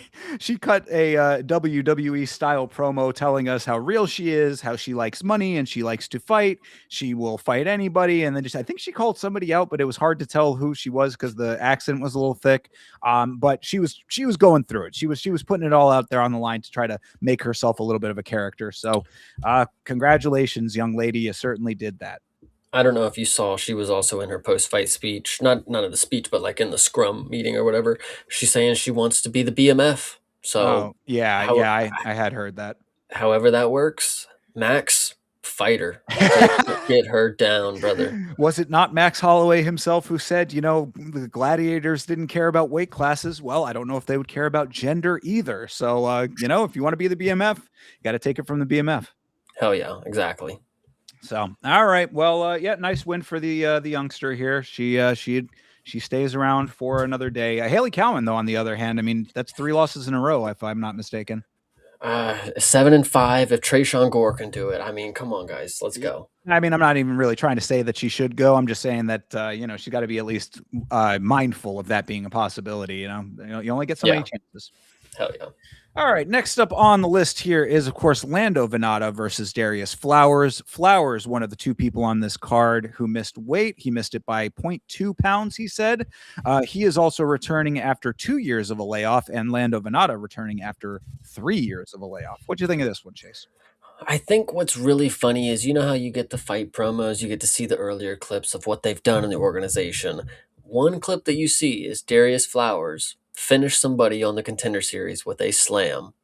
cut a WWE style promo telling us how real she is, how she likes money and she likes to fight. She will fight anybody, and then I think she called somebody out, but it was hard to tell who she was because the accent was a little thick. But she was going through it. She was putting it all out there on the line to try to make herself a little bit of a character. So, congratulations, young lady. You certainly did that. I don't know if you saw, she was also in her post-fight speech, not none of the speech, but like in the scrum meeting or whatever. She's saying she wants to be the BMF. So, Oh, yeah, how, yeah. I had heard that. however that works, Max, fighter, get her down, brother. Was it not Max Holloway himself who said, the gladiators didn't care about weight classes? Well, I don't know if they would care about gender either. So, if you want to be the BMF, you got to take it from the BMF. Hell yeah, exactly. So, all right. Well, yeah, nice win for the youngster here. She stays around for another day. Haley Cowan, though, on the other hand, I mean, that's 3 losses in a row, if I'm not mistaken. 7-5. If Trayshawn Gore can do it, I mean, come on, guys, let's go. I mean, I'm not even really trying to say that she should go. I'm just saying that she's got to be at least mindful of that being a possibility. You only get so many chances. Hell yeah. All right, next up on the list here is, of course, Lando Venata versus Darius Flowers. Flowers, one of the 2 people on this card who missed weight. He missed it by 0.2 pounds, he said. He is also returning after 2 years of a layoff, and Lando Venata returning after 3 years of a layoff. What do you think of this one, Chase? I think what's really funny is, how you get the fight promos, you get to see the earlier clips of what they've done in the organization. One clip that you see is Darius Flowers finish somebody on the Contender Series with a slam.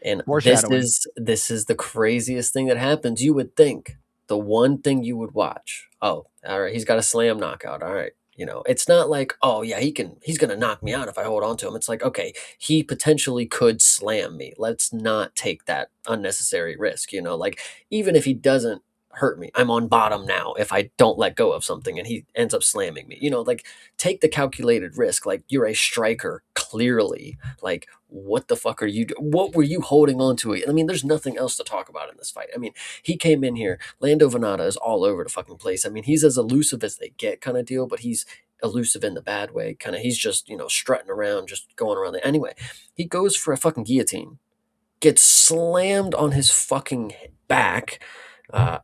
And this is the craziest thing that happens. You would think the one thing you would watch, oh, all right, he's got a slam knockout. All right. It's not like, oh yeah, he's gonna knock me out if I hold on to him. It's like, okay, he potentially could slam me. Let's not take that unnecessary risk. Like, even if he doesn't hurt me, I'm on bottom now if I don't let go of something and he ends up slamming me. Like, take the calculated risk. Like, you're a striker, clearly. Like, what the fuck are you what were you holding on to? I mean, there's nothing else to talk about in this fight. I mean, he came in here, Lando Venata is all over the fucking place. I mean, he's as elusive as they get kind of deal, but he's elusive in the bad way. Kind of, he's just, strutting around, just going around there. Anyway, he goes for a fucking guillotine, gets slammed on his fucking back,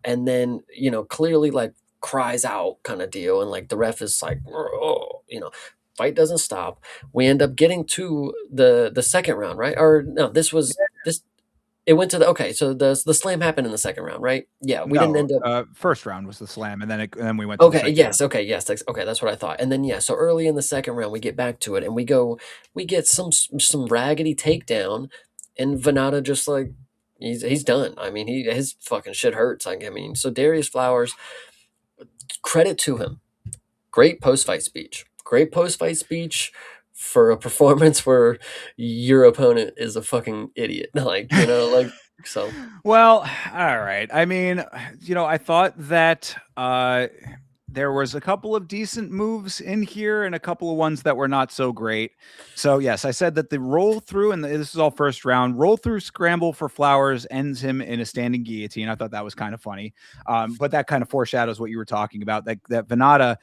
and then, clearly, like, cries out kind of deal. And, like, the ref is like, oh, Fight doesn't stop. We end up getting to the second round, right? Or no, this it went to the okay, so the slam happened in the second round, right? Yeah, we didn't No, end up. first round was the slam, and then we went to the Okay, second round. yes, okay, yes, okay, that's what I thought. And then yeah, so early in the second round, we get back to it, and we get some raggedy takedown, and Venata just like he's done. I mean, his fucking shit hurts. Like, I mean, so Darius Flowers, credit to him, great post fight speech, great post fight speech for a performance where your opponent is a fucking idiot. Like, like so. Well, all right. I mean, I thought that there was a couple of decent moves in here and a couple of ones that were not so great. So yes, I said that the roll through, and this is all first round, roll through scramble for Flowers ends him in a standing guillotine. I thought that was kind of funny. But that kind of foreshadows what you were talking about, that Venata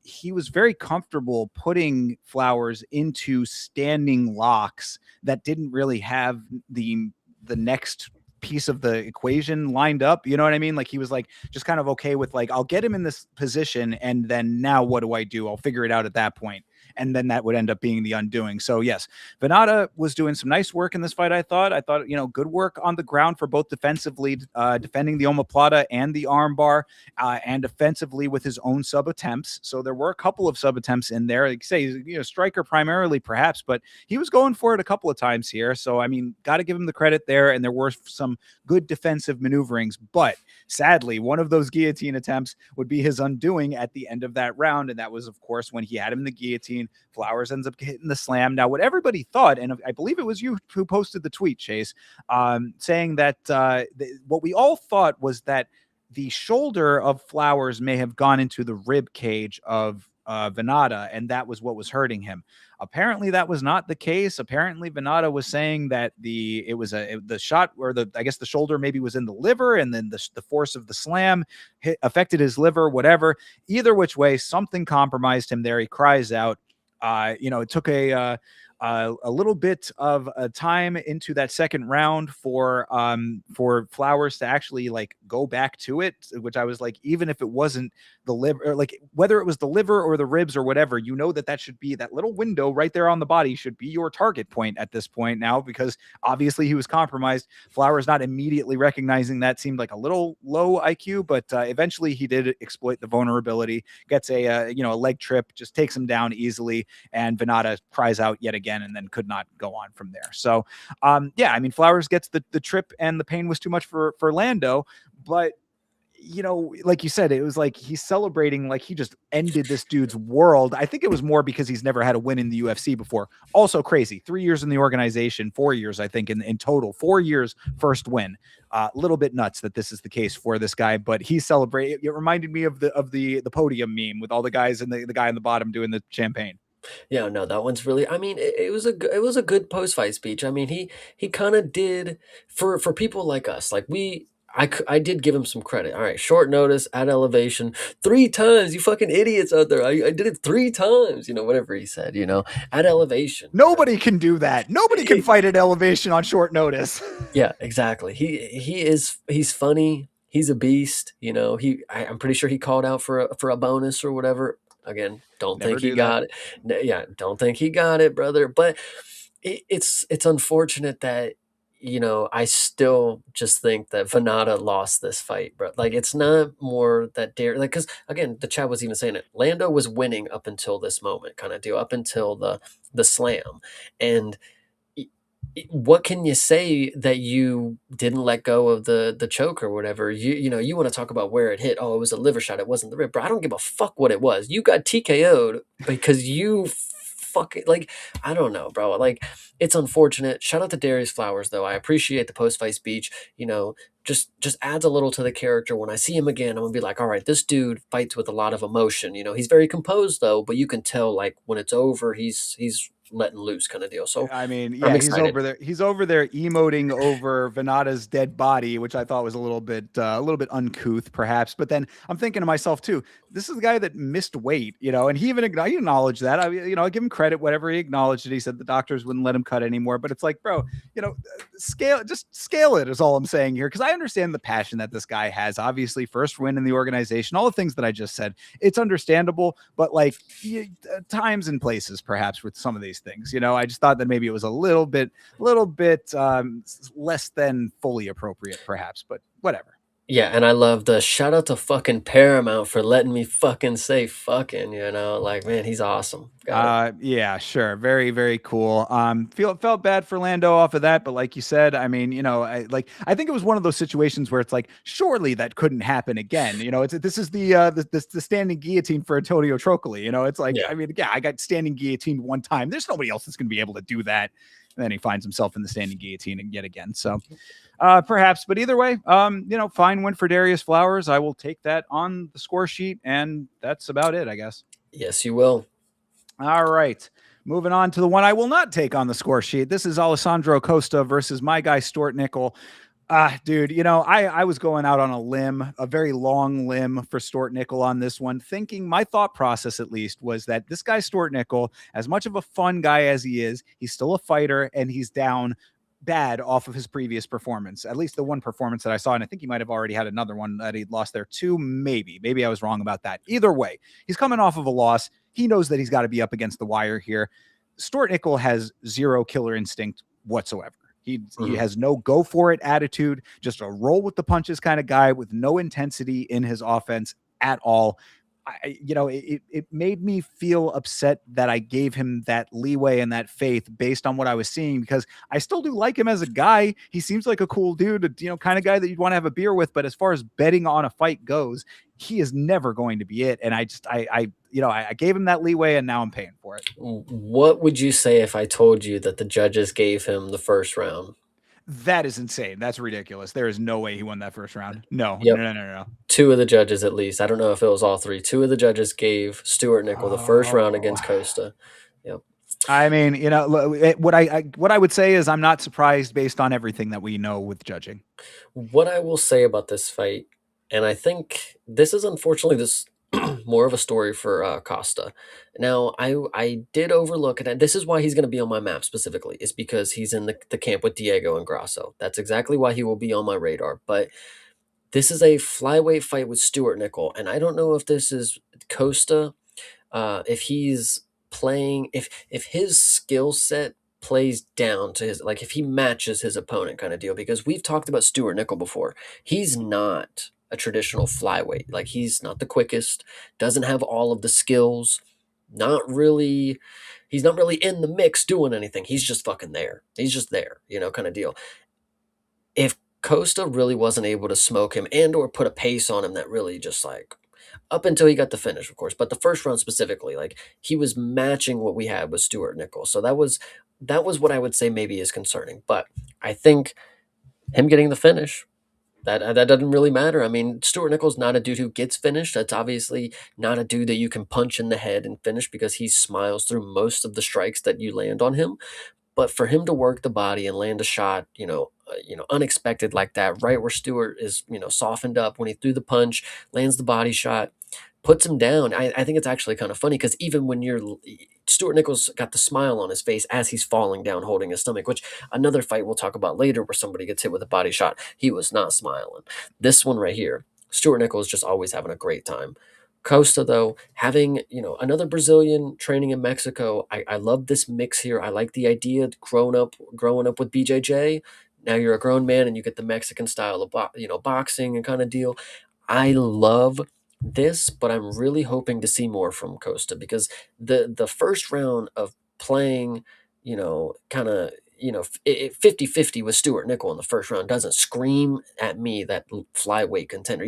he was very comfortable putting Flowers into standing locks that didn't really have the next piece of the equation lined up. You know what I mean? Like he was like just kind of okay with like, I'll get him in this position, and then now what do I do? I'll figure it out at that point. And then that would end up being the undoing. So yes, Venata was doing some nice work in this fight. I thought, good work on the ground for both defensively, defending the omoplata and the armbar, and offensively with his own sub attempts. So there were a couple of sub attempts in there. Like say, striker primarily perhaps, but he was going for it a couple of times here. So I mean, got to give him the credit there. And there were some good defensive maneuverings, but sadly, one of those guillotine attempts would be his undoing at the end of that round. And that was, of course, when he had him in the guillotine. Flowers ends up hitting the slam. Now, what everybody thought, and I believe it was you who posted the tweet, Chase, saying that what we all thought was that the shoulder of Flowers may have gone into the rib cage of Venata, and that was what was hurting him. Apparently, that was not the case. Apparently, Venata was saying that the shot, or I guess the shoulder maybe was in the liver, and then the force of the slam affected his liver. Whatever, either which way, something compromised him there. He cries out. It took a little bit of a time into that second round for Flowers to actually like go back to it, which I was like, even if it wasn't the liver, or like whether it was the liver or the ribs or whatever, that should be that little window right there on the body should be your target point at this point now, because obviously he was compromised. Flowers not immediately recognizing that seemed like a little low IQ, but eventually he did exploit the vulnerability, gets a leg trip, just takes him down easily, and Venata cries out yet again, and then could not go on from there. So, I mean, Flowers gets the trip, and the pain was too much for Lando, but like you said, it was like he's celebrating like he just ended this dude's world. I think it was more because he's never had a win in the UFC before. Also crazy. 3 years in the organization, 4 years, I think, in total. 4 years, first win. A little bit nuts that this is the case for this guy, but he's celebrating. It reminded me of the podium meme with all the guys and the guy on the bottom doing the champagne. Yeah, no, that one's really. I mean, it was it was a good post fight speech. I mean, he kind of did for people like us. Like I did give him some credit. All right, short notice at elevation, 3 times. You fucking idiots out there. I did it 3 times. Whatever he said. At elevation. Nobody can do that. Nobody can fight at elevation on short notice. Yeah, exactly. He's funny. He's a beast. I'm pretty sure he called out for a bonus or whatever. Again, don't Never think he do that. got it. Yeah, don't think he got it, brother. But it's unfortunate that I still just think that Venata lost this fight, bro. Like it's not more that dare like because again the chat was even saying it. Lando was winning up until this moment, kind of deal, up until the slam, and what can you say that you didn't let go of the choke or whatever? You want to talk about where it hit. Oh, it was a liver shot. It wasn't the rib. Bro, I don't give a fuck what it was. You got TKO'd because you fucking like I don't know, bro. Like it's unfortunate. Shout out to Darius Flowers though. I appreciate the post fight speech. Just adds a little to the character. When I see him again, I'm gonna be like, all right, this dude fights with a lot of emotion. He's very composed though, but you can tell like when it's over, he's letting loose kind of deal. So I mean, I'm yeah, he's excited. over there. He's over there emoting over Venata's dead body, which I thought was a little bit uncouth, perhaps. But then I'm thinking to myself too, this is the guy that missed weight, and he even he acknowledged that. I give him credit, whatever he acknowledged it. He said the doctors wouldn't let him cut anymore. But it's like, bro, just scale it is all I'm saying here, because I understand the passion that this guy has. Obviously, first win in the organization, all the things that I just said, it's understandable. But like times and places, perhaps with some of these things, I just thought that maybe it was a little bit less than fully appropriate, perhaps. But whatever. Yeah, and I love the shout out to fucking Paramount for letting me fucking say fucking, like, man, he's awesome. Got it. Yeah, sure. Very, very cool. Felt bad for Lando off of that, but like you said, I mean, I think it was one of those situations where it's like, surely that couldn't happen again. This is the standing guillotine for Antonio Trocoli. It's like, Yeah. I mean, yeah, I got standing guillotined one time. There's nobody else that's going to be able to do that. And then he finds himself in the standing guillotine yet again. So, perhaps, but either way, fine win for Darius Flowers. I will take that on the score sheet, and that's about it, I guess. Yes, you will. All right. Moving on to the one I will not take on the score sheet. This is Alessandro Costa versus my guy Stuart Nickel. Dude, I was going out on a limb, a very long limb for Stuart Nickel on this one, thinking my thought process at least was that this guy Stuart Nickel, as much of a fun guy as he is, he's still a fighter and he's down bad off of his previous performance. At least the one performance that I saw, and I think he might have already had another one that he'd lost there too. Maybe I was wrong about that. Either way, he's coming off of a loss. He knows that he's got to be up against the wire here. Stuart Nickel has zero killer instinct whatsoever. He has no go for it attitude, just a roll with the punches kind of guy with no intensity in his offense at all. It made me feel upset that I gave him that leeway and that faith based on what I was seeing, because I still do like him as a guy. He seems like a cool dude, kind of guy that you'd want to have a beer with. But as far as betting on a fight goes, he is never going to be it. And I gave him that leeway, and now I'm paying for it. What would you say if I told you that the judges gave him the first round? That is insane. That's ridiculous. There is no way he won that first round. No, Yep. no, no, no, no. Two of the judges, at least. I don't know if it was all three. Two of the judges gave Stuart Nickel the first round Oh. against Costa. Yep. I mean, what I would say is I'm not surprised based on everything that we know with judging. What I will say about this fight, and I think this is unfortunately this more of a story for Costa. Now, I did overlook it, and this is why he's going to be on my map specifically, is because he's in the camp with Diego and Grasso. That's exactly why he will be on my radar. But this is a flyweight fight with Stuart Nickel, and I don't know if this is Costa, if he's playing, if his skill set plays down to his, like if he matches his opponent kind of deal, because we've talked about Stuart Nickel before. He's not a traditional flyweight. Like he's not the quickest, doesn't have all of the skills, not really. He's not really in the mix doing anything. He's just fucking there. He's just there, kind of deal. If Costa really wasn't able to smoke him and or put a pace on him that really just like up until he got the finish, of course, but the first round specifically, like he was matching what we had with Stuart Nickel. So that was what I would say maybe is concerning. But I think him getting the finish, that doesn't really matter. I mean, Stuart Nickel's not a dude who gets finished. That's obviously not a dude that you can punch in the head and finish because he smiles through most of the strikes that you land on him. But for him to work the body and land a shot, unexpected like that, right where Stewart is, softened up when he threw the punch, lands the body shot, puts him down. I think it's actually kind of funny because even when Stuart Nichols got the smile on his face as he's falling down holding his stomach, which another fight we'll talk about later where somebody gets hit with a body shot, he was not smiling. This one right here, Stuart Nichols just always having a great time. Costa, though, having another Brazilian training in Mexico, I love this mix here. I like the idea of growing up with BJJ. Now you're a grown man and you get the Mexican style of boxing and kind of deal. I love this, but I'm really hoping to see more from Costa because the first round of playing, kind of 50-50 with Stuart Nickel in the first round doesn't scream at me that flyweight contender.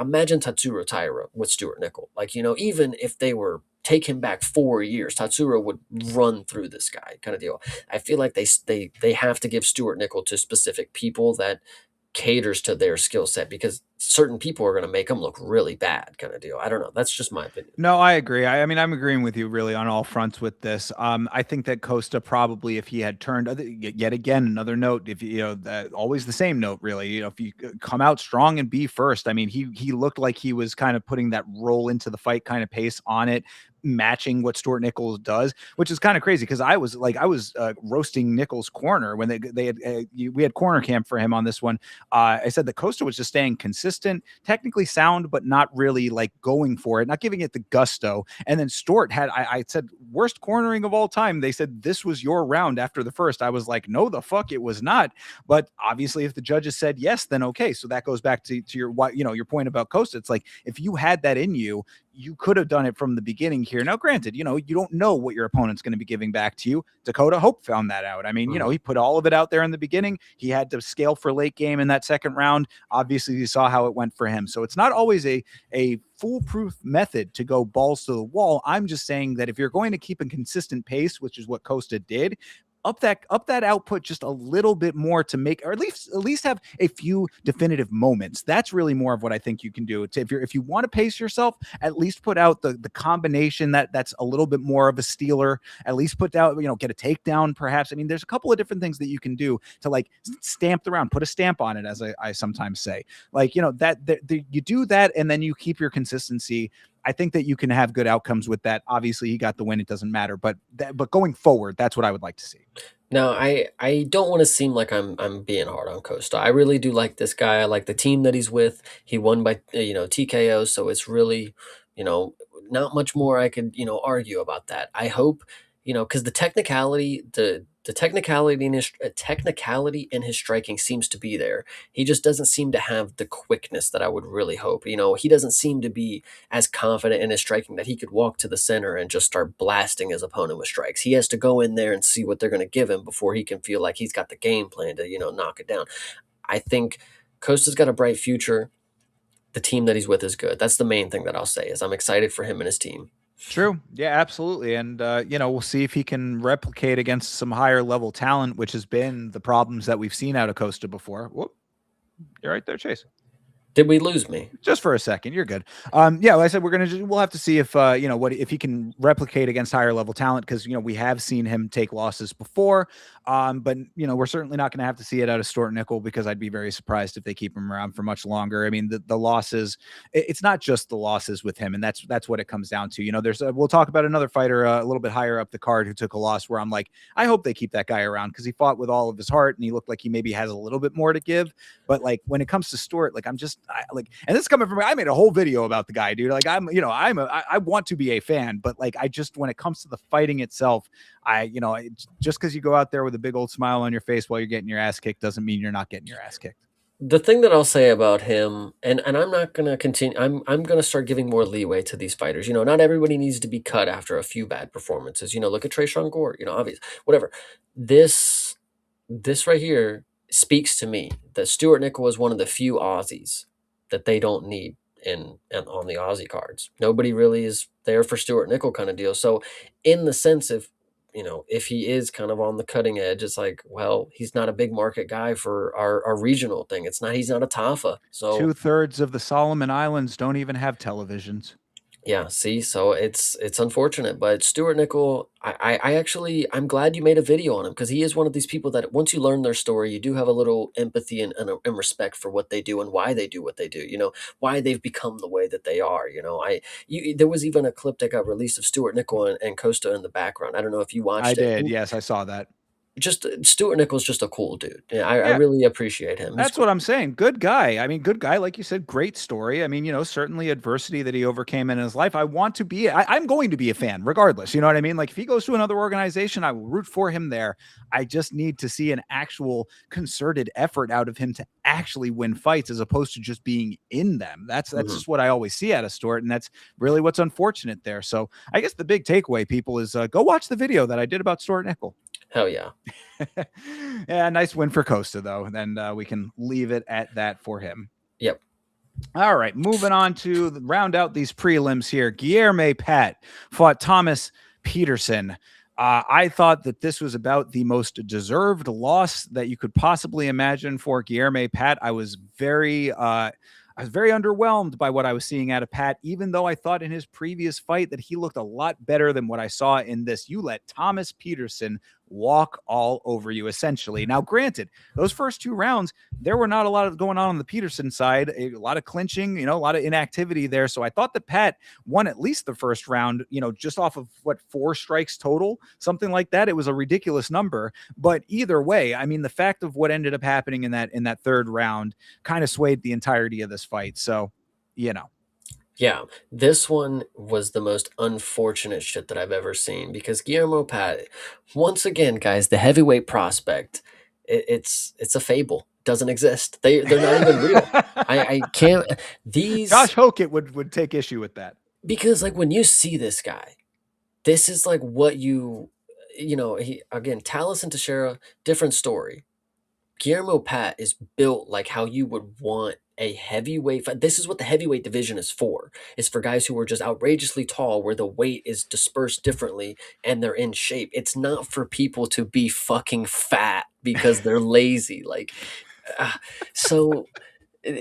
Imagine Tatsuro Taira with Stuart Nickel. Like, even if they were take him back 4 years, Tatsuro would run through this guy kind of deal. I feel like they have to give Stuart Nickel to specific people that caters to their skill set, because certain people are going to make them look really bad, kind of deal. I don't know. That's just my opinion. No, I agree. I mean, I'm agreeing with you really on all fronts with this. I think that Costa probably, if he had turned yet again, another note, if you know, always the same note, really. You know, if you come out strong and be first, I mean, he looked like he was kind of putting that roll into the fight kind of pace on it, matching what Stuart Nichols does, which is kind of crazy because I was roasting Nichols' corner when they had we had corner camp for him on this one. I said that Costa was just staying consistent, technically sound, but not really like going for it, not giving it the gusto. And then Stort had, I said, worst cornering of all time. They said this was your round after the first. I was like, no, the fuck, it was not. But obviously, if the judges said yes, then okay. So that goes back to your your point about Costa. It's like if you had that in you, you could have done it from the beginning here. Now, granted, you don't know what your opponent's going to be giving back to you. Dakota Hope found that out. I mean, he put all of it out there in the beginning. He had to scale for late game in that second round. Obviously, you saw how it went for him. So it's not always a foolproof method to go balls to the wall. I'm just saying that if you're going to keep a consistent pace, which is what Costa did, up that output just a little bit more to make, or at least have a few definitive moments. That's really more of what I think you can do. If you want to pace yourself, at least put out the combination that's a little bit more of a stealer. At least put out, get a takedown perhaps. I mean, there's a couple of different things that you can do to like stamp the round, put a stamp on it, as I sometimes say. Like, that you do that and then you keep your consistency. I think that you can have good outcomes with that. Obviously, he got the win. It doesn't matter. But going forward, that's what I would like to see. No, I don't want to seem like I'm being hard on Costa. I really do like this guy. I like the team that he's with. He won by TKO, so it's really, you know not much more I could argue about that. I hope, because the technicality in his striking seems to be there. He just doesn't seem to have the quickness that I would really hope. He doesn't seem to be as confident in his striking that he could walk to the center and just start blasting his opponent with strikes. He has to go in there and see what they're going to give him before he can feel like he's got the game plan to knock it down. I think Costa's got a bright future. The team that he's with is good. That's the main thing that I'll say, is I'm excited for him and his team. True. Yeah, absolutely. And, we'll see if he can replicate against some higher level talent, which has been the problems that we've seen out of Costa before. Whoop. You're right there, Chase. Did we lose me? Just for a second, you're good. Like I said, we'll have to see if if he can replicate against higher level talent, because we have seen him take losses before. But we're certainly not going to have to see it out of Stuart Nickel, because I'd be very surprised if they keep him around for much longer. I mean, the losses, it's not just the losses with him, and that's what it comes down to. We'll talk about another fighter a little bit higher up the card who took a loss, where I'm like, I hope they keep that guy around, because he fought with all of his heart and he looked like he maybe has a little bit more to give. But like when it comes to Stuart, like and this is coming from me. I made a whole video about the guy, dude. Like I want to be a fan, but like when it comes to the fighting itself, just because you go out there with a big old smile on your face while you're getting your ass kicked doesn't mean you're not getting your ass kicked. The thing that I'll say about him, and I'm not gonna continue. I'm gonna start giving more leeway to these fighters. Not everybody needs to be cut after a few bad performances. Look at Trayshawn Gore. Obvious, whatever. This right here speaks to me that Stuart Nickel is one of the few Aussies that they don't need on the Aussie cards. Nobody really is there for Stuart Nickel, kind of deal. So, in the sense of, if he is kind of on the cutting edge, it's like, well, he's not a big market guy for our regional thing. He's not a Tafa. So 2/3 of the Solomon Islands don't even have televisions. yeah, see, so it's unfortunate, but Stuart Nickel, I'm glad you made a video on him, because he is one of these people that once you learn their story, you do have a little empathy and respect for what they do and why they do what they do. Why they've become the way that they are. There was even a clip that got released of Stuart Nickel and Costa in the background. I don't know if you watched I it. did. Yes, I saw that. Just Stuart Nickel's just a cool dude. I really appreciate him. That's what I'm saying. Good guy. I mean, good guy. Like you said, great story. I mean, certainly adversity that he overcame in his life. I'm going to be a fan regardless. You know what I mean? Like if he goes to another organization, I will root for him there. I just need to see an actual concerted effort out of him to actually win fights, as opposed to just being in them. That's just what I always see out of Stuart. And that's really what's unfortunate there. So I guess the big takeaway, people, is go watch the video that I did about Stuart Nickel. Hell yeah. Yeah, nice win for Costa, though. Then we can leave it at that for him. Yep. All right, moving on to round out these prelims here. Guilherme Pat fought Thomas Peterson. I thought that this was about the most deserved loss that you could possibly imagine for Guilherme Pat. I was very underwhelmed by what I was seeing out of Pat, even though I thought in his previous fight that he looked a lot better than what I saw in this. You let Thomas Peterson walk all over you, essentially. Now, granted, those first 2 rounds, there were not a lot of going on the Peterson side, a lot of clinching, a lot of inactivity there. So I thought that Pat won at least the first round, just off of what, 4 strikes total, something like that. It was a ridiculous number. But either way, I mean, the fact of what ended up happening in that third round kind of swayed the entirety of this fight. So, you know. Yeah, this one was the most unfortunate shit that I've ever seen because Guillermo Pat, once again, guys, the heavyweight prospect, it's a fable. Doesn't exist. They're not even real. I can't these Josh Hokett would take issue with that. because like when you see this guy, this is like what he again, Talis and Teixeira, different story. Guillermo Pat is built like how you would want a heavyweight fight. This is what the heavyweight division is for. It's for guys who are just outrageously tall where the weight is dispersed differently and they're in shape. It's not for people to be fucking fat because they're lazy. Like uh, so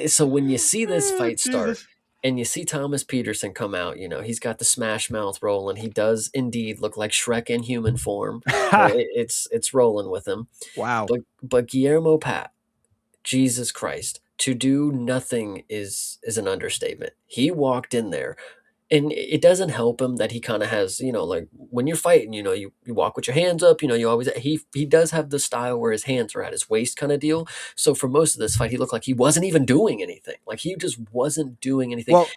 so when you see this fight start Jesus. and you see Thomas Peterson come out, he's got the smash mouth rolling. He does indeed look like Shrek in human form. It's rolling with him. Wow. But Guillermo Pat, Jesus Christ, to do nothing is an understatement. He walked in there, and it doesn't help him that he kind of has, like when you're fighting, you walk with your hands up, you always he does have the style where his hands are at his waist kind of deal. So for most of this fight, he looked like he wasn't even doing anything. Like he just wasn't doing anything. Well,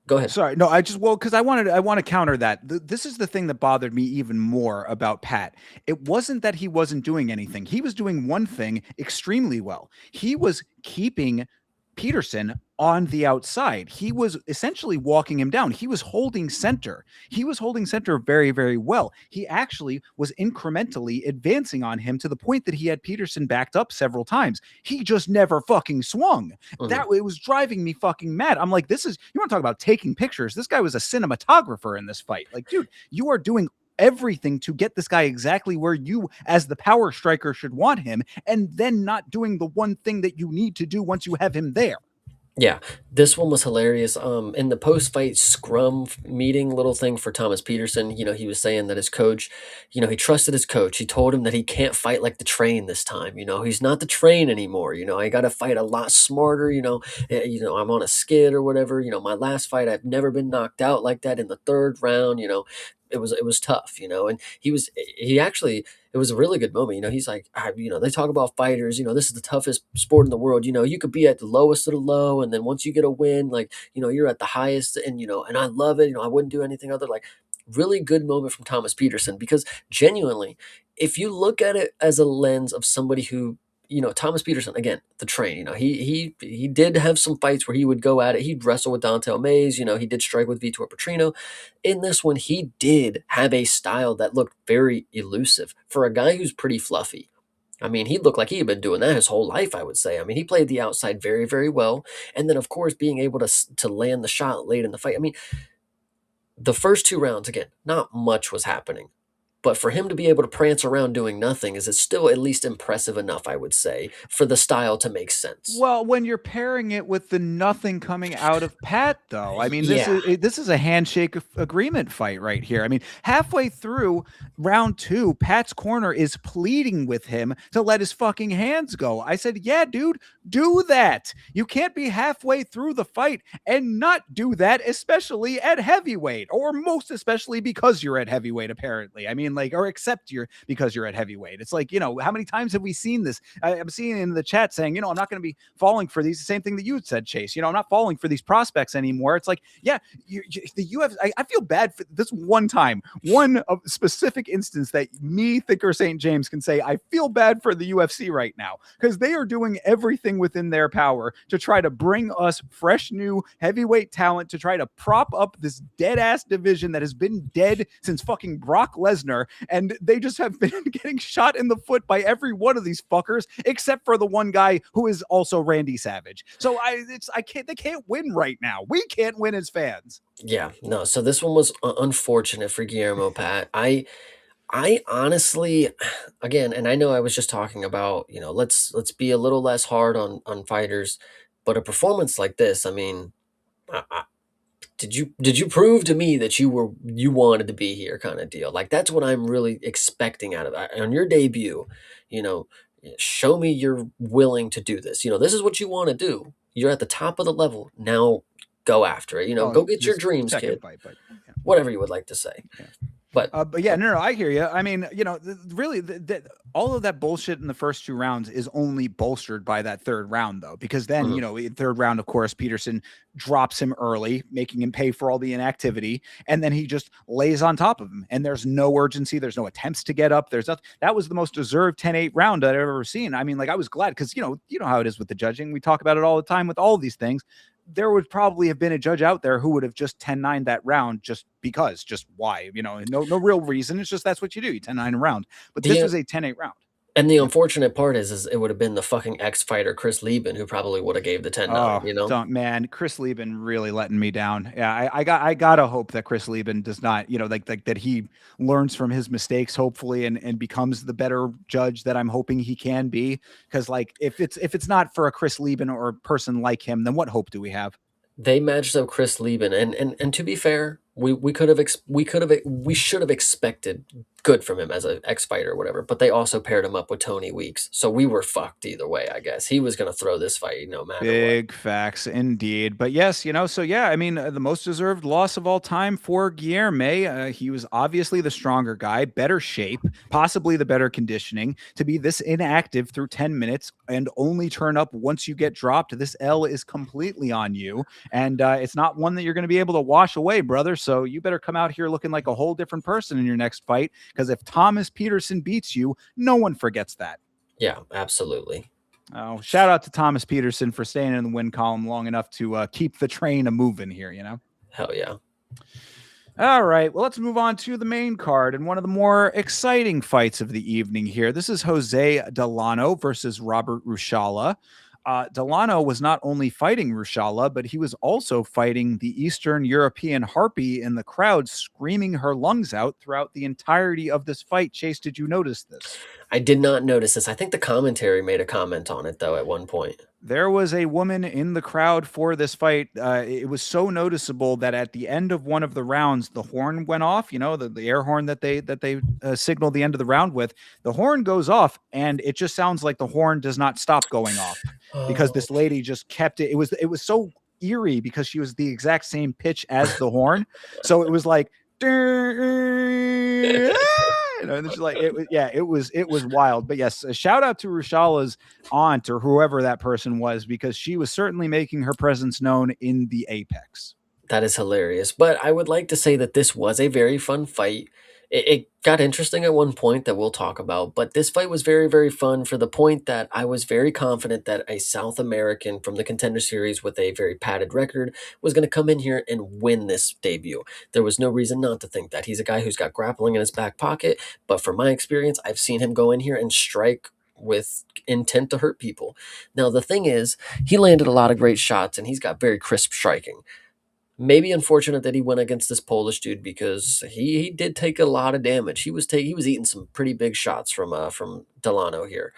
Go ahead. sorry. No, because I want to counter that. This is the thing that bothered me even more about Pat. It wasn't that he wasn't doing anything. He was doing one thing extremely well. He was keeping Peterson on the outside. He was essentially walking him down. He was holding center. He was holding center very, very well. He actually was incrementally advancing on him to the point that he had Peterson backed up several times. He just never fucking swung. Mhm. That it was driving me fucking mad. I'm like, you want to talk about taking pictures? This guy was a cinematographer in this fight. Like, dude, you are doing everything to get this guy exactly where you as the power striker should want him, and then not doing the one thing that you need to do once you have him there. Yeah, this one was hilarious. In the post-fight scrum meeting, little thing for Thomas Peterson, he was saying that his coach, he trusted his coach. He told him that he can't fight like the train this time. He's not the train anymore. I got to fight a lot smarter. I'm on a skid or whatever. My last fight, I've never been knocked out like that in the third round. It was tough. And he actually it was a really good moment. He's like, they talk about fighters, this is the toughest sport in the world. You could be at the lowest of the low. And then once you get a win, like, you're at the highest and I love it. I wouldn't do anything other like really good moment from Thomas Peterson because genuinely, if you look at it as a lens of somebody who, Thomas Peterson, again, the train, he did have some fights where he would go at it. He'd wrestle with Dante Mays, he did strike with Vitor Petrino. In this one, he did have a style that looked very elusive for a guy who's pretty fluffy. I mean, he looked like he had been doing that his whole life, I would say. I mean, he played the outside very, very well. And then, of course, being able to land the shot late in the fight. I mean, the first 2 rounds, again, not much was happening. But for him to be able to prance around doing nothing is still at least impressive enough, I would say, for the style to make sense. Well, when you're pairing it with the nothing coming out of Pat, though, I mean, this Yeah. is a handshake agreement fight right here. I mean, halfway through round 2, Pat's corner is pleading with him to let his fucking hands go. I said, "Yeah, dude, do that. You can't be halfway through the fight and not do that, especially at heavyweight, or most especially because you're at heavyweight. Apparently, I mean, like, or except you're because you're at heavyweight. It's like, how many times have we seen this? I'm seeing in the chat saying, I'm not going to be falling for these. The same thing that you had said, Chase. I'm not falling for these prospects anymore. It's like, yeah, the UFC. I feel bad for this one time, one specific instance that me, Thinker St. James, can say I feel bad for the UFC right now because they are doing everything within their power to try to bring us fresh new heavyweight talent to try to prop up this dead ass division that has been dead since fucking Brock Lesnar, and they just have been getting shot in the foot by every one of these fuckers except for the one guy who is also Randy Savage. So they can't win right now. We can't win as fans. Yeah, no. So this one was unfortunate for Guillermo Pat. I honestly, again, and I know I was just talking about, let's be a little less hard on fighters, but a performance like this, I mean, I, did you prove to me that you wanted to be here kind of deal? Like that's what I'm really expecting out of on your debut. You know, show me you're willing to do this. This is what you want to do. You're at the top of the level. Now go after it. Well, Go get your this dreams, second kid. fight, but yeah. Whatever you would like to say. Yeah. But But yeah, no, I hear you. I mean, really, all of that bullshit in the first two rounds is only bolstered by that third round, though, because then, mhm. in third round, of course, Peterson drops him early, making him pay for all the inactivity, and then he just lays on top of him. And there's no urgency, there's no attempts to get up. There's nothing. That was the most deserved 10-8 round I've ever seen. I mean, like I was glad because you know how it is with the judging. We talk about it all the time with all of these things. There would probably have been a judge out there who would have just 10-9 that round just because, just why, no real reason. It's just that's what you do. You 10-9 a round. But this the was a 10-8 round. and the Yeah. unfortunate part is it would have been the fucking ex fighter Chris Lieben who probably would have gave the 10-9. Oh, don't, man, Chris Lieben really letting me down. Yeah, I gotta hope that Chris Lieben does not, like that he learns from his mistakes, hopefully, and becomes the better judge that I'm hoping he can be. Because like if it's not for a Chris Lieben or a person like him, then what hope do we have? They matched up Chris Lieben, and to be fair, we should have expected good from him as an ex fighter or whatever. But they also paired him up with Tony Weeks, so we were fucked either way. I guess he was going to throw this fight no matter what. Big facts indeed. But yes, so yeah, I mean, the most deserved loss of all time for Guilherme. He was obviously the stronger guy, better shape, possibly the better conditioning. To be this inactive through 10 minutes and only turn up once you get dropped, this L is completely on you. And it's not one that you're going to be able to wash away, brother. So you better come out here looking like a whole different person in your next fight. Because if Thomas Peterson beats you, no one forgets that. Yeah, absolutely. Oh, shout out to Thomas Peterson for staying in the win column long enough to keep the train a moving here. Hell yeah. All right, well, let's move on to the main card and one of the more exciting fights of the evening here. This is Jose Delano versus Robert Rushala. Delano was not only fighting Rushala, but he was also fighting the Eastern European Harpy in the crowd, screaming her lungs out throughout the entirety of this fight. Chase, did you notice this? I did not notice this. I think the commentary made a comment on it though at one point. There was a woman in the crowd for this fight. It was so noticeable that at the end of one of the rounds, the horn went off. The air horn that they signaled the end of the round with. The horn goes off, and it just sounds like the horn does not stop going off because Oh. this lady just kept it. It was so eerie because she was the exact same pitch as the horn, so it was like. And it's like it was wild. But yes, a shout out to Rushala's aunt or whoever that person was because she was certainly making her presence known in the apex. That is hilarious. But I would like to say that this was a very fun fight. It got interesting at one point that we'll talk about, but this fight was very, very fun for the point that I was very confident that a South American from the Contender Series with a very padded record was going to come in here and win this debut. There was no reason not to think that. He's a guy who's got grappling in his back pocket, but from my experience, I've seen him go in here and strike with intent to hurt people. Now, the thing is, he landed a lot of great shots and he's got very crisp striking. Maybe unfortunate that he went against this Polish dude because he did take a lot of damage. He was eating some pretty big shots from Delano here.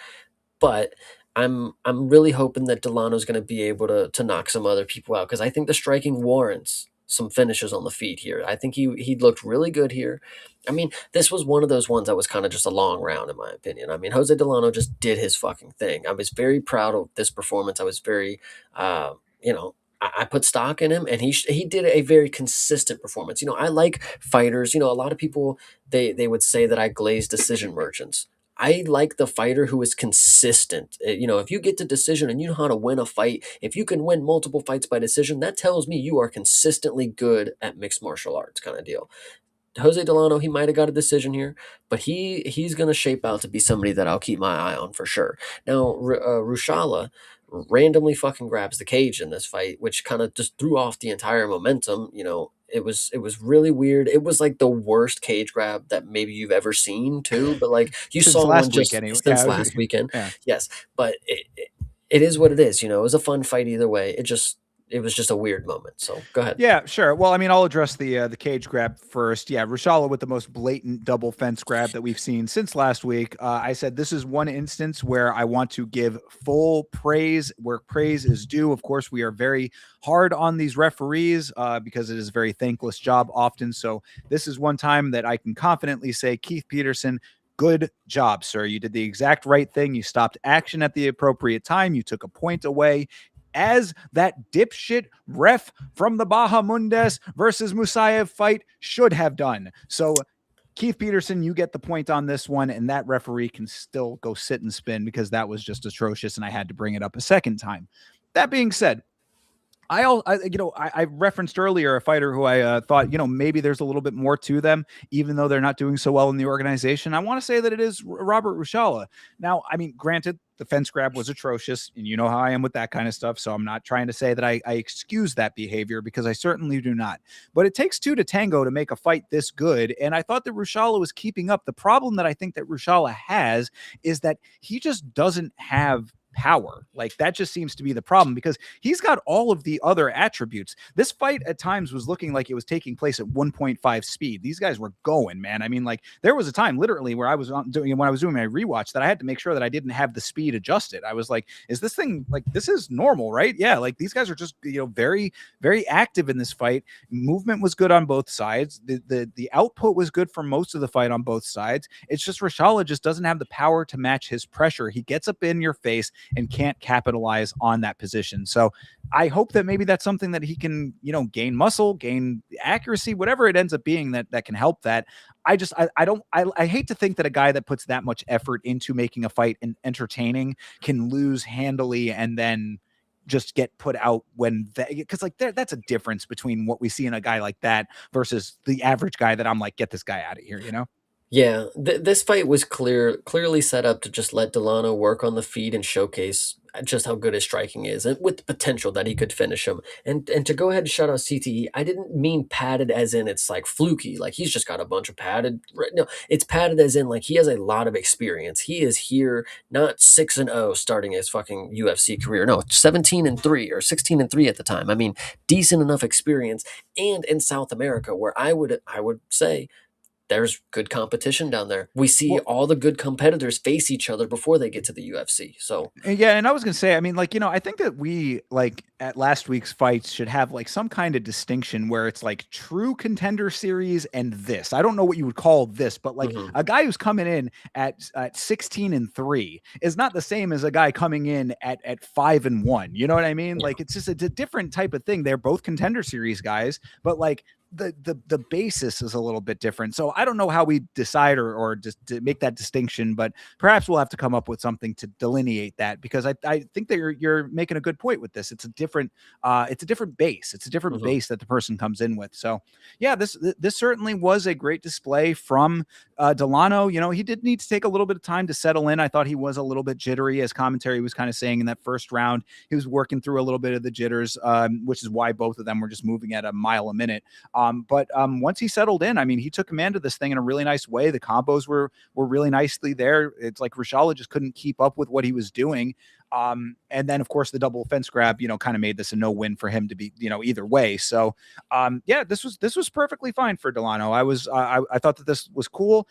But I'm really hoping that Delano's going to be able to knock some other people out because I think the striking warrants some finishes on the feet here. I think he looked really good here. I mean, this was one of those ones that was kind of just a long round in my opinion. I mean, Jose Delano just did his fucking thing. I was very proud of this performance. I was very you know, I put stock in him, and he did a very consistent performance. I like fighters. A lot of people they would say that I glaze decision merchants. I like the fighter who is consistent. If you get to decision and you know how to win a fight, if you can win multiple fights by decision, that tells me you are consistently good at mixed martial arts kind of deal. Jose Delano, he might have got a decision here, but he's going to shape out to be somebody that I'll keep my eye on for sure. Now, Rushala randomly fucking grabs the cage in this fight, which kind of just threw off the entire momentum. It was really weird. It was like the worst cage grab that maybe you've ever seen too. But like you Since saw one last week, just anyway. since Yeah, last weekend, yeah. yes. But it is what it is. It was a fun fight either way. It just it was just a weird moment. So go ahead. Yeah, sure. Well, I mean, I'll address the cage grab first. Yeah, Rushala with the most blatant double fence grab that we've seen since last week. I said this is one instance where I want to give full praise where praise is due. Of course, we are very hard on these referees because it is a very thankless job often. So this is one time that I can confidently say, Keith Peterson, good job, sir. You did the exact right thing. You stopped action at the appropriate time. You took a point away as that dipshit ref from the Bahamundes versus Musayev fight should have done. So Keith Peterson, you get the point on this one, and that referee can still go sit and spin because that was just atrocious, and I had to bring it up a second time. That being said, I referenced earlier a fighter who I thought, maybe there's a little bit more to them, even though they're not doing so well in the organization. I want to say that it is Robert Rushala. Now, I mean, granted, the fence grab was atrocious, and you know how I am with that kind of stuff. So I'm not trying to say that I excuse that behavior because I certainly do not. But it takes two to tango to make a fight this good. And I thought that Rushala was keeping up. The problem that I think that Rushala has is that he just doesn't have power. Like that just seems to be the problem because he's got all of the other attributes. This fight at times was looking like it was taking place at 1.5 speed. These guys were going, man. I mean, like there was a time literally where I was doing when I was doing my rewatch that I had to make sure that I didn't have the speed adjusted. I was like, is this thing like this is normal, right? Yeah, like these guys are just very very active in this fight. Movement was good on both sides. The output was good for most of the fight on both sides. It's just Rashala just doesn't have the power to match his pressure. He gets up in your face and can't capitalize on that position. So I hope that maybe that's something that he can, gain muscle, gain accuracy, whatever it ends up being that can help that. I hate to think that a guy that puts that much effort into making a fight and entertaining can lose handily and then just get put out when because like that's a difference between what we see in a guy like that versus the average guy that I'm like, get this guy out of here. Yeah, this fight was clearly set up to just let Delano work on the feet and showcase just how good his striking is, and with the potential that he could finish him. And to go ahead and shout out CTE, I didn't mean padded as in it's like fluky, like he's just got a bunch of padded. No, it's padded as in like he has a lot of experience. He is here not 6-0 starting his fucking UFC career. No, 17-3 or 16-3 at the time. I mean, decent enough experience, and in South America, where I would say there's good competition down there. We see Well, all the good competitors face each other before they get to the UFC. So, yeah, and I was gonna say, I mean, like, I think that we like at last week's fights should have like some kind of distinction where it's like true contender series and this. I don't know what you would call this, but like mhm, a guy who's coming in at 16-3 is not the same as a guy coming in at 5-1. You know what I mean? yeah. Like it's a different type of thing. They're both contender series guys, but like the basis is a little bit different. So I don't know how we decide or just to make that distinction, but perhaps we'll have to come up with something to delineate that because I think that you're making a good point with this. It's a different base. It's a different Mhm. base that the person comes in with. So yeah, this certainly was a great display from Delano. He did need to take a little bit of time to settle in. I thought he was a little bit jittery, as commentary was kind of saying in that first round. He was working through a little bit of the jitters, which is why both of them were just moving at a mile a minute. But once he settled in, I mean, he took command of this thing in a really nice way. The combos were really nicely there. It's like Rashala just couldn't keep up with what he was doing. And then of course the double fence grab, kind of made this a no win for him to be, either way. So, yeah, this was perfectly fine for Delano. I thought that this was cool.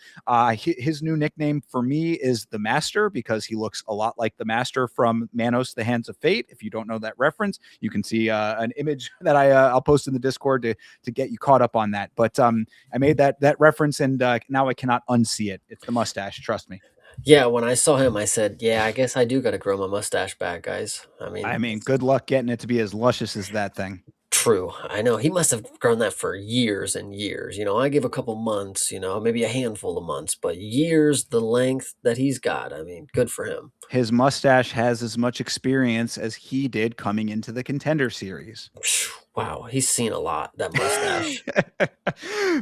His new nickname for me is the Master because he looks a lot like the Master from Manos: The Hands of Fate. If you don't know that reference, you can see an image that I'll post in the Discord to get you caught up on that. But I made that reference, and now I cannot unsee it. It's the mustache. Trust me. Yeah, when I saw him, I said, "Yeah, I guess I do got to grow my mustache back, guys." I I mean, mean, good luck getting it to be as luscious as that thing. true. I know he must have grown that for years and years. I give a couple months, maybe a handful of months, but years, the length that he's got. I mean, good for him. His mustache has as much experience as he did coming into the Contender Series. Phew, wow, he's seen a lot. That mustache.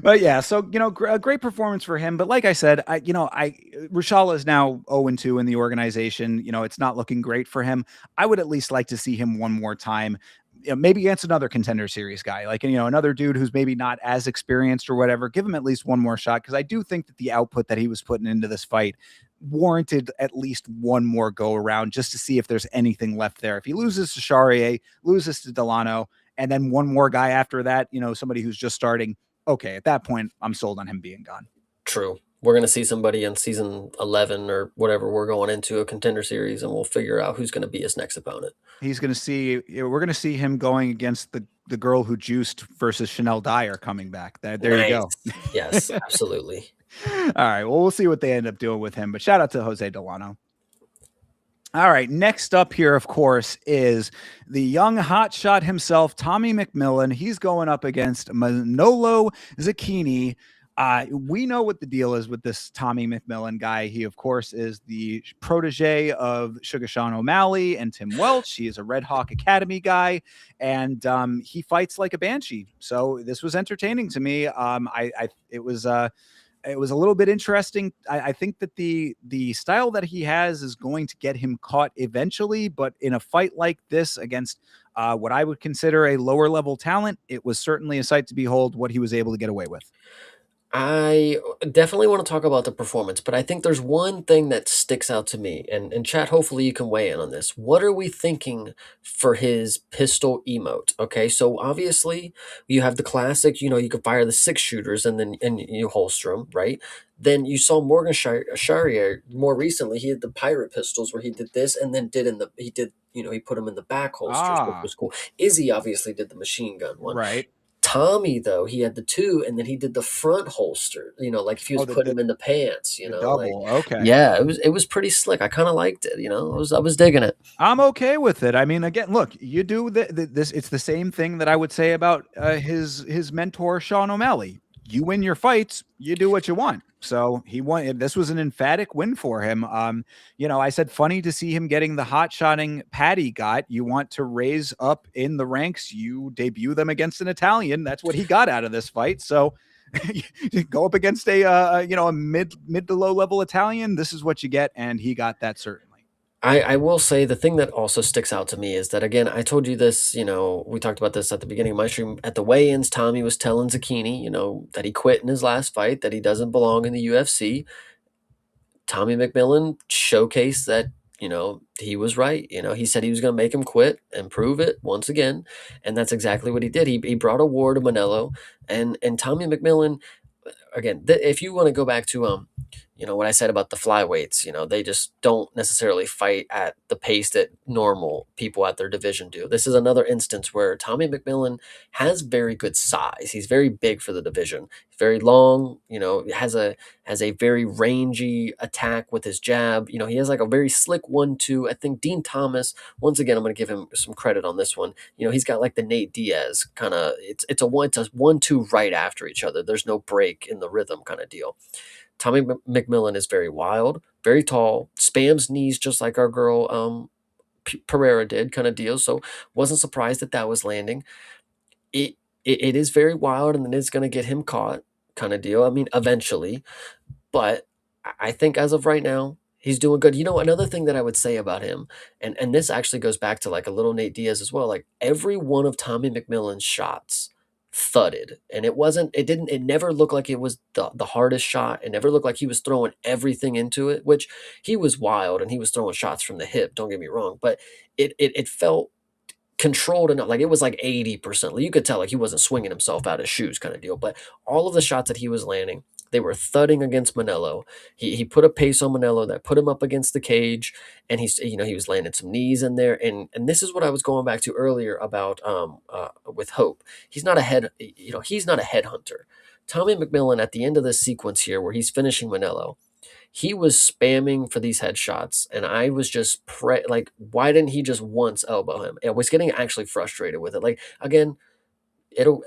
But yeah, so a great performance for him. But like I said, Rashala is now 0-2 in the organization. It's not looking great for him. I would at least like to see him one more time. Maybe against another Contender Series guy, like another dude who's maybe not as experienced or whatever. Give him at least one more shot because I do think that the output that he was putting into this fight warranted at least one more go around just to see if there's anything left there. If he loses to Charrier, loses to Delano, and then one more guy after that, somebody who's just starting, okay, at that point, I'm sold on him being gone. True. We're going to see somebody in season 11 or whatever we're going into a contender series, and we'll figure out who's going to be his next opponent. We're going to see him going against the girl who juiced versus Chanel Dyer coming back. There Nice. you go. Yes, absolutely. All right. Well, we'll see what they end up doing with him, but shout out to Jose Delano. All right, next up here, of course, is the young hotshot himself, Tommy McMillan. He's going up against Manolo Zucchini. We know what the deal is with this Tommy McMillan guy. He, of course, is the protege of Sugar Sean O'Malley and Tim Welch. He is a Red Hawk Academy guy, and he fights like a banshee. So this was entertaining to me. It was a little bit interesting. I think that the style that he has is going to get him caught eventually, but in a fight like this against what I would consider a lower level talent, it was certainly a sight to behold what he was able to get away with. I definitely want to talk about the performance, but I think there's one thing that sticks out to me, and chat, hopefully you can weigh in on this. What are we thinking for his pistol emote? Okay, so obviously you have the classic, you can fire the 6 shooters and you holster them, right? Then you saw Morgan Charrier more recently. He had the pirate pistols where he did this and then he put them in the back holsters, which was cool. Izzy obviously did the machine gun one. Right. Tommy, though, he had the 2, and then he did the front holster, like if he was putting them in the pants, double. Okay. Yeah, it was pretty slick. I kind of liked it, I was digging it. I'm okay with it. I mean, again, look, you do this. It's the same thing that I would say about his mentor, Sean O'Malley. You win your fights, you do what you want. So he won. This was an emphatic win for him. I said funny to see him getting the hot shotting pad he got. You want to raise up in the ranks, you debut them against an Italian. That's what he got out of this fight. So you go up against a mid to low level Italian. This is what you get, and he got that certainly. I will say the thing that also sticks out to me is that, again, I told you this, we talked about this at the beginning of my stream. At the weigh-ins, Tommy was telling Zucchini, that he quit in his last fight, that he doesn't belong in the UFC. Tommy McMillan showcased that, he was right. He said he was going to make him quit and prove it once again. And that's exactly what he did. He brought a war to Manelo, and Tommy McMillan, again, if you want to go back to what I said about the flyweights, they just don't necessarily fight at the pace that normal people at their division do. This is another instance where Tommy McMillan has very good size. He's very big for the division. He's very long, has a very rangy attack with his jab. He has like a very slick 1-2. I think Dean Thomas, once again, I'm going to give him some credit on this one. He's got like the Nate Diaz kind of, it's a 1-2 right after each other. There's no break in the rhythm kind of deal. Tommy McMillan is very wild, very tall, spams knees just like our girl Pereira did, kind of deal. So wasn't surprised that was landing. It is very wild, and then it's going to get him caught, kind of deal. I mean, eventually, but I think as of right now, he's doing good. Another thing that I would say about him, and this actually goes back to like a little Nate Diaz as well. Like every one of Tommy McMillan's shots thudded, and it never looked like it was the hardest shot. It never looked like he was throwing everything into it, which he was wild and he was throwing shots from the hip, don't get me wrong, but it felt controlled enough. Like it was like 80%. You could tell like he wasn't swinging himself out of shoes kind of deal, but all of the shots that he was landing, they were thudding against Manelo. He put a pace on Manelo that put him up against the cage, and he was landing some knees in there. And this is what I was going back to earlier about with Hope. He's not a headhunter. Tommy McMillan at the end of this sequence here, where he's finishing Manelo, he was spamming for these headshots, and I was just like, why didn't he just once elbow him? I was getting actually frustrated with it. Like again,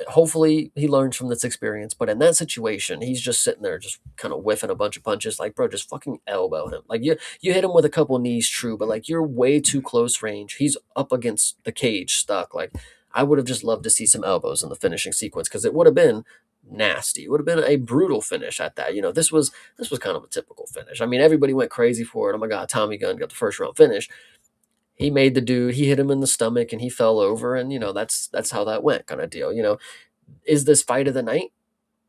hopefully he learns from this experience, but in that situation, he's just sitting there just kind of whiffing a bunch of punches. Like, bro, just fucking elbow him. Like you hit him with a couple knees, true, but like you're way too close range. He's up against the cage, stuck. Like I would have just loved to see some elbows in the finishing sequence, because it would have been nasty. It would have been a brutal finish at that. This was kind of a typical finish. I mean, everybody went crazy for it. Oh my God, Tommy Gunn got the first round finish. He made the dude, he hit him in the stomach and he fell over, and that's how that went, kind of deal. Is this fight of the night?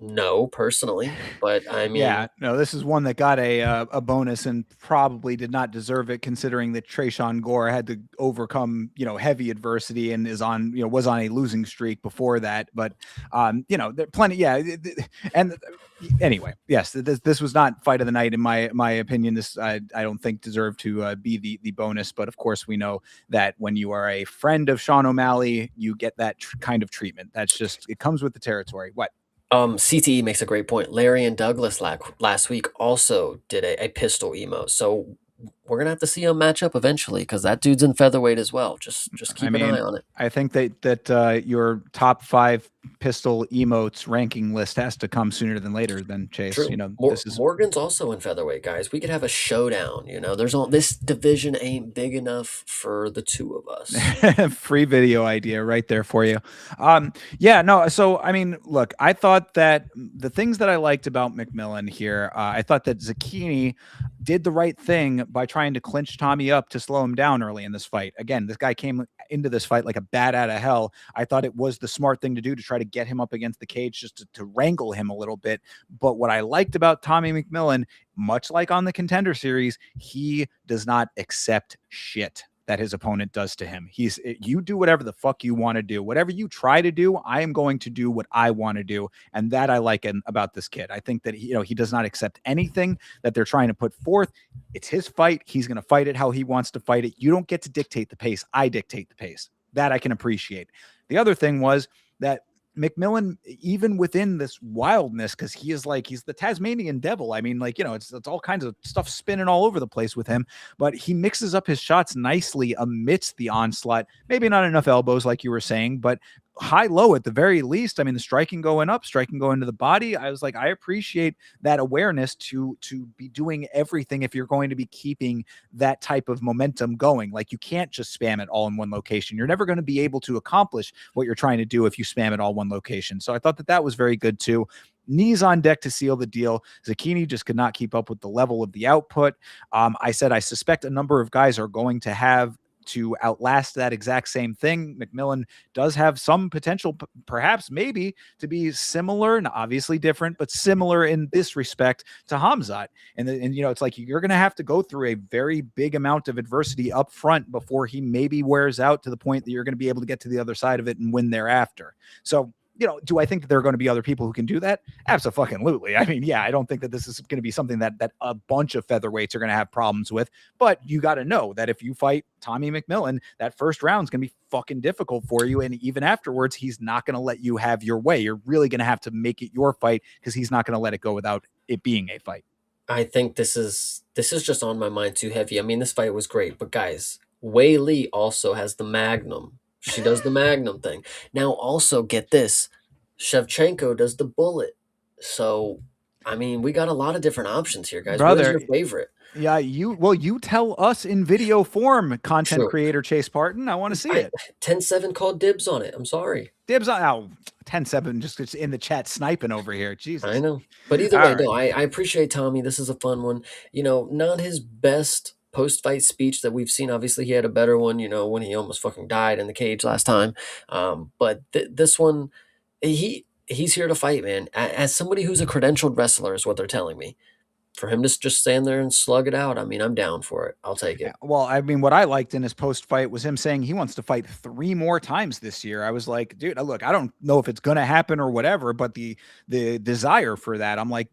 No, personally, but I Yeah, mean, no, this is one that got a bonus and probably did not deserve it, considering that Trayshawn Gore had to overcome heavy adversity and is on was on a losing streak before that. But there plenty. Yeah, and anyway, yes, this was not fight of the night in my opinion. This I don't think deserved to be the bonus. But of course, we know that when you are a friend of Sean O'Malley, you get that kind of treatment. That's just it comes with the territory. What? CTE makes a great point. Larry and Douglas last week also did a pistol emote, so we're gonna have to see them match up eventually because that dude's in featherweight as well. Just I keep an eye mean, on it. I think that your top 5 pistol emotes ranking list has to come sooner than later. Then Chase, True. this is Morgan's also in featherweight, guys. We could have a showdown. There's all this division ain't big enough for the two of us. free video idea right there for you. Yeah, no. So I mean, look, I thought that the things that I liked about McMillan here, I thought that Zucchini did the right thing by trying to clinch Tommy up to slow him down early in this fight. Again, this guy came into this fight like a bat out of hell. I thought it was the smart thing to do to try to get him up against the cage, just to wrangle him a little bit. But what I liked about Tommy McMillan, much like on the Contender Series, he does not accept shit that his opponent does to him. You do whatever the fuck you want to do. Whatever you try to do, I am going to do what I want to do. And that I like about this kid. I think that he does not accept anything that they're trying to put forth. It's his fight. He's going to fight it how he wants to fight it. You don't get to dictate the pace. I dictate the pace. That I can appreciate. The other thing was that McMillan, even within this wildness, because he's the Tasmanian devil. I mean, it's all kinds of stuff spinning all over the place with him, but he mixes up his shots nicely amidst the onslaught. Maybe not enough elbows, like you were saying, but high low at the very least. I mean, the striking going up, striking going to the body. I was like, I appreciate that awareness to be doing everything if you're going to be keeping that type of momentum going. Like, you can't just spam it all in one location. You're never going to be able to accomplish what you're trying to do if you spam it all one location. So I thought that was very good too. Knees on deck to seal the deal. Zucchini just could not keep up with the level of the output. I said I suspect a number of guys are going to have to outlast that exact same thing. McMillan does have some potential, perhaps maybe, to be similar, and obviously different, but similar in this respect to Hamzat. And it's like you're going to have to go through a very big amount of adversity up front before he maybe wears out to the point that you're going to be able to get to the other side of it and win thereafter. So, do I think that there are going to be other people who can do that? Absolutely. I mean, yeah, I don't think that this is going to be something that a bunch of featherweights are going to have problems with, but you got to know that if you fight Tommy McMillan, that first round is going to be fucking difficult for you. And even afterwards, he's not going to let you have your way. You're really going to have to make it your fight because he's not going to let it go without it being a fight. I think this is just on my mind too heavy. I mean, this fight was great, but guys, Wei Lee also has the Magnum. She does the Magnum thing. Now, also get this, Shevchenko does the Bullet. So, I mean, we got a lot of different options here, guys. What is Brother, your favorite? yeah, you tell us in video form, content True. creator Chase Parton. I want to see it. 10-7 called dibs on it. I'm sorry. Dibs on 10-7 just in the chat sniping over here. I Jesus. know. But either way, All right. no, I appreciate Tommy. This is a fun one. Not his best post-fight speech that we've seen. Obviously, he had a better one, when he almost fucking died in the cage last time. But this one, he's here to fight, man. As somebody who's a credentialed wrestler is what they're telling me. For him to just stand there and slug it out, I mean, I'm down for it. I'll take Yeah, it. well, I mean, what I liked in his post fight was him saying he wants to fight 3 more times this year. I was like, dude, look, I don't know if it's going to happen or whatever, but the desire for that, I'm like,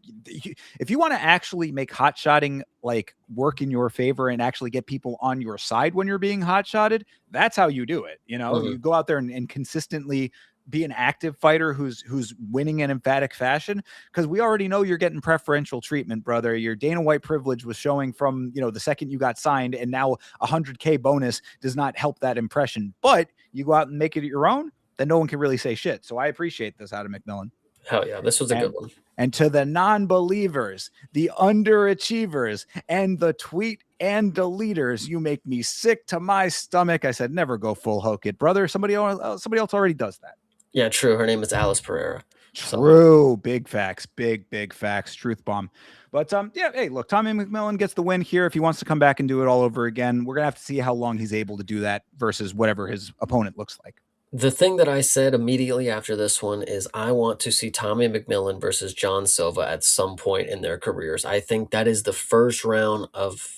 if you want to actually make hot shotting like work in your favor and actually get people on your side when you're being hot shotted, that's how you do it. You Mhm. go out there and consistently be an active fighter who's winning in emphatic fashion, because we already know you're getting preferential treatment, brother. Your Dana White privilege was showing from the second you got signed, and now 100K bonus does not help that impression. But you go out and make it your own, then no one can really say shit. So I appreciate this out of McMillan. Hell yeah, this was a good And one. and to the non-believers, the underachievers, and the tweet and deleters, you make me sick to my stomach. I said, never go full hook it, brother. Somebody else already does that. Yeah, true. Her name is Alice Pereira. So True. Big facts. Big facts. Truth bomb. But yeah, hey, look, Tommy McMillan gets the win here. If he wants to come back and do it all over again, we're gonna have to see how long he's able to do that versus whatever his opponent looks like. The thing that I said immediately after this one is I want to see Tommy McMillan versus John Silva at some point in their careers. I think that is the first round of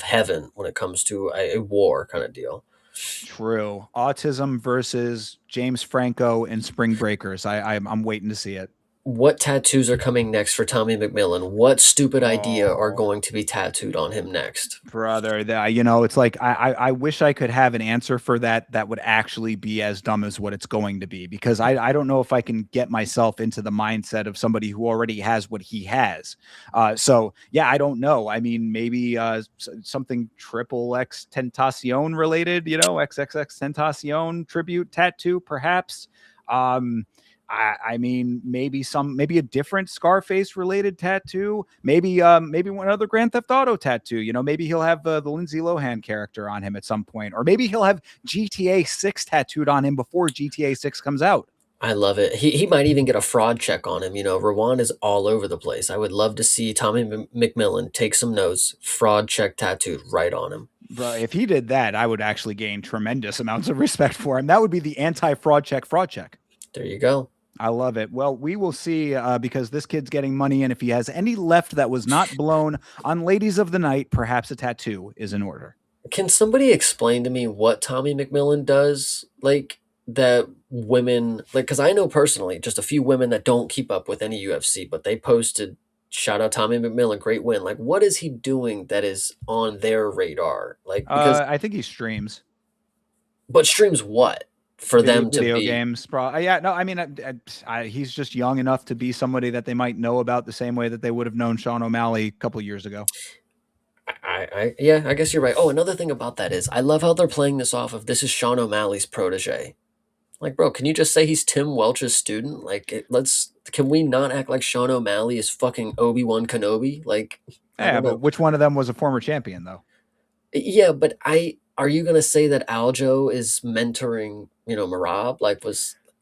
heaven when it comes to a war kind of deal. True. Autism versus James Franco in Spring Breakers. I'm waiting to see it. What tattoos are coming next for Tommy McMillan? What stupid idea are Oh, going to be tattooed on him next? brother, that you know, it's like I wish I could have an answer for that that would actually be as dumb as what it's going to be, because I don't know if I can get myself into the mindset of somebody who already has what he has. So yeah, I don't know. I mean, maybe something triple X Tentacion related, you know, XXX Tentacion tribute tattoo, perhaps. Um, I mean, maybe a different Scarface related tattoo, maybe one other Grand Theft Auto tattoo. You know, maybe he'll have the Lindsay Lohan character on him at some point, or maybe he'll have GTA 6 tattooed on him before GTA 6 comes out. I love it. He might even get a fraud check on him. You know, Rowan is all over the place. I would love to see Tommy McMillan take some notes, fraud check tattooed right on him. Bro, if he did that, I would actually gain tremendous amounts of respect for him. That would be the anti fraud check fraud check. There you go. I love it. Well, we will see, because this kid's getting money, and if he has any left that was not blown on Ladies of the Night, perhaps a tattoo is in order. Can somebody explain to me what Tommy McMillan does? Like that women like because I know personally just a few women that don't keep up with any UFC, but they posted shout out Tommy McMillan, great win. Like what is he doing that is on their radar? Like because I think he streams. but streams what for them to Video be games, yeah, no, I mean, he's just young enough to be somebody that they might know about the same way that they would have known Sean O'Malley a couple years ago. yeah, I guess you're right. Oh, another thing about that is I love how they're playing this off of this is Sean O'Malley's protege. Like, bro, can you just say he's Tim Welch's student? Like, can we not act like Sean O'Malley is fucking Obi-Wan Kenobi? Like, I Yeah, don't but know. which one of them was a former champion, though? Yeah, but are you gonna say that Aljo is mentoring, Marab? Like,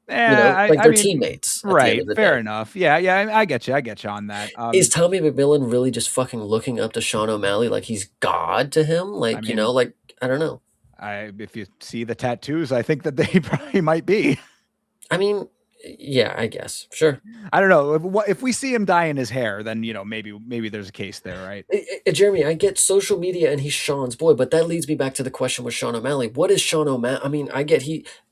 Yeah, like I they're mean, teammates at the end right, of the fair day. enough. Yeah, yeah, I get you. I get you on that. Is Tommy McMillan really just fucking looking up to Sean O'Malley like he's God to him? I Like, mean, like I don't know. if you see the tattoos, I think that they probably might be. I mean, yeah, I guess. Sure. I don't know if we see him dye in his hair, then maybe there's a case there, right? Jeremy, I get social media and he's Sean's boy, but that leads me back to the question with Sean O'Malley. What is Sean O'Malley? I mean,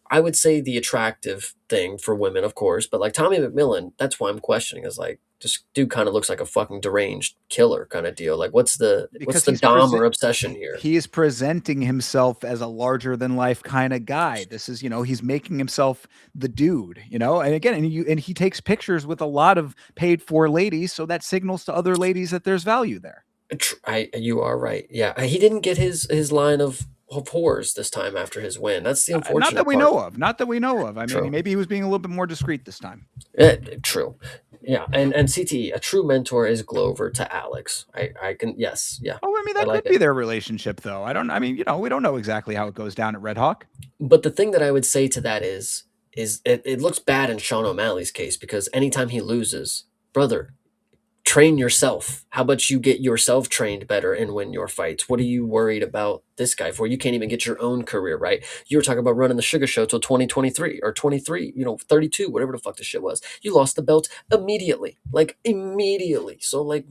I would say the attractive thing for women, of course, but like Tommy McMillan, that's why I'm questioning is like, this dude kind of looks like a fucking deranged killer kind of deal. Like, what's Because the dom or obsession here? he is presenting himself as a larger than life kind of guy. This is, he's making himself the dude, and again, and he takes pictures with a lot of paid for ladies, so that signals to other ladies that there's value there. You are right. Yeah, he didn't get his line of whores this time after his win. That's the Not that unfortunate we part. know of. Not that we know of. I mean, True. maybe he was being a little bit more discreet this time. True. Yeah, and CTE, a true mentor is Glover to Alex. I can yes, yeah, Oh, I mean, I that like could it. be their relationship, though. I mean, we don't know exactly how it goes down at Red Hawk. But the thing that I would say to that is it looks bad in Sean O'Malley's case because anytime he loses, brother, train yourself. How about you get yourself trained better and win your fights? What are you worried about this guy for? You can't even get your own career right. You were talking about running the Sugar Show till 2023 or 23, 32, whatever the fuck the shit was. You lost the belt immediately, like immediately. So like,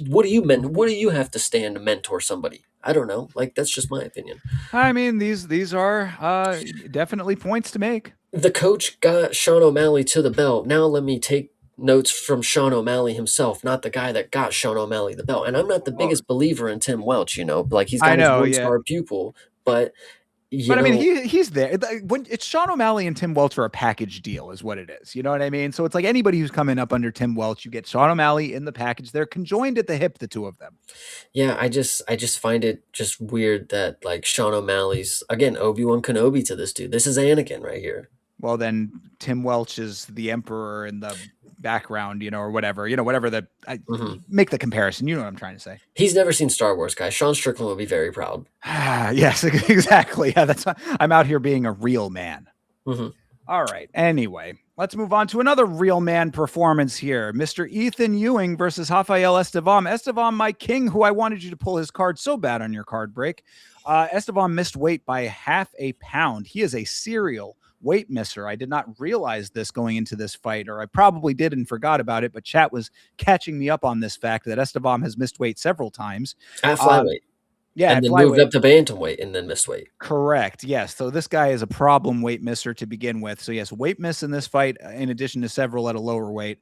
what do you have to stand to mentor somebody? I don't know. Like that's just my opinion. I mean, these are definitely points to make. The coach got Sean O'Malley to the belt. Now let me take notes from Sean O'Malley himself, not the guy that got Sean O'Malley the belt. And I'm not the Well, biggest believer in Tim Welch, like he's I got his know, one yeah. star pupil, but But I mean, he's there. When it's Sean O'Malley and Tim Welch are a package deal, is what it is. You know what I mean? So it's like anybody who's coming up under Tim Welch, you get Sean O'Malley in the package. They're conjoined at the hip, the two of them. yeah, I just find it just weird that like Sean O'Malley's again Obi-Wan Kenobi to this dude. This is Anakin right here. Well, then Tim Welch is the emperor in the background, or whatever, whatever Mhm. make the comparison. You know what I'm trying to say. He's never seen Star Wars, guys. Sean Strickland would be very proud. Yes, exactly. Yeah, I'm out here being a real man. Mhm. All right. Anyway, Let's move on to another real man performance here. Mr. Ethan Ewing versus Rafael Estevam. Estevam, my king, who I wanted you to pull his card so bad on your card break. Estevam missed weight by half a pound. He is a serial weight misser. I did not realize this going into this fight, or I probably did and forgot about it, but chat was catching me up on this fact that Estevam has missed weight several times. At flyweight. Yeah, and at then moved flyweight. up to bantamweight and then missed weight. Correct. Yes. So this guy is a problem weight misser to begin with. So yes, weight miss in this fight, in addition to several at a lower weight.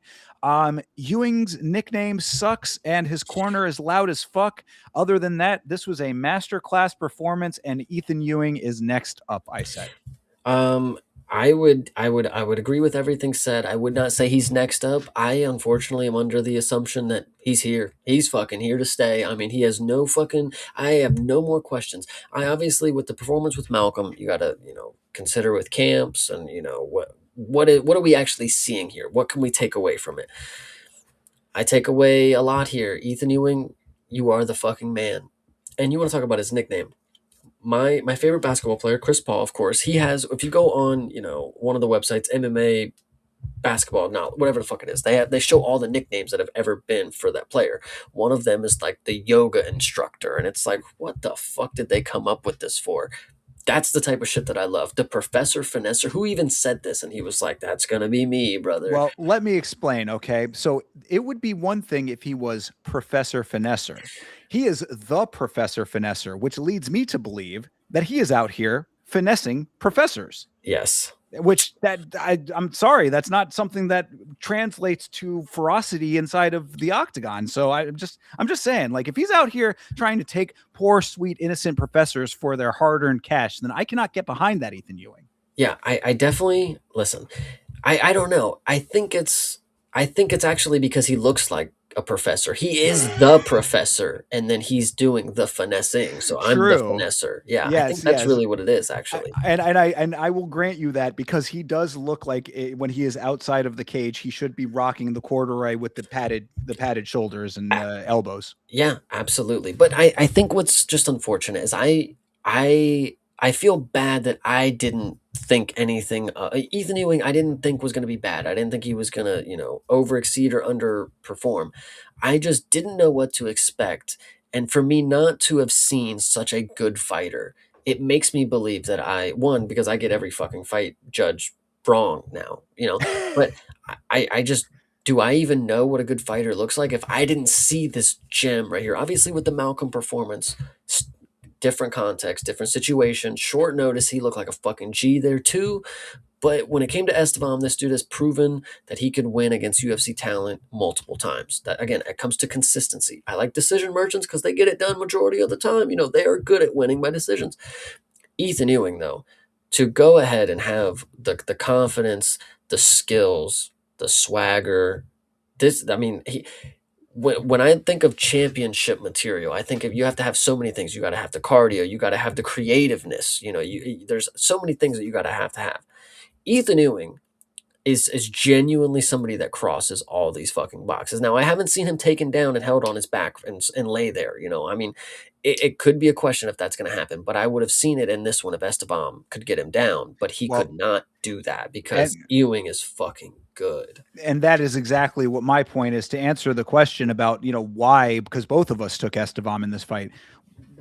Ewing's nickname sucks, and his corner is loud as fuck. Other than that, this was a masterclass performance, and Ethan Ewing is next up. I said. I would agree with everything said. I would not say he's next up. I unfortunately am under the assumption that he's here. He's fucking here to stay. I mean, he has no fucking. I have no more questions. I obviously, with the performance with Malcolm, you gotta consider with camps and what are we actually seeing here? What can we take away from it? I take away a lot here. Ethan Ewing, you are the fucking man. And you want to talk about his nickname? My favorite basketball player, Chris Paul, of course, he has. If you go on, one of the websites, MMA basketball, not whatever the fuck it is, they show all the nicknames that have ever been for that player. One of them is like the yoga instructor, and it's like, what the fuck did they come up with this for? That's the type of shit that I love. The Professor Finesser, who even said this, and he was like, "That's gonna be me, brother." Well, let me explain. Okay, so it would be one thing if he was Professor Finesser. He is the Professor Finesser, which leads me to believe that he is out here finessing professors. Yes. Which I'm sorry, that's not something that translates to ferocity inside of the octagon. So I'm just saying, like, if he's out here trying to take poor, sweet, innocent professors for their hard-earned cash, then I cannot get behind that, Ethan Ewing. Yeah, I definitely listen. I don't know. I think it's actually because he looks like a professor. He is the professor, and then he's doing the finessing. So I'm the True. finesser. Yeah, I think Yes, that's yes. really what it is, actually. And I will grant you that, because he does look like when he is outside of the cage, he should be rocking the corduroy with the padded shoulders and elbows. Yeah, absolutely. But I think what's just unfortunate is I feel bad that I didn't think anything. Ethan Ewing, I didn't think was going to be bad. I didn't think he was going to, overexceed or underperform. I just didn't know what to expect. And for me not to have seen such a good fighter, it makes me believe that one, because I get every fucking fight judge wrong now, but I just, do I even know what a good fighter looks like if I didn't see this gem right here? Obviously, with the Malcolm performance, different context, different situation, short notice, he looked like a fucking G there too. But when it came to Esteban, this dude has proven that he could win against UFC talent multiple times. That, again, it comes to consistency. I like decision merchants because they get it done majority of the time. They are good at winning by decisions. Ethan Ewing, though, to go ahead and have the confidence, the skills, the swagger, when I think of championship material, I think you have to have so many things. You got to have the cardio, you got to have the creativeness. There's so many things that you got to have. Ethan Ewing is genuinely somebody that crosses all these fucking boxes. Now, I haven't seen him taken down and held on his back and lay there. I mean, it could be a question if that's going to happen, but I would have seen it in this one if Esteban could get him down, but he could not do that because Ewing is fucking good. And that is exactly what my point is, to answer the question about, why, because both of us took Esteban in this fight.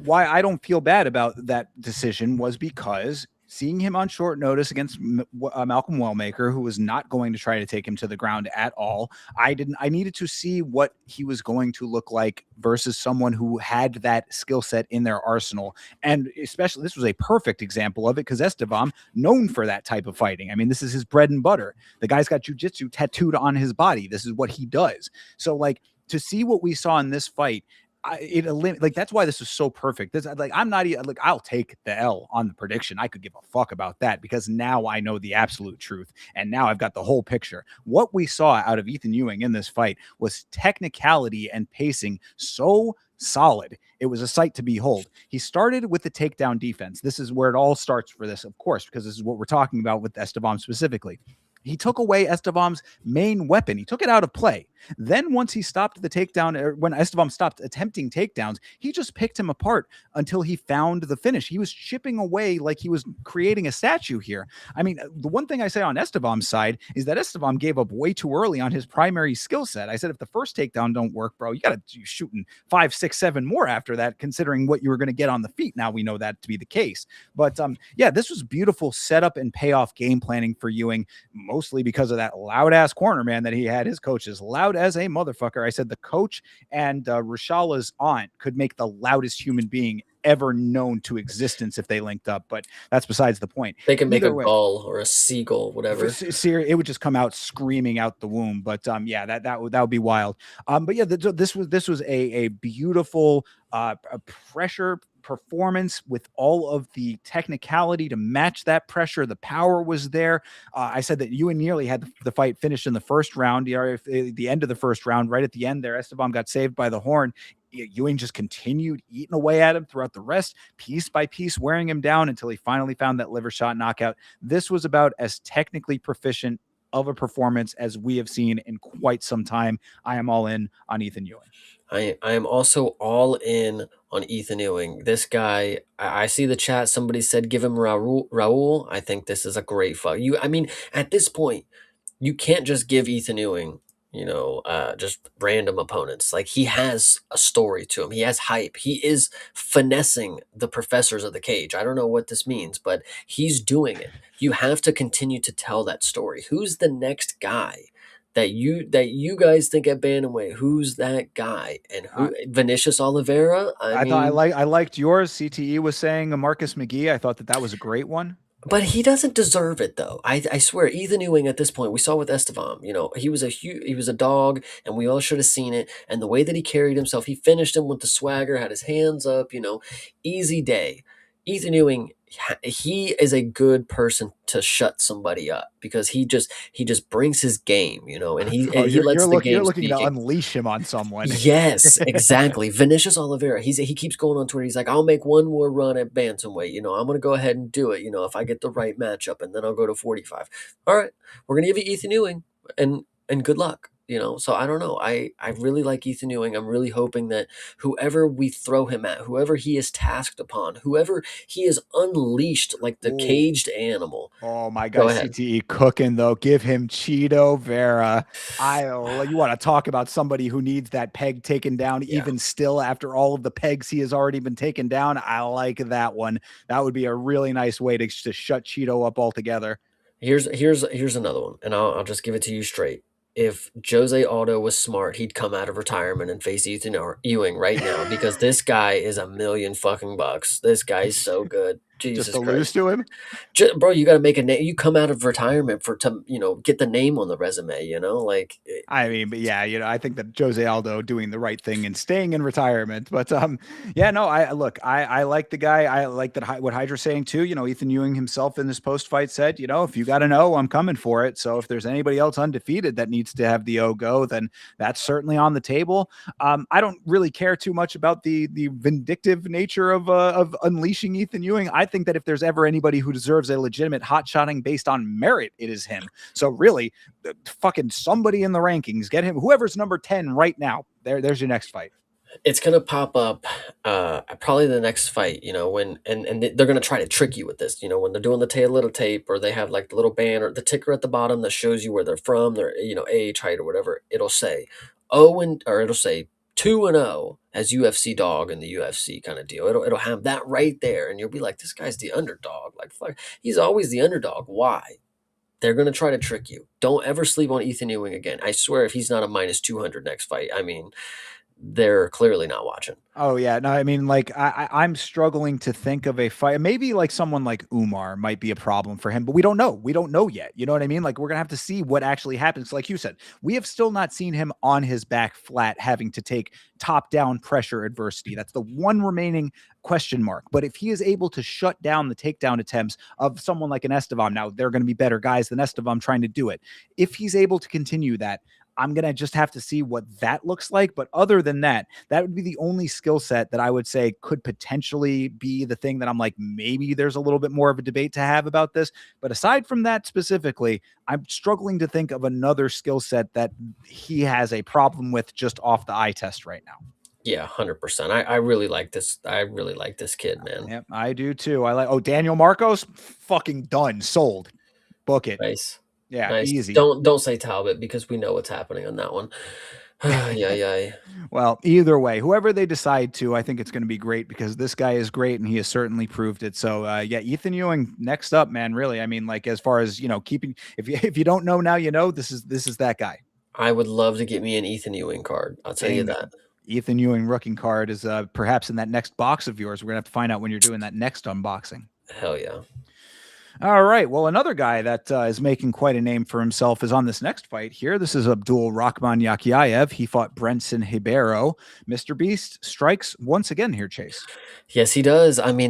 Why I don't feel bad about that decision was because seeing him on short notice against Malcolm Wellmaker, who was not going to try to take him to the ground at all, I needed to see what he was going to look like versus someone who had that skill set in their arsenal. And especially, this was a perfect example of it because Esteban, known for that type of fighting. I mean, this is his bread and butter. The guy's got jiu-jitsu tattooed on his body. This is what he does. So, like, to see what we saw in this fight, that's why this was so perfect. I'm not like, I'll take the L on the prediction. I could give a fuck about that because now I know the absolute truth, and now I've got the whole picture. What we saw out of Ethan Ewing in this fight was technicality and pacing so solid. It was a sight to behold. He started with the takedown defense. This is where it all starts for this, of course, because this is what we're talking about with Esteban specifically. He took away Esteban's main weapon. He took it out of play. Then once he stopped the takedown, or when Estevam stopped attempting takedowns, he just picked him apart until he found the finish. He was chipping away like he was creating a statue here. I mean, the one thing I say on Estevam's side is that Estevam gave up way too early on his primary skill set. I said, if the first takedown don't work, bro, you got to shooting 5, 6, 7 more after that, considering what you were going to get on the feet. Now we know that to be the case. But yeah, this was beautiful setup and payoff game planning for Ewing, mostly because of that loud ass corner, man, that he had. His coach is loud as a motherfucker. I said the coach and Rashala's aunt could make the loudest human being ever known to existence if they linked up, but that's besides the point. They can make Either a way, gull or a seagull, whatever. it would just come out screaming out the womb. But yeah, that would be wild. But yeah, this was a beautiful pressure performance with all of the technicality to match that pressure. The power was there. I said that Ewan nearly had the fight finished in the first round. The end of the first round, right at the end there, Estevam got saved by the horn. Ewing just continued eating away at him throughout the rest, piece by piece, wearing him down until he finally found that liver shot knockout. This was about as technically proficient of a performance as we have seen in quite some time. I am all in on Ethan Ewing. I am also all in on Ethan Ewing. This guy, I see the chat. Somebody said give him Raul. I think this is a great fight. I mean, at this point, you can't just give Ethan Ewing, just random opponents. Like, he has a story to him. He has hype. He is finessing the professors of the cage. I don't know what this means, but he's doing it. You have to continue to tell that story. Who's the next guy that you guys think at Bantamweight? Who's that guy? And who Vinicius Oliveira? I mean, I liked yours. CTE was saying Marcus McGee. I thought that was a great one. but he doesn't deserve it, though. I swear, Ethan Ewing at this point, we saw with Estevam, he was a dog, and we all should have seen it. And the way that he carried himself, he finished him with the swagger, had his hands up, easy day. Ethan Ewing, he is a good person to shut somebody up because he just brings his game, and he lets the game you're looking speak. to unleash him on someone. Yes, exactly. Vinicius Oliveira, he keeps going on Twitter. He's like, I'll make one more run at bantamweight. I'm going to go ahead and do it. If I get the right matchup, and then I'll go to 45. All right, we're going to give you Ethan Ewing, and good luck. So I don't know. I really like Ethan Ewing. I'm really hoping that whoever we throw him at, whoever he is tasked upon, whoever he is unleashed like the caged animal. Oh my God, CTE cooking though. Give him Cheeto Vera. You want to talk about somebody who needs that peg taken down even still after all of the pegs he has already been taken down. I like that one. That would be a really nice way to shut Cheeto up altogether. Here's another one, and I'll just give it to you straight. If Jose Aldo was smart, he'd come out of retirement and face Ethan Ewing right now because this guy is $1 million fucking bucks. This guy's so good. Jesus just to Christ. lose to him, bro. You got to make a name. You come out of retirement to get the name on the resume. I mean, but yeah, I think that Jose Aldo doing the right thing and staying in retirement. But yeah, no, I like the guy. I like that what Hydra's saying too. Ethan Ewing himself in this post fight said, if you got an O, I'm coming for it. So if there's anybody else undefeated that needs to have the O go, then that's certainly on the table. I don't really care too much about the vindictive nature of unleashing Ethan Ewing. I think that if there's ever anybody who deserves a legitimate hot-shotting based on merit, it is him. So really, fucking somebody in the rankings, get him, whoever's number 10 right now. There's your next fight. It's gonna pop up probably the next fight, when and they're gonna try to trick you with this, when they're doing the little tape, or they have like the little banner, the ticker at the bottom that shows you where they're from, their age, height, or whatever. It'll say it'll say 2-0 as UFC dog in the UFC kind of deal. It'll have that right there, and you'll be like, this guy's the underdog. Like, fuck, he's always the underdog. Why? They're going to try to trick you. Don't ever sleep on Ethan Ewing again. I swear, if he's not a -200 next fight, I mean, they're clearly not watching. Oh yeah, no, I mean, like I'm struggling to think of a fight. Maybe like someone like Umar might be a problem for him, but we don't know. We don't know yet. You know what I mean? Like, we're gonna have to see what actually happens. Like you said, we have still not seen him on his back flat, having to take top-down pressure adversity. That's the one remaining question mark. But if he is able to shut down the takedown attempts of someone like an Estevam, now they're going to be better guys than Estevam trying to do it. If he's able to continue that, I'm going to just have to see what that looks like. But other than that, that would be the only skill set that I would say could potentially be the thing that I'm like, maybe there's a little bit more of a debate to have about this. But aside from that specifically, I'm struggling to think of another skill set that he has a problem with just off the eye test right now. Yeah, 100%. I really like this. I really like this kid, man. Yep, I do too. I like, Daniel Marcos, fucking done, sold, book it. Nice. Yeah, Nice. easy. Don't say Talbot because we know what's happening on that one. Yeah, yeah. Well, either way, whoever they decide to, I think it's going to be great because this guy is great and he has certainly proved it. So, yeah, Ethan Ewing next up, man. Really, I mean, like as far as keeping, if you don't know now, this is that guy. I would love to get me an Ethan Ewing card. I'll tell you that. Ethan Ewing rookie card is perhaps in that next box of yours. We're gonna have to find out when you're doing that next unboxing. Hell yeah. All right. Well, another guy that is making quite a name for himself is on this next fight here. This is Abdul Rahman Yakiaev. He fought Brenson Ribeiro. Mr. Beast strikes once again here, Chase. Yes, he does. I mean,